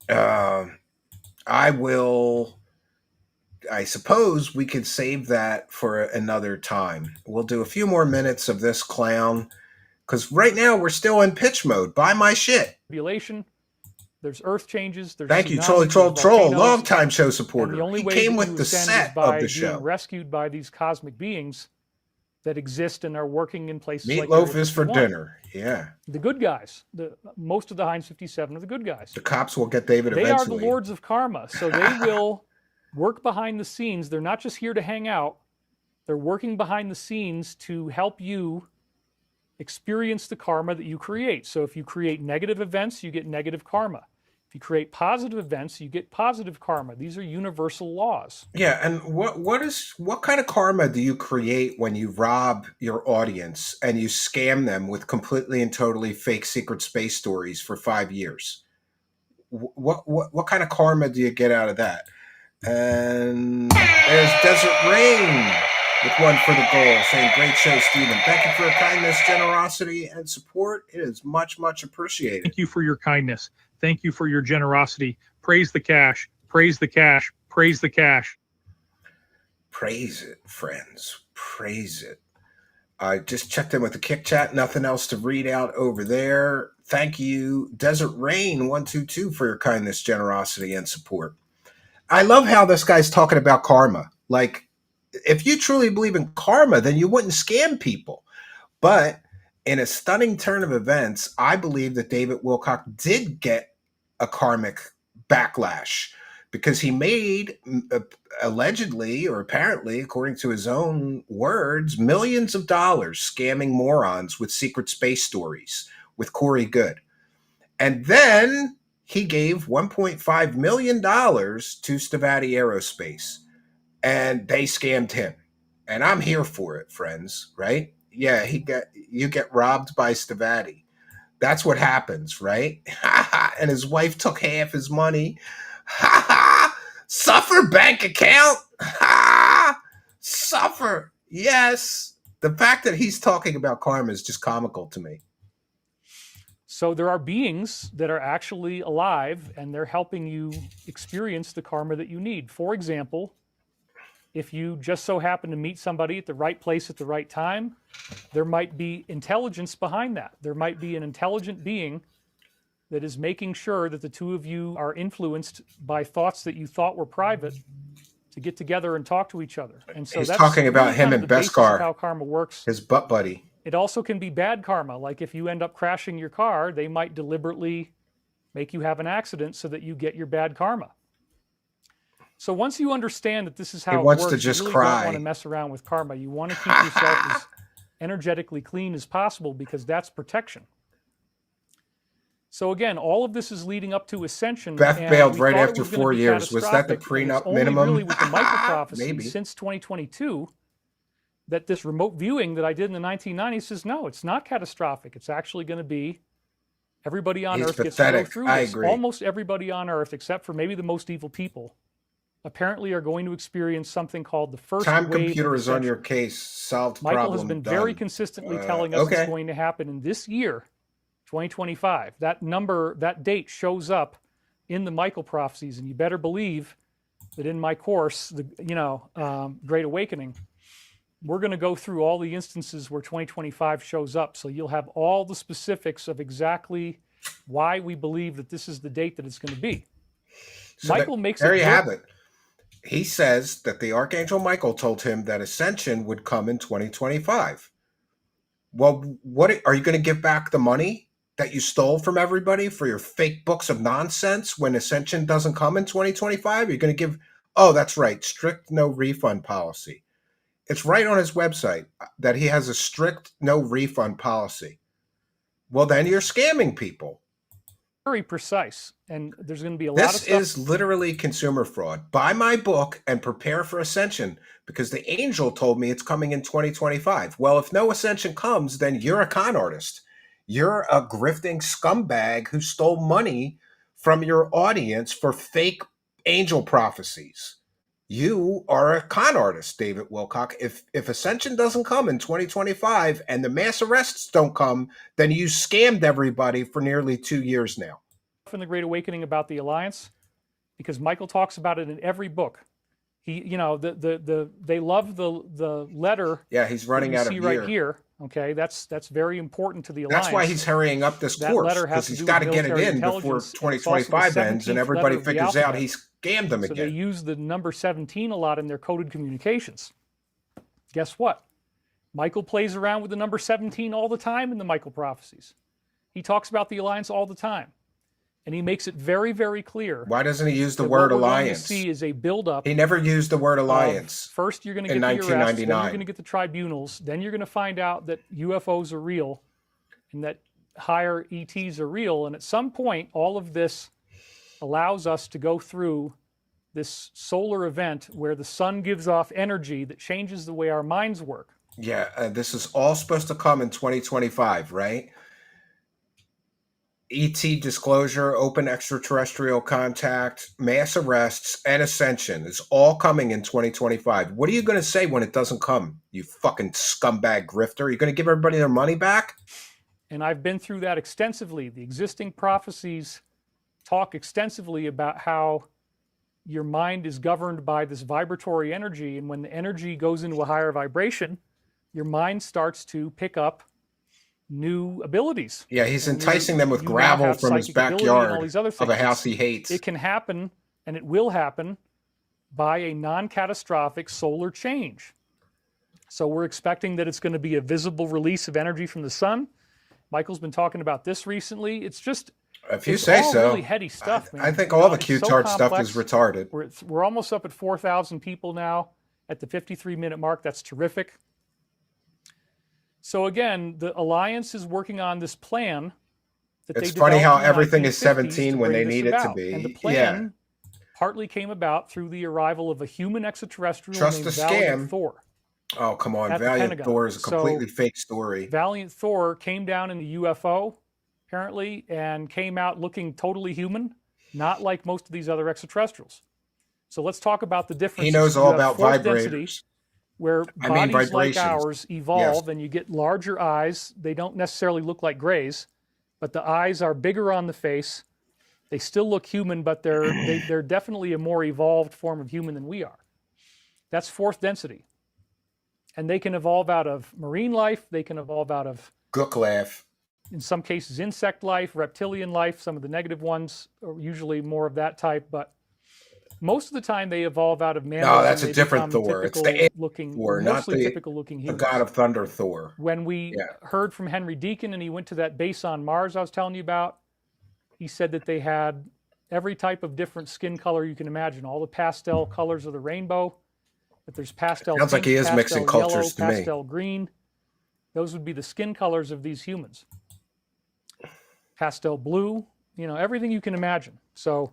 I will I suppose we could save that for another time. We'll do a few more minutes of this clown, because right now we're still in pitch mode. Buy my shit. Tribulation. There's earth changes. There's Thank you, tsunamis, Troll, there's Troll, volcanoes, long time show and supporter. the only He way came that with you the ascend is set by of the being show. rescued by these cosmic beings that exist and are working in places like Meatloaf Area is for 51. dinner. Yeah. The good guys. Most of the Heinz 57 are the good guys. The cops will get David They eventually. are the lords of karma, so they will work behind the scenes. They're not just here to hang out. They're working behind the scenes to help you experience the karma that you create. So if you create negative events, you get negative karma. If you create positive events, you get positive karma. These are universal laws. Yeah, and what kind of karma do you create when you rob your audience and you scam them with completely and totally fake secret space stories for 5 years? What kind of karma do you get out of that? And there's Desert Rain with one for the goal, saying, "Great show, Stephen. Thank you for your kindness, generosity, and support. It is much, much appreciated." Thank you for your kindness. Thank you for your generosity. Praise the cash. Praise the cash. Praise the cash. Praise it, friends. Praise it. I just checked in with the Kick Chat. Nothing else to read out over there. Thank you, Desert Rain 122, for your kindness, generosity, and support. I love how this guy's talking about karma. Like, if you truly believe in karma, then you wouldn't scam people. But in a stunning turn of events, I believe that David Wilcock did get a karmic backlash because he made, allegedly or apparently, according to his own words, millions of dollars scamming morons with secret space stories with Corey Good. And then he gave $1.5 million to Stavati Aerospace, and they scammed him. And I'm here for it, friends, right? Yeah, you get robbed by Stavati. That's what happens, right? And his wife took half his money. Suffer, bank account. Suffer. Yes. The fact that he's talking about karma is just comical to me. So there are beings that are actually alive, and they're helping you experience the karma that you need. For example, if you just so happen to meet somebody at the right place at the right time, there might be intelligence behind that. There might be an intelligent being that is making sure that the two of you are influenced by thoughts that you thought were private to get together and talk to each other. And so He's that's talking about really him kind of and the basis of Beskar, how karma works. his butt buddy. It also can be bad karma. Like if you end up crashing your car, they might deliberately make you have an accident so that you get your bad karma. So once you understand that this is how He it wants works, to just you really cry. don't want to mess around with karma. You want to keep yourself as energetically clean as possible because that's protection. So again, all of this is leading up to ascension. Beth and bailed we right thought it after was gonna 4 be years. Was that the catastrophic, and it's prenup only minimum? really with the micro prophecies Maybe. since 2022 that this remote viewing that I did in the 1990s says, no, it's not catastrophic. It's actually going to be everybody on He's Earth gets to go pathetic. through I this. agree. Almost everybody on Earth, except for maybe the most evil people, apparently are going to experience something called the first Time wave computer of is on your ascension. case. Solved Michael problem. has been done. very consistently telling us okay. it's going to happen in this year, 2025. That number, that date shows up in the Michael prophecies, and you better believe that in my course, the Great Awakening, we're going to go through all the instances where 2025 shows up. So you'll have all the specifics of exactly why we believe that this is the date that it's going to be. So Michael makes there it you very- have it. He says that the Archangel Michael told him that ascension would come in 2025. Well, what are you going to give back the money that you stole from everybody for your fake books of nonsense when ascension doesn't come in 2025? You're going to give, oh, that's right, strict no refund policy. It's right on his website that he has a strict no refund policy. Well, then you're scamming people. very precise, and there's going to be a lot of This stuff. is literally consumer fraud. Buy my book and prepare for ascension because the angel told me it's coming in 2025. Well, if no ascension comes, then you're a con artist. You're a grifting scumbag who stole money from your audience for fake angel prophecies. You are a con artist, David Wilcock. If ascension doesn't come in 2025 and the mass arrests don't come, then you scammed everybody for nearly 2 years now. In the Great Awakening about the Alliance, because Michael talks about it in every book. They love the letter. Yeah, he's running you out of see year. right here. Okay, that's very important to the That's alliance. why he's hurrying up this That course, letter because has to he's do got with to get it military in before intelligence, and it's also the 2025 ends and 17th everybody letter of the figures out alphabet. he scammed them So they again. use the number 17 a lot in their coded communications. Guess what? Michael plays around with the number 17 all the time in the Michael prophecies. He talks about the alliance all the time. And he makes it very, very clear. Why doesn't he use the that word what we're going to alliance? see is a buildup. He never used the word alliance. First, you're going to in get the arrests, then you're 1999. going to get the tribunals, then you're going to find out that UFOs are real and that higher ETs are real. And at some point, all of this allows us to go through this solar event where the sun gives off energy that changes the way our minds work. Yeah, this is all supposed to come in 2025, right? ET disclosure, open extraterrestrial contact, mass arrests, and ascension is all coming in 2025. What are you going to say when it doesn't come, you fucking scumbag grifter? Are you going to give everybody their money back? And I've been through that extensively. The existing prophecies talk extensively about how your mind is governed by this vibratory energy, and when the energy goes into a higher vibration, your mind starts to pick up new abilities. Yeah, he's And enticing them with you now gravel have from his psychic ability and all backyard these other of a things. house he hates. It can happen, and it will happen, by a non-catastrophic solar change. So we're expecting that it's going to be a visible release of energy from the sun. Michael's been talking about this recently. It's just, If you it's say all so. really heady stuff, man. I think all the It's so Qtard stuff complex. is retarded. We're almost up at 4,000 people now at the 53-minute mark. That's terrific. So again, the Alliance is working on this plan that It's they funny how developed in the everything is 1950s 17 to when bring they this need it to about. be. And the plan partly came about through the arrival of a human extraterrestrial Trust named the Valiant scam. Thor. Oh, come on. At the Valiant Pentagon. Thor is a So, completely fake story. Valiant Thor came down in the UFO, apparently, and came out looking totally human, not like most of these other extraterrestrials. So let's talk about the differences. He knows You all have about fourth density, vibrators. where I mean bodies like vibrations. ours evolve, Yes. and you get larger eyes. They don't necessarily look like grays, but the eyes are bigger on the face. They still look human, but they're definitely a more evolved form of human than we are. That's fourth density. And they can evolve out of marine life. They can evolve out of, Gook laugh. in some cases, insect life, reptilian life. Some of the negative ones are usually more of that type, but most of the time they evolve out of mammals. No, that's and a they different become Thor. It's the typical alien looking, Thor, not mostly the typical looking The humans. God of Thunder Thor. When we heard from Henry Deacon and he went to that base on Mars I was telling you about, he said that they had every type of different skin color you can imagine, all the pastel colors of the rainbow. That there's pastel Sounds like pink, he is pastel mixing yellow, cultures to me. pastel green. Those would be the skin colors of these humans. Pastel blue, everything you can imagine. So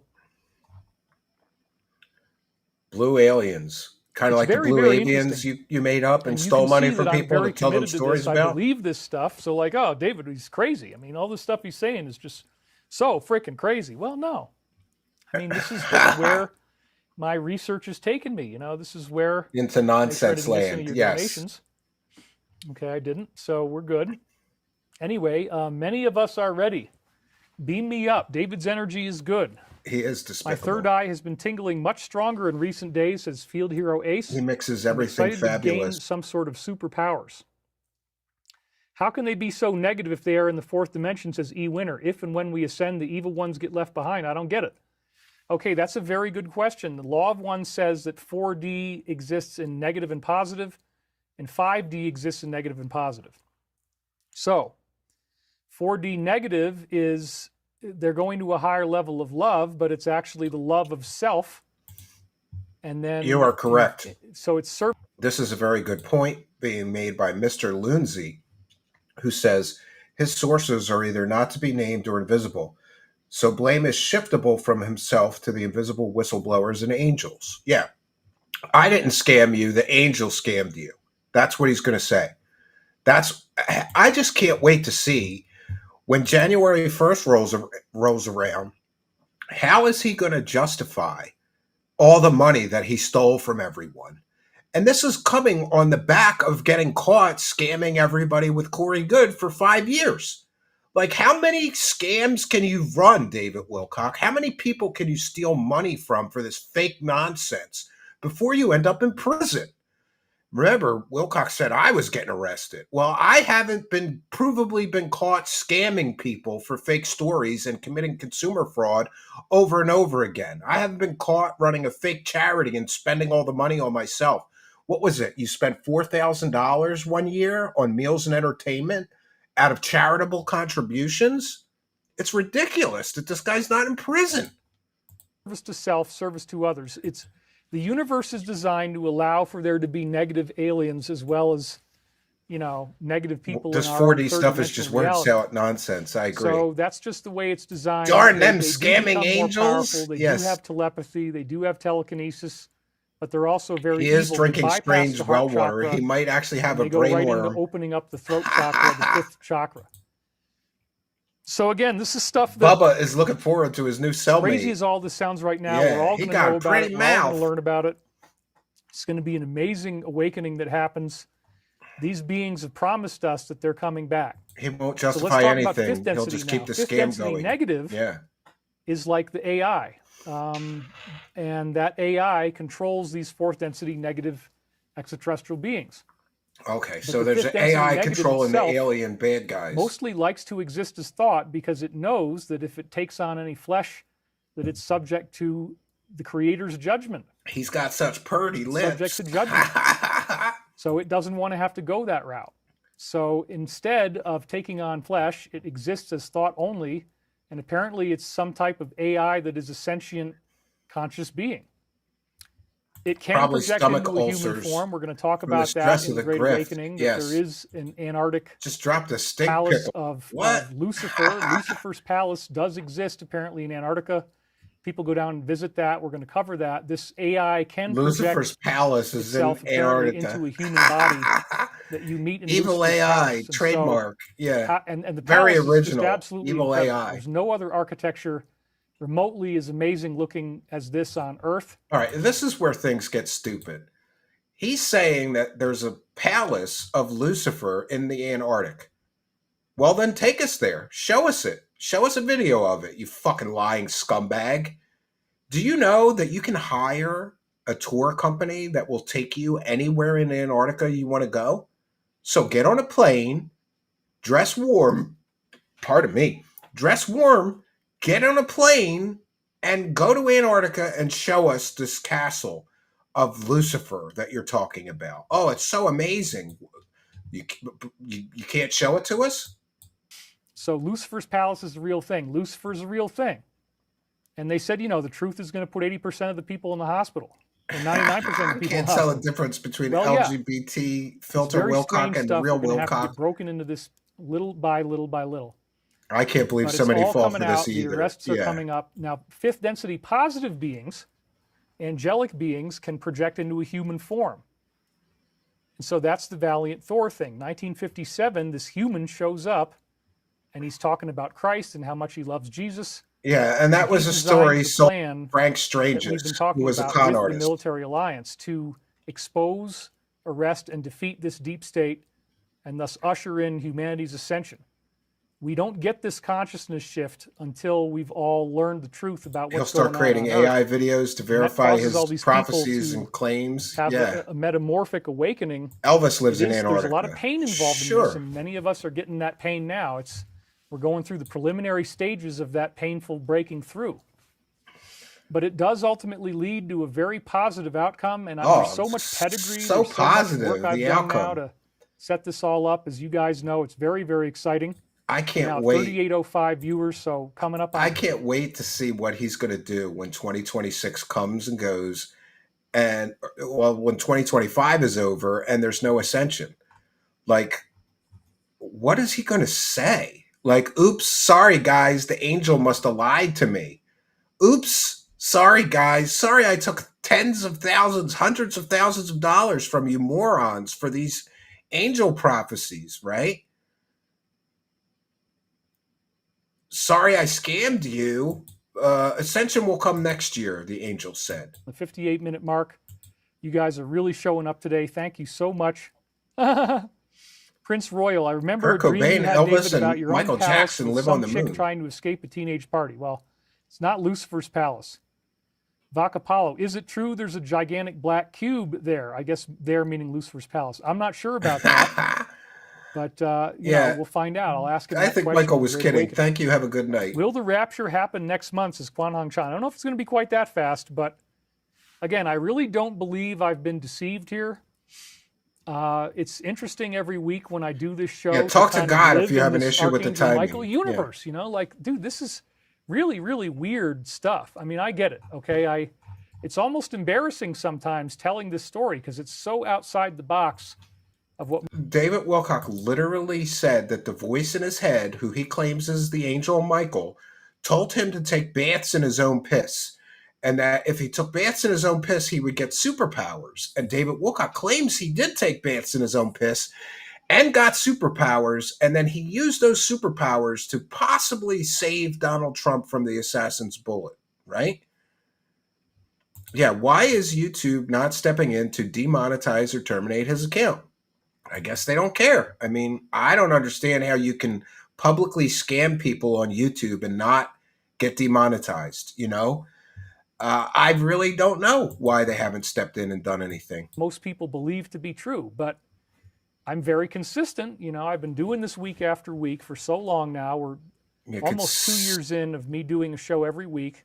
Blue aliens. Kind of It's like very, the blue very aliens interesting. you made up and and you stole can money see from that I'm people to very tell them committed to stories this. about. I believe this stuff. So like, oh, David, he's crazy. I mean, all this stuff he's saying is just so freaking crazy. Well, no. I mean, this is just where my research has taken me. This is where Into I try to nonsense do this into land. your Yes. donations. Okay, I didn't. So we're good. Anyway, many of us are ready. Beam me up. David's energy is good. He is My despicable. third eye has been tingling much stronger in recent days, says Field Hero Ace. He mixes I'm everything excited to gain fabulous. some sort of superpowers. How can they be so negative if they are in the fourth dimension, says E. Winner? If and when we ascend, the evil ones get left behind. I don't get it. Okay, that's a very good question. The Law of One says that 4D exists in negative and positive, and 5D exists in negative and positive. So, 4D negative is they're going to a higher level of love, but it's actually the love of self. And then You are correct. So it's This is a very good point being made by Mr. Lunzi, who says his sources are either not to be named or invisible. So blame is shiftable from himself to the invisible whistleblowers and angels. Yeah. I didn't scam you. The angel scammed you. That's what he's going to say. I just can't wait to see when January 1st rolls around, how is he going to justify all the money that he stole from everyone? And this is coming on the back of getting caught scamming everybody with Corey Good for 5 years. Like, how many scams can you run, David Wilcock? How many people can you steal money from for this fake nonsense before you end up in prison. Remember, Wilcock said I was getting arrested. Well, I haven't provably been caught scamming people for fake stories and committing consumer fraud over and over again. I haven't been caught running a fake charity and spending all the money on myself. What was it? You spent $4,000 one year on meals and entertainment out of charitable contributions? It's ridiculous that this guy's not in prison. Service to self, service to others. The universe is designed to allow for there to be negative aliens as well as, negative people. This in our 4D stuff is just word reality. salad nonsense. I agree. So that's just the way it's designed. Darn them They scamming angels. They Yes. do have telepathy. They do have telekinesis, but they're also very He evil. is They drinking bypass strange the heart well water. chakra, He might actually have and a they go brain right worm. into opening up the throat chakra, the fifth chakra. So again, this is stuff that Bubba is looking forward to his new crazy cellmate. as all this sounds right now. Yeah, We're all he going to got know a about pretty it. We're all going mouth. to learn about it. It's going to be an amazing awakening that happens. These beings have promised us that they're coming back. He won't So let's justify talk about anything. fifth He'll density just now. keep the Fifth scam density going. negative Yeah. is like the AI. And that AI controls these fourth density negative extraterrestrial beings. Okay, But so the there's fifth an density AI negative controlling the itself alien bad guys. Mostly likes to exist as thought because it knows that if it takes on any flesh, that it's subject to the Creator's judgment. He's got such purty lips. Subject to judgment. So it doesn't want to have to go that route. So instead of taking on flesh, it exists as thought only, and apparently it's some type of AI that is a sentient, conscious being. It can Probably project stomach into a human ulcers form. We're going to talk from the about stress that in of the the Great grift. Awakening. That Yes. there is an Antarctic Just dropped a stink palace pickle. of What? Lucifer. Lucifer's palace does exist apparently in Antarctica. People go down and visit that. We're going to cover that. This AI can Lucifer's project palace is in itself apparently Antarctica. into a human body that you meet in Evil Lucifer's AI, palace. And so, trademark. Yeah. and the Very palace is original. just absolutely Evil incredible. AI. There's no other architecture remotely as amazing looking as this on Earth. All right, this is where things get stupid. He's saying that there's a palace of Lucifer in the Antarctic. Well, then take us there. Show us it. Show us a video of it, you fucking lying scumbag. Do you know that you can hire a tour company that will take you anywhere in Antarctica you want to go? So get on a plane, dress warm, pardon me, dress warm, get on a plane, and go to Antarctica and show us this castle of Lucifer that you're talking about. Oh, it's so amazing. You can't show it to us? So Lucifer's palace is the real thing. Lucifer's a real thing. And they said, the truth is going to put 80% of the people in the hospital. And 99% of the people I in the can't hospital. tell the difference between LGBT filter Very Wilcock strange and stuff. real We're going to have to Wilcock. get broken into this little by little by little. I can't believe But so it's many all fall for coming this out. either. The arrests are coming up. Now, fifth density positive beings, angelic beings, can project into a human form. And so that's the Valiant Thor thing. 1957, this human shows up, and he's talking about Christ and how much he loves Jesus. Yeah, and that was He a designed story the sold plan Frank that Stranges, we've been who talking was a about con with artist. the military alliance to expose, arrest, and defeat this deep state and thus usher in humanity's ascension. We don't get this consciousness shift until we've all learned the truth about He'll what's start going creating on AI Earth. videos to that verify causes all his these people prophecies to and claims. have Yeah. a metamorphic awakening. Elvis lives in Antarctica. There's a lot of pain involved in this, and many of us are getting that pain now. We're going through the preliminary stages of that painful breaking through. But it does ultimately lead to a very positive outcome, and there's so much pedigree, so there's so positive, much work I've the done now outcome. to set this all up. As you guys know, it's very, very exciting. I can't Now, wait. 3805 viewers, so coming up on I can't wait to see what he's going to do when 2026 comes and goes, and when 2025 is over and there's no ascension. Like, what is he going to say? Like, oops, sorry guys, the angel must have lied to me. Oops, sorry guys, sorry I took tens of thousands, hundreds of thousands of dollars from you morons for these angel prophecies, right? Sorry I scammed you. Ascension will come next year, the angel said. the 58-minute mark. You guys are really showing up today. Thank you so much. Prince Royal, I remember Kurt a dream you Cobain, had, Elvis, David, about and your Michael own palace Jackson with live some on the chick moon. trying to escape a teenage party. Well, it's not Lucifer's palace. Vacapalo, is it true there's a gigantic black cube there? I guess there meaning Lucifer's palace. I'm not sure about that, but you know, we'll find out. I'll ask him I that think question Michael in was Great kidding. Awakening. Thank you. Have a good night. Will the rapture happen next month, says Quan Hong Chan. I don't know if it's going to be quite that fast, but again, I really don't believe I've been deceived here. It's interesting every week when I do this show. Yeah, talk to kind of God live if you in have an this issue with the Archangel timing. Michael universe, you know, like, dude, this is really, really weird stuff. I mean, I get it, okay? It's almost embarrassing sometimes telling this story because it's so outside the box of what. David Wilcock literally said that the voice in his head, who he claims is the angel Michael, told him to take baths in his own piss. And that if he took baths in his own piss, he would get superpowers. And David Wilcock claims he did take baths in his own piss and got superpowers. And then he used those superpowers to possibly save Donald Trump from the assassin's bullet, right? Yeah, why is YouTube not stepping in to demonetize or terminate his account? I guess they don't care. I mean, I don't understand how you can publicly scam people on YouTube and not get demonetized, you know? I really don't know why they haven't stepped in and done anything. Most people believe to be true, but I'm very consistent. You know, I've been doing this week after week for so long now. We're almost 2 years in of me doing a show every week,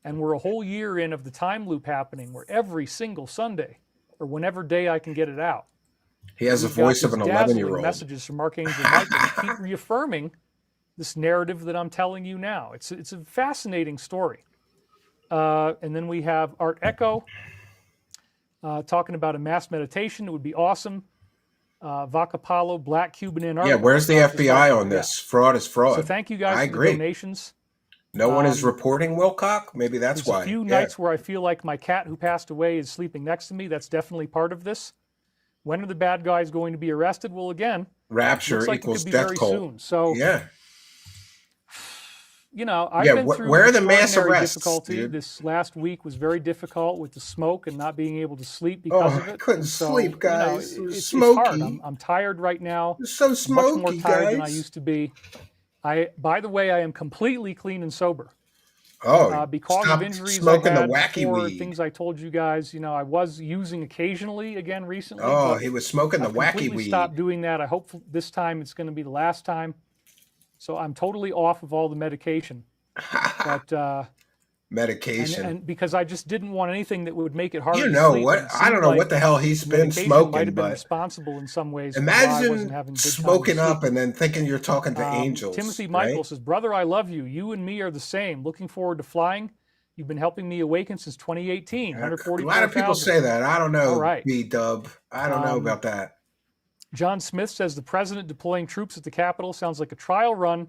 and we're a whole year in of the time loop happening where every single Sunday or whenever day I can get it out. He has the voice of an 11-year-old. Messages from Archangel Michael that keep reaffirming this narrative that I'm telling you now. It's a fascinating story. And then we have Art Echo talking about a mass meditation. It would be awesome. Vacapalo, Black Cuban in Art. Yeah, where's the FBI on this? Fraud is fraud. So thank you guys for the donations. No one is reporting Wilcock? Maybe that's why. There's a few nights where I feel like my cat who passed away is sleeping next to me. That's definitely part of this. When are the bad guys going to be arrested? Well, again, rapture looks like equals it could be death very cult. Soon. So yeah. You know, I've been through where are the mass extraordinary arrests, difficulty. dude? This last week was very difficult with the smoke and not being able to sleep because of it. I couldn't sleep, guys. You know, it was it's smoky. hard. I'm tired right now. It's so smoky, much more tired than I guys. used to be. By the way, I am completely clean and sober. Because stop of injuries smoking I had the wacky before, weed. things I told you guys. You know, I was using occasionally again recently. Oh, but he was smoking the I've wacky completely weed. stopped doing that. I hope this time it's going to be the last time. So I'm totally off of all the medication. But medication. and because I just didn't want anything that would make it hard. You know to sleep. what? I don't know what the hell he's been Medication smoking, might have been but responsible in some ways. For why I wasn't having imagine a good time smoking to up sleep. and then thinking you're talking to angels. Timothy Michael right? says, "Brother, I love you. You and me are the same. Looking forward to flying. You've been helping me awaken since 2018. A 144,000. lot of people say that. I don't know, All right. B-Dub. I don't know about that. John Smith says the president deploying troops at the Capitol sounds like a trial run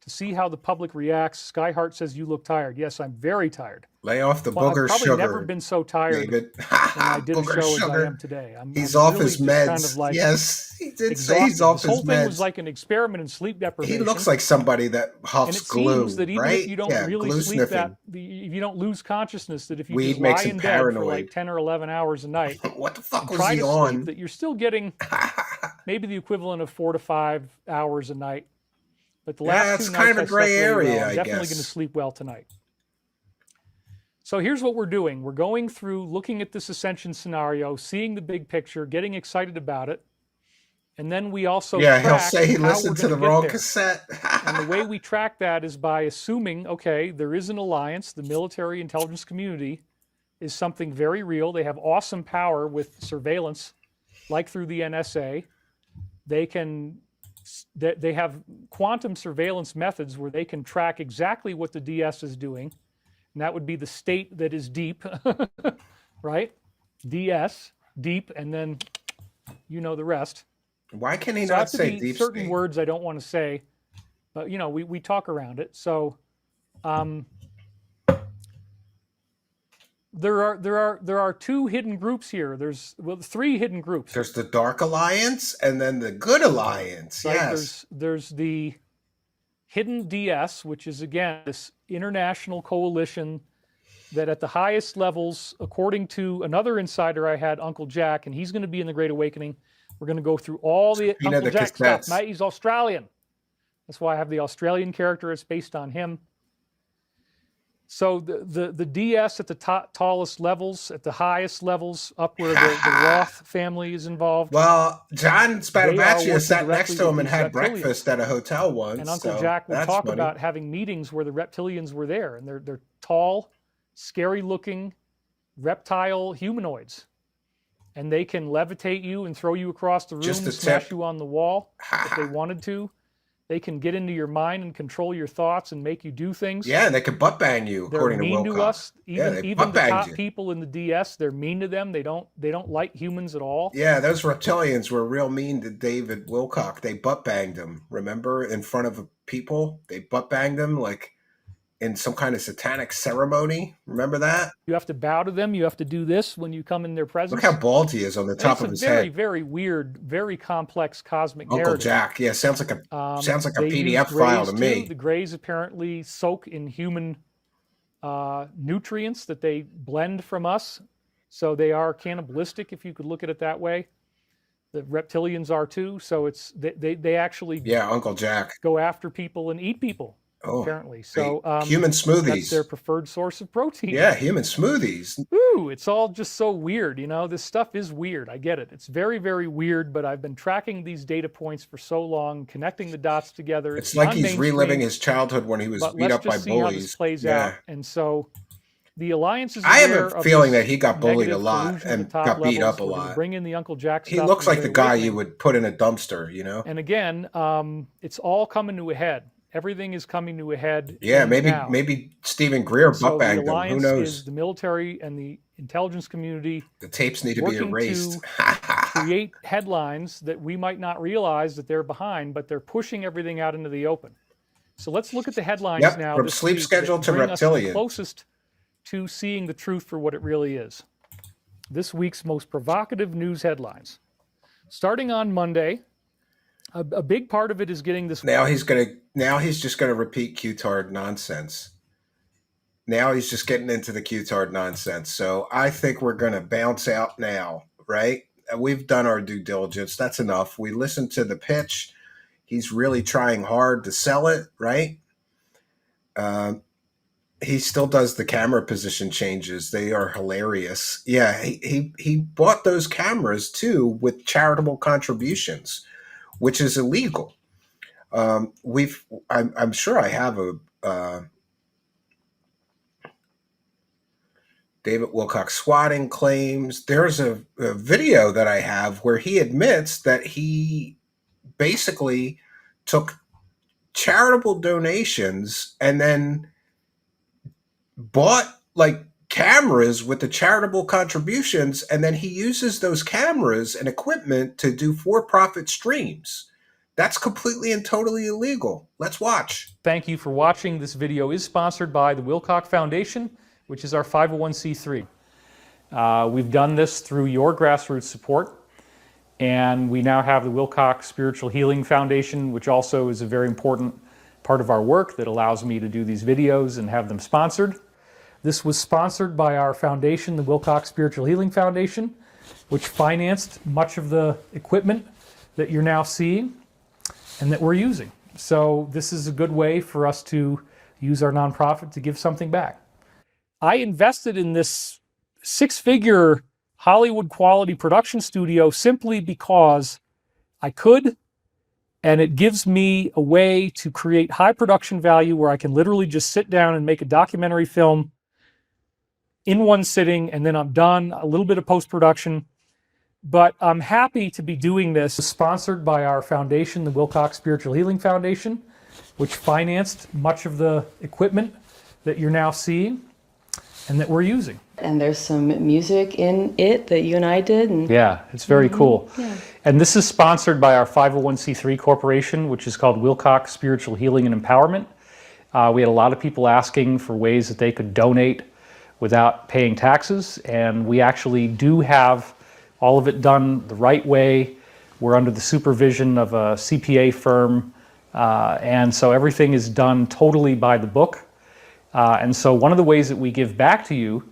to see how the public reacts. Skyheart says you look tired. Yes, I'm very tired. Lay off the Well, booger I've probably sugar. never been so tired David. when I did a Booger show as I sugar. am today. He's I'm off really his just meds. kind of like Yes, he did say exhausted. he's off This whole his thing meds. was like an experiment in sleep deprivation. He looks like somebody that and huffs it glue, seems that even right? if you don't yeah, really glue sleep sniffing. if you don't lose consciousness, that if you Weed just makes lie him in bed for paranoid. like 10 or 11 hours a night What the fuck and was try he to on? sleep, that you're still getting maybe the equivalent of 4 to 5 hours a night. But the last it's two kind nights of a I gray slept really area, well. I'm I definitely going guess. to sleep well tonight. So here's what we're doing. We're going through, looking at this ascension scenario, seeing the big picture, getting excited about it. And then we also Yeah, he'll track say he how listened we're to the gonna get wrong there. cassette. And the way we track that is by assuming, okay, there is an alliance. The military intelligence community is something very real. They have awesome power with surveillance, like through the NSA. They have quantum surveillance methods where they can track exactly what the DS is doing. And that would be the state that is deep, right? DS, deep, and then you know the rest. Why can he So I not have to say be deep certain state? words I don't want to say, but you know, we talk around it. So there are two hidden groups here. There's three hidden groups. There's the Dark Alliance and then the Good Alliance. Right? Yes. There's the hidden DS, which is again this international coalition that at the highest levels, according to another insider I had, Uncle Jack, and he's going to be in the Great Awakening. We're going to go through all the Subpoena Uncle the Jack stuff. cassettes. Mate, he's Australian. That's why I have the Australian character. It's based on him. So the DS at the tallest levels, at the highest levels, up where the Roth family is involved. Well, John Spadavaccia working sat next directly to him with and these had reptilians. breakfast at a hotel once. And Uncle so Jack would that's talk funny. about having meetings where the reptilians were there, and they're tall, scary-looking reptile humanoids, and they can levitate you and throw you across the room Just a and smash tip. you on the wall if they wanted to. They can get into your mind and control your thoughts and make you do things. Yeah, and they could butt bang you, They're according to mean Wilcock. to us. Even they even the butt-banged top you. people in the DS, they're mean to them. They don't like humans at all. Yeah, those reptilians were real mean to David Wilcock. They butt banged him. Remember, in front of people, they butt banged him like in some kind of satanic ceremony. Remember that? You have to bow to them. You have to do this when you come in their presence. Look how bald he is on the top of his It's a very, head. very weird, very complex cosmic Uncle narrative. Jack. Yeah, sounds like a They use PDF file to greys, me. too. The greys apparently soak in human nutrients that they blend from us, so they are cannibalistic, if you could look at it that way. The reptilians are too, so they actually Uncle Jack. go after people and eat people. Oh, Apparently, so human smoothies. that's their preferred source of protein. Yeah, human smoothies. Ooh, it's all just so weird, you know. This stuff is weird. I get it. It's very, very weird. But I've been tracking these data points for so long, connecting the dots together. It's like he's non-mainstream, reliving his childhood when he was but beat let's up by just see how this bullies. plays Yeah. out. And so, the alliance is I have aware a of feeling this that he got bullied a negative lot delusion at and the top got beat levels. up a We're gonna lot. Bring in the Uncle Jack He stuff looks in like the the Great guy you Awakening. would put in a dumpster, you know? And again, it's all coming to a head. Everything is coming to a head. Yeah, now. maybe Stephen Greer So butt banged the him. Who alliance knows? is the military and the intelligence community The tapes need to be working erased. to create headlines that we might not realize that they're behind, but they're pushing everything out into the open. So let's look at the headlines Yep, now. from this Sleep week Schedule that to bring us the Reptilian. closest to seeing the truth for what it really is. This week's most provocative news headlines. Starting on Monday, a big part of it is getting this. Now he's just gonna repeat Qtard nonsense. Now he's just getting into the Qtard nonsense. So I think we're gonna bounce out now, right? We've done our due diligence. That's enough. We listened to the pitch. He's really trying hard to sell it, right? He still does the camera position changes. They are hilarious. Yeah, he bought those cameras too with charitable contributions, which is illegal. I'm sure I have a David Wilcock swatting claims. There's a video that I have where he admits that he basically took charitable donations and then bought like cameras with the charitable contributions, and then he uses those cameras and equipment to do for-profit streams. That's completely and totally illegal. Let's watch. Thank you for watching. This video is sponsored by the Wilcock Foundation, which is our 501c3. We've done this through your grassroots support, and we now have the Wilcock Spiritual Healing Foundation, which also is a very important part of our work that allows me to do these videos and have them sponsored. This was sponsored by our foundation, the Wilcock Spiritual Healing Foundation, which financed much of the equipment that you're now seeing and that we're using. So this is a good way for us to use our nonprofit to give something back. I invested in this six-figure Hollywood quality production studio simply because I could, and it gives me a way to create high production value where I can literally just sit down and make a documentary film in one sitting, and then I'm done, a little bit of post-production. But I'm happy to be doing this, sponsored by our foundation, the Wilcock Spiritual Healing Foundation, which financed much of the equipment that you're now seeing and that we're using. And there's some music in it that you and I did. And yeah, it's very cool. Yeah. And this is sponsored by our 501c3 corporation, which is called Wilcock Spiritual Healing and Empowerment. We had a lot of people asking for ways that they could donate without paying taxes, and we actually do have all of it done the right way. We're under the supervision of a CPA firm, and so everything is done totally by the book. And so one of the ways that we give back to you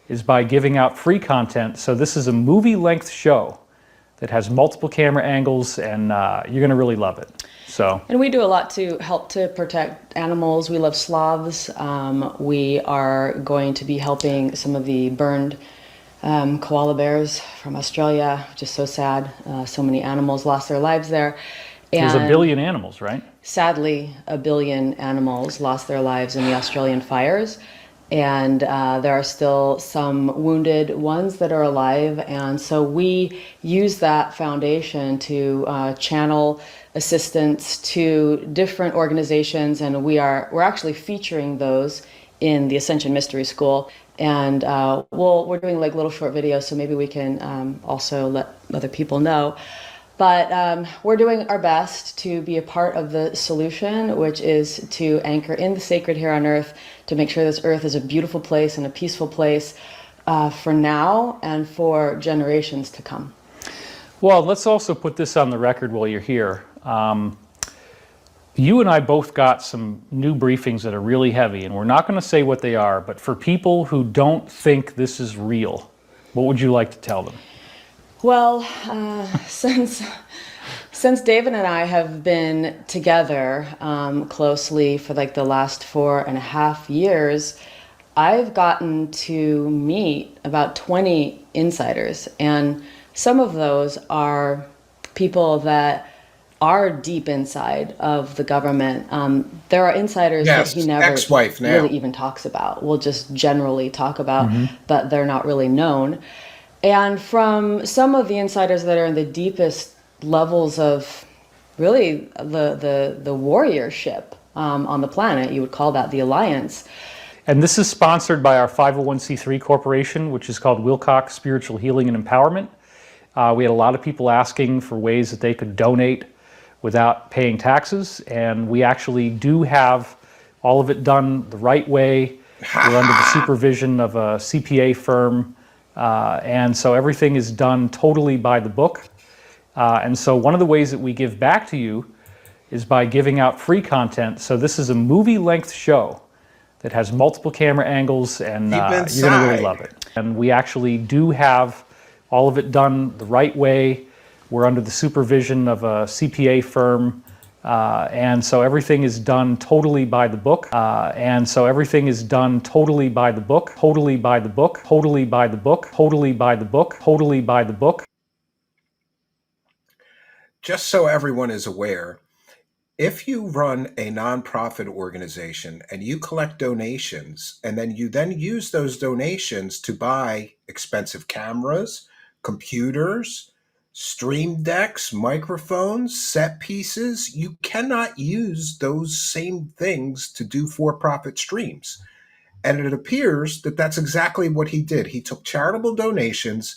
is by giving out free content. So this is a movie-length show that has multiple camera angles, and you're going to really love it. So, And we do a lot to help to protect animals. We love sloths. We are going to be helping some of the burned koala bears from Australia, which is so sad. So many animals lost their lives there. there's a And billion animals, right? sadly, a billion animals lost their lives in the Australian fires. And there are still some wounded ones that are alive. And so we use that foundation to channel assistance to different organizations. And we're actually featuring those in the Ascension Mystery School. And we're doing like little short videos, so maybe we can also let other people know. But we're doing our best to be a part of the solution, which is to anchor in the sacred here on Earth, to make sure this Earth is a beautiful place and a peaceful place for now and for generations to come. Well, let's also put this on the record while you're here. You and I both got some new briefings that are really heavy, and we're not going to say what they are, but for people who don't think this is real, what would you like to tell them? Well, since David and I have been together closely for like the last 4.5 years, I've gotten to meet about 20 insiders, and some of those are people that are deep inside of the government. There are insiders that he never ex-wife now. really even talks about. We'll just generally talk about, but they're not really known. And from some of the insiders that are in the deepest levels of really the warriorship on the planet, you would call that the Alliance. And this is sponsored by our 501c3 corporation, which is called Wilcock Spiritual Healing and Empowerment. We had a lot of people asking for ways that they could donate without paying taxes, and we actually do have all of it done the right way. We're under the supervision of a CPA firm, and so everything is done totally by the book. And so one of the ways that we give back to you is by giving out free content. So this is a movie-length show that has multiple camera angles, and you're going to really love it. And we actually do have all of it done the right way. We're under the supervision of a CPA firm, and so everything is done totally by the book. And so everything is done totally by the book, totally by the book, totally by the book, totally by the book, totally by the book. Just so everyone is aware, if you run a nonprofit organization and you collect donations, and then you use those donations to buy expensive cameras, computers, stream decks, microphones, set pieces, you cannot use those same things to do for-profit streams. And it appears that that's exactly what he did. He took charitable donations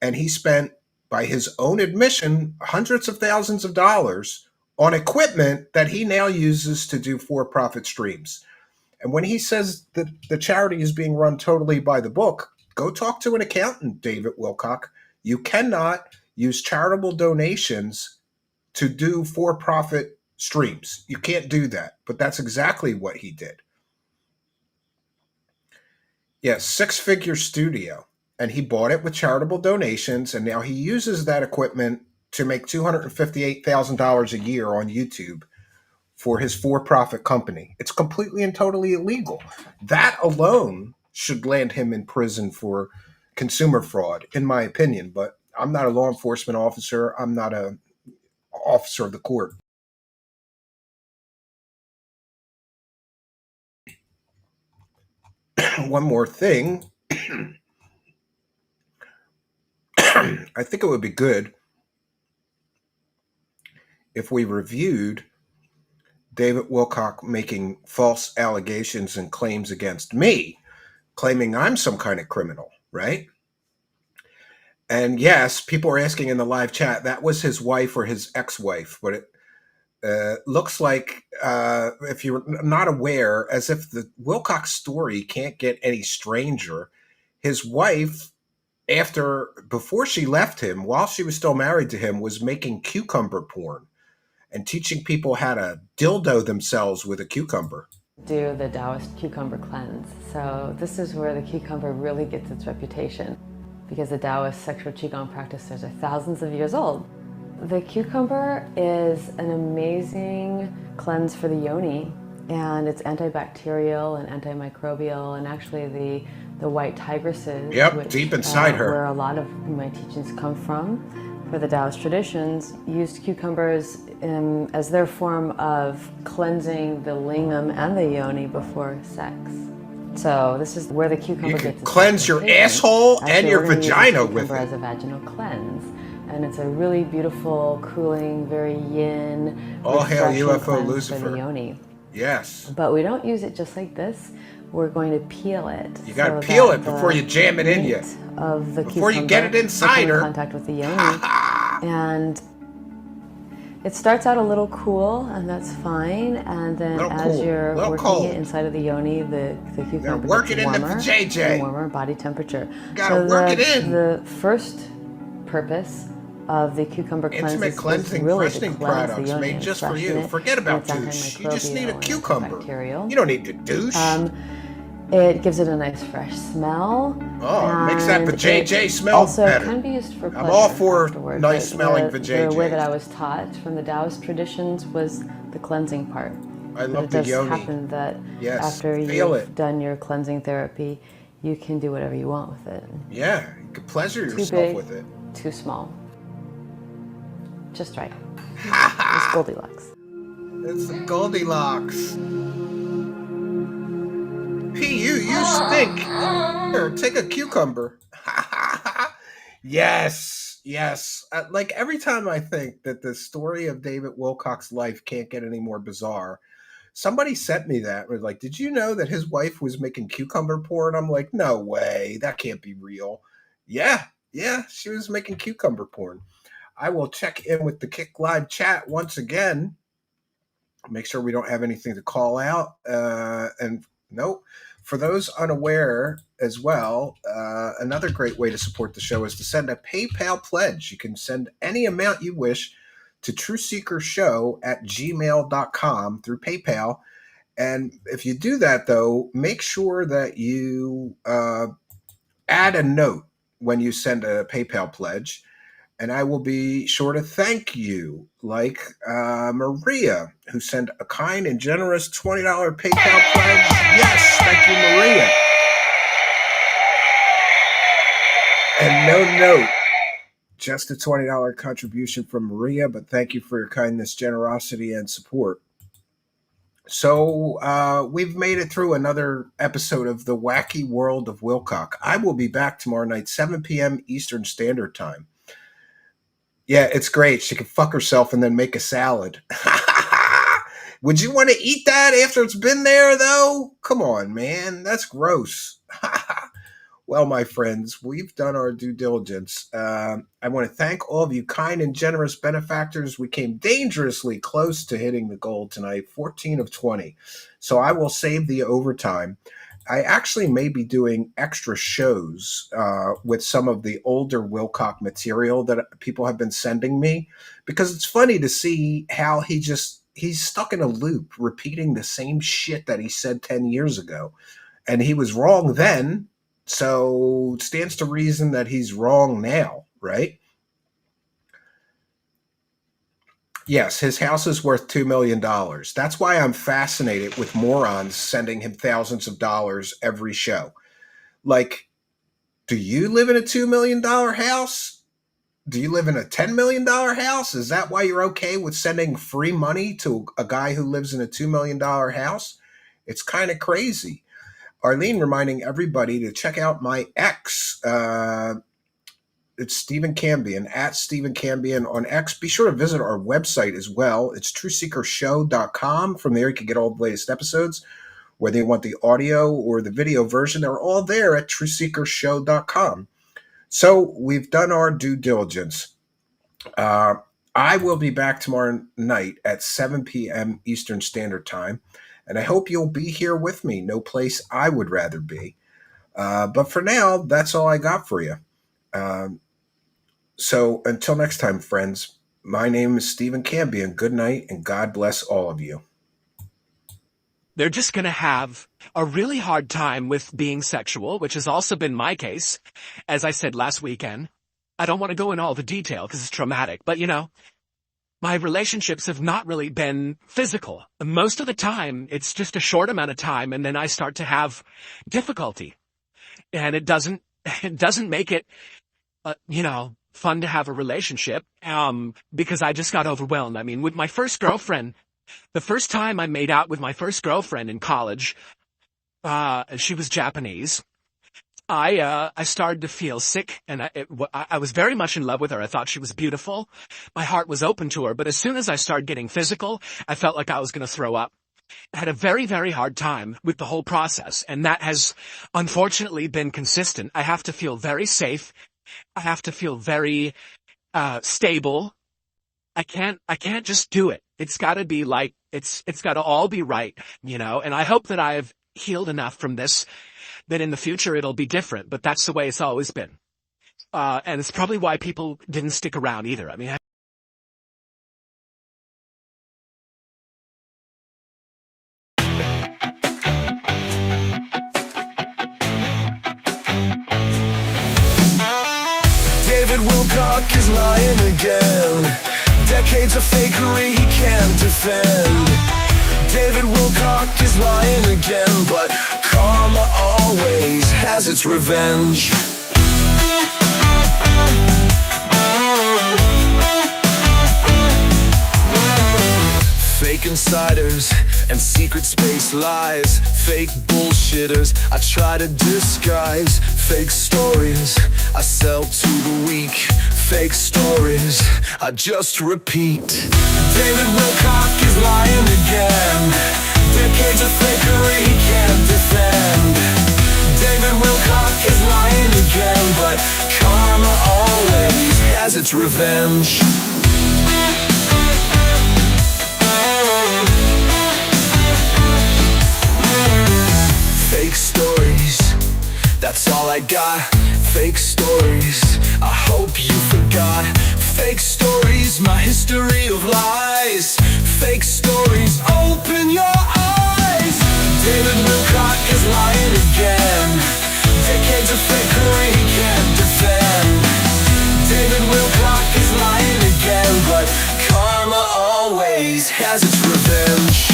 and he spent, by his own admission, hundreds of thousands of dollars on equipment that he now uses to do for-profit streams. And when he says that the charity is being run totally by the book, go talk to an accountant, David Wilcock. You cannot use charitable donations to do for-profit streams. You can't do that, but that's exactly what he did. Yes, six-figure studio, and he bought it with charitable donations, and now he uses that equipment to make $258,000 a year on YouTube for his for-profit company. It's completely and totally illegal. That alone should land him in prison for consumer fraud, in my opinion, but I'm not a law enforcement officer. I'm not an officer of the court. One more thing. I think it would be good if we reviewed David Wilcock making false allegations and claims against me, claiming I'm some kind of criminal, right? And yes, people are asking in the live chat, that was his wife or his ex-wife, but it looks like, if you're not aware, as if the Wilcock story can't get any stranger, his wife, before she left him, while she was still married to him, was making cucumber porn and teaching people how to dildo themselves with a cucumber. Do the Taoist cucumber cleanse. So this is where the cucumber really gets its reputation, because the Taoist sexual qigong practices are thousands of years old. The cucumber is an amazing cleanse for the yoni, and it's antibacterial and antimicrobial, and actually the white tigresses, Yep, which, deep inside her. where a lot of my teachings come from, for the Taoist traditions, used cucumbers as their form of cleansing the lingam and the yoni before sex. So this is where the cucumber You can gets its cleanse your reputation. asshole and Actually, your we're gonna use the vagina with cucumber it. as a vaginal cleanse, and it's a really beautiful, cooling, very yin, All hail refreshing UFO cleanse for Lucifer. the yoni. Yes. But we don't use it just like this. We're going to peel it. You gotta so peel that it before you jam it in meat you. Of the Before you get it cucumber inside will come in her. contact with the yoni, and it starts out a little cool, and that's fine. And then Little as cool, you're little working cold. it inside of the yoni, the cucumber work gets it in the warmer JJ. and warmer body temperature. Gotta work it in. The first purpose of the cucumber cleanse Intimate is cleansing, really freshening to cleanse the products yoni made and just for freshen you. it, Forget and about it's douche. You just need a antimicrobial and cucumber. antibacterial. You don't need to douche. It gives it a nice fresh smell. Oh, it makes that and vajayjay it smell also better. can be used for pleasure. I'm all for afterward, nice but smelling the way that vajayjays. I was taught from the Taoist traditions was the cleansing part. I But love it the does yoni. happen that Yes, after feel you've it. done your cleansing therapy, you can do whatever you want with it. Yeah, you can pleasure Too yourself big, with it. too small. Just right. It's Goldilocks. It's the Goldilocks. P, you stink. Here, take a cucumber. Yes, yes. Like every time I think that the story of David Wilcock's life can't get any more bizarre, somebody sent me that. Was like, did you know that his wife was making cucumber porn? I'm like, no way. That can't be real. Yeah, she was making cucumber porn. I will check in with the Kick Live chat once again. Make sure we don't have anything to call out. And nope. For those unaware as well, another great way to support the show is to send a PayPal pledge. You can send any amount you wish to trueseekershow@gmail.com through PayPal. And if you do that, though, make sure that you add a note when you send a PayPal pledge. And I will be sure to thank you, like Maria, who sent a kind and generous $20 PayPal pledge. Yes, thank you, Maria. And no note, just a $20 contribution from Maria, but thank you for your kindness, generosity, and support. So we've made it through another episode of The Wacky World of Wilcock. I will be back tomorrow night, 7 p.m. Eastern Standard Time. Yeah, it's great. She can fuck herself and then make a salad. Would you want to eat that after it's been there, though? Come on, man. That's gross. Well, my friends, we've done our due diligence. I want to thank all of you kind and generous benefactors. We came dangerously close to hitting the goal tonight, 14 of 20. So I will save the overtime. I actually may be doing extra shows with some of the older Wilcock material that people have been sending me, because it's funny to see how he's stuck in a loop repeating the same shit that he said 10 years ago. And he was wrong then, so it stands to reason that he's wrong now, right? Yes, his house is worth $2 million. That's why I'm fascinated with morons sending him thousands of dollars every show. Like, do you live in a $2 million house? Do you live in a $10 million house? Is that why you're okay with sending free money to a guy who lives in a $2 million house? It's kind of crazy. Arlene reminding everybody to check out my ex. It's Stephen Cambion, at Stephen Cambion on X. Be sure to visit our website as well. It's trueseekershow.com. From there, you can get all the latest episodes, whether you want the audio or the video version. They're all there at trueseekershow.com. So we've done our due diligence. I will be back tomorrow night at 7 p.m. Eastern Standard Time, and I hope you'll be here with me. No place I would rather be. But for now, that's all I got for you. So until next time, friends, my name is Stephen Cambion. Good night, and God bless all of you. They're just going to have a really hard time with being sexual, which has also been my case, as I said last weekend. I don't want to go in all the detail because it's traumatic, but my relationships have not really been physical. Most of the time, it's just a short amount of time, and then I start to have difficulty. And it doesn't make it, fun to have a relationship, because I just got overwhelmed. I mean, with my first girlfriend, the first time I made out with my first girlfriend in college, she was Japanese. I started to feel sick, and I was very much in love with her. I thought she was beautiful. My heart was open to her, but as soon as I started getting physical, I felt like I was going to throw up. I had a very, very hard time with the whole process, and that has unfortunately been consistent. I have to feel very safe. I have to feel very stable. I can't just do it. It's got to be like, it's got to all be right, and I hope that I've healed enough from this that in the future it'll be different, but that's the way it's always been. And it's probably why people didn't stick around either. I mean, David Wilcock is lying again. Decades of fakery he can't defend. David Wilcock is lying again, but karma always has its revenge. Fake insiders and secret space lies. Fake bullshitters I try to disguise. Fake stories I sell to the weak. Fake stories I just repeat. David Wilcock is lying again. Decades of fakery he can't defend. David Wilcock is lying again, but karma always has its revenge. Fake stories, that's all I got. Fake stories, I hope you forgot. Fake stories, my history of lies. Fake stories, open your eyes. David Wilcock is lying again. Decades of fakery he can't defend. David Wilcock is lying again, but karma always has its revenge.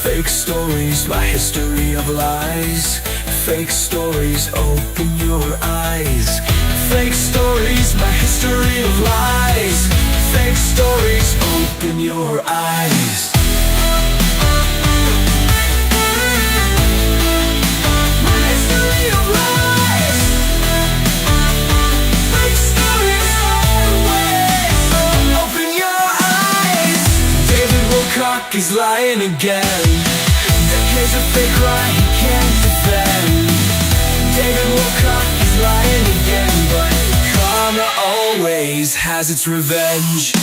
Fake stories, my history of lies. Fake stories, open your eyes. Fake stories, my history of lies. Fake stories, open your eyes. My history of lies. Fake stories, always open your eyes. David Wilcock is lying again. Decades of fake lie he can't defend. David Wilcock is lying again, but karma always has its revenge.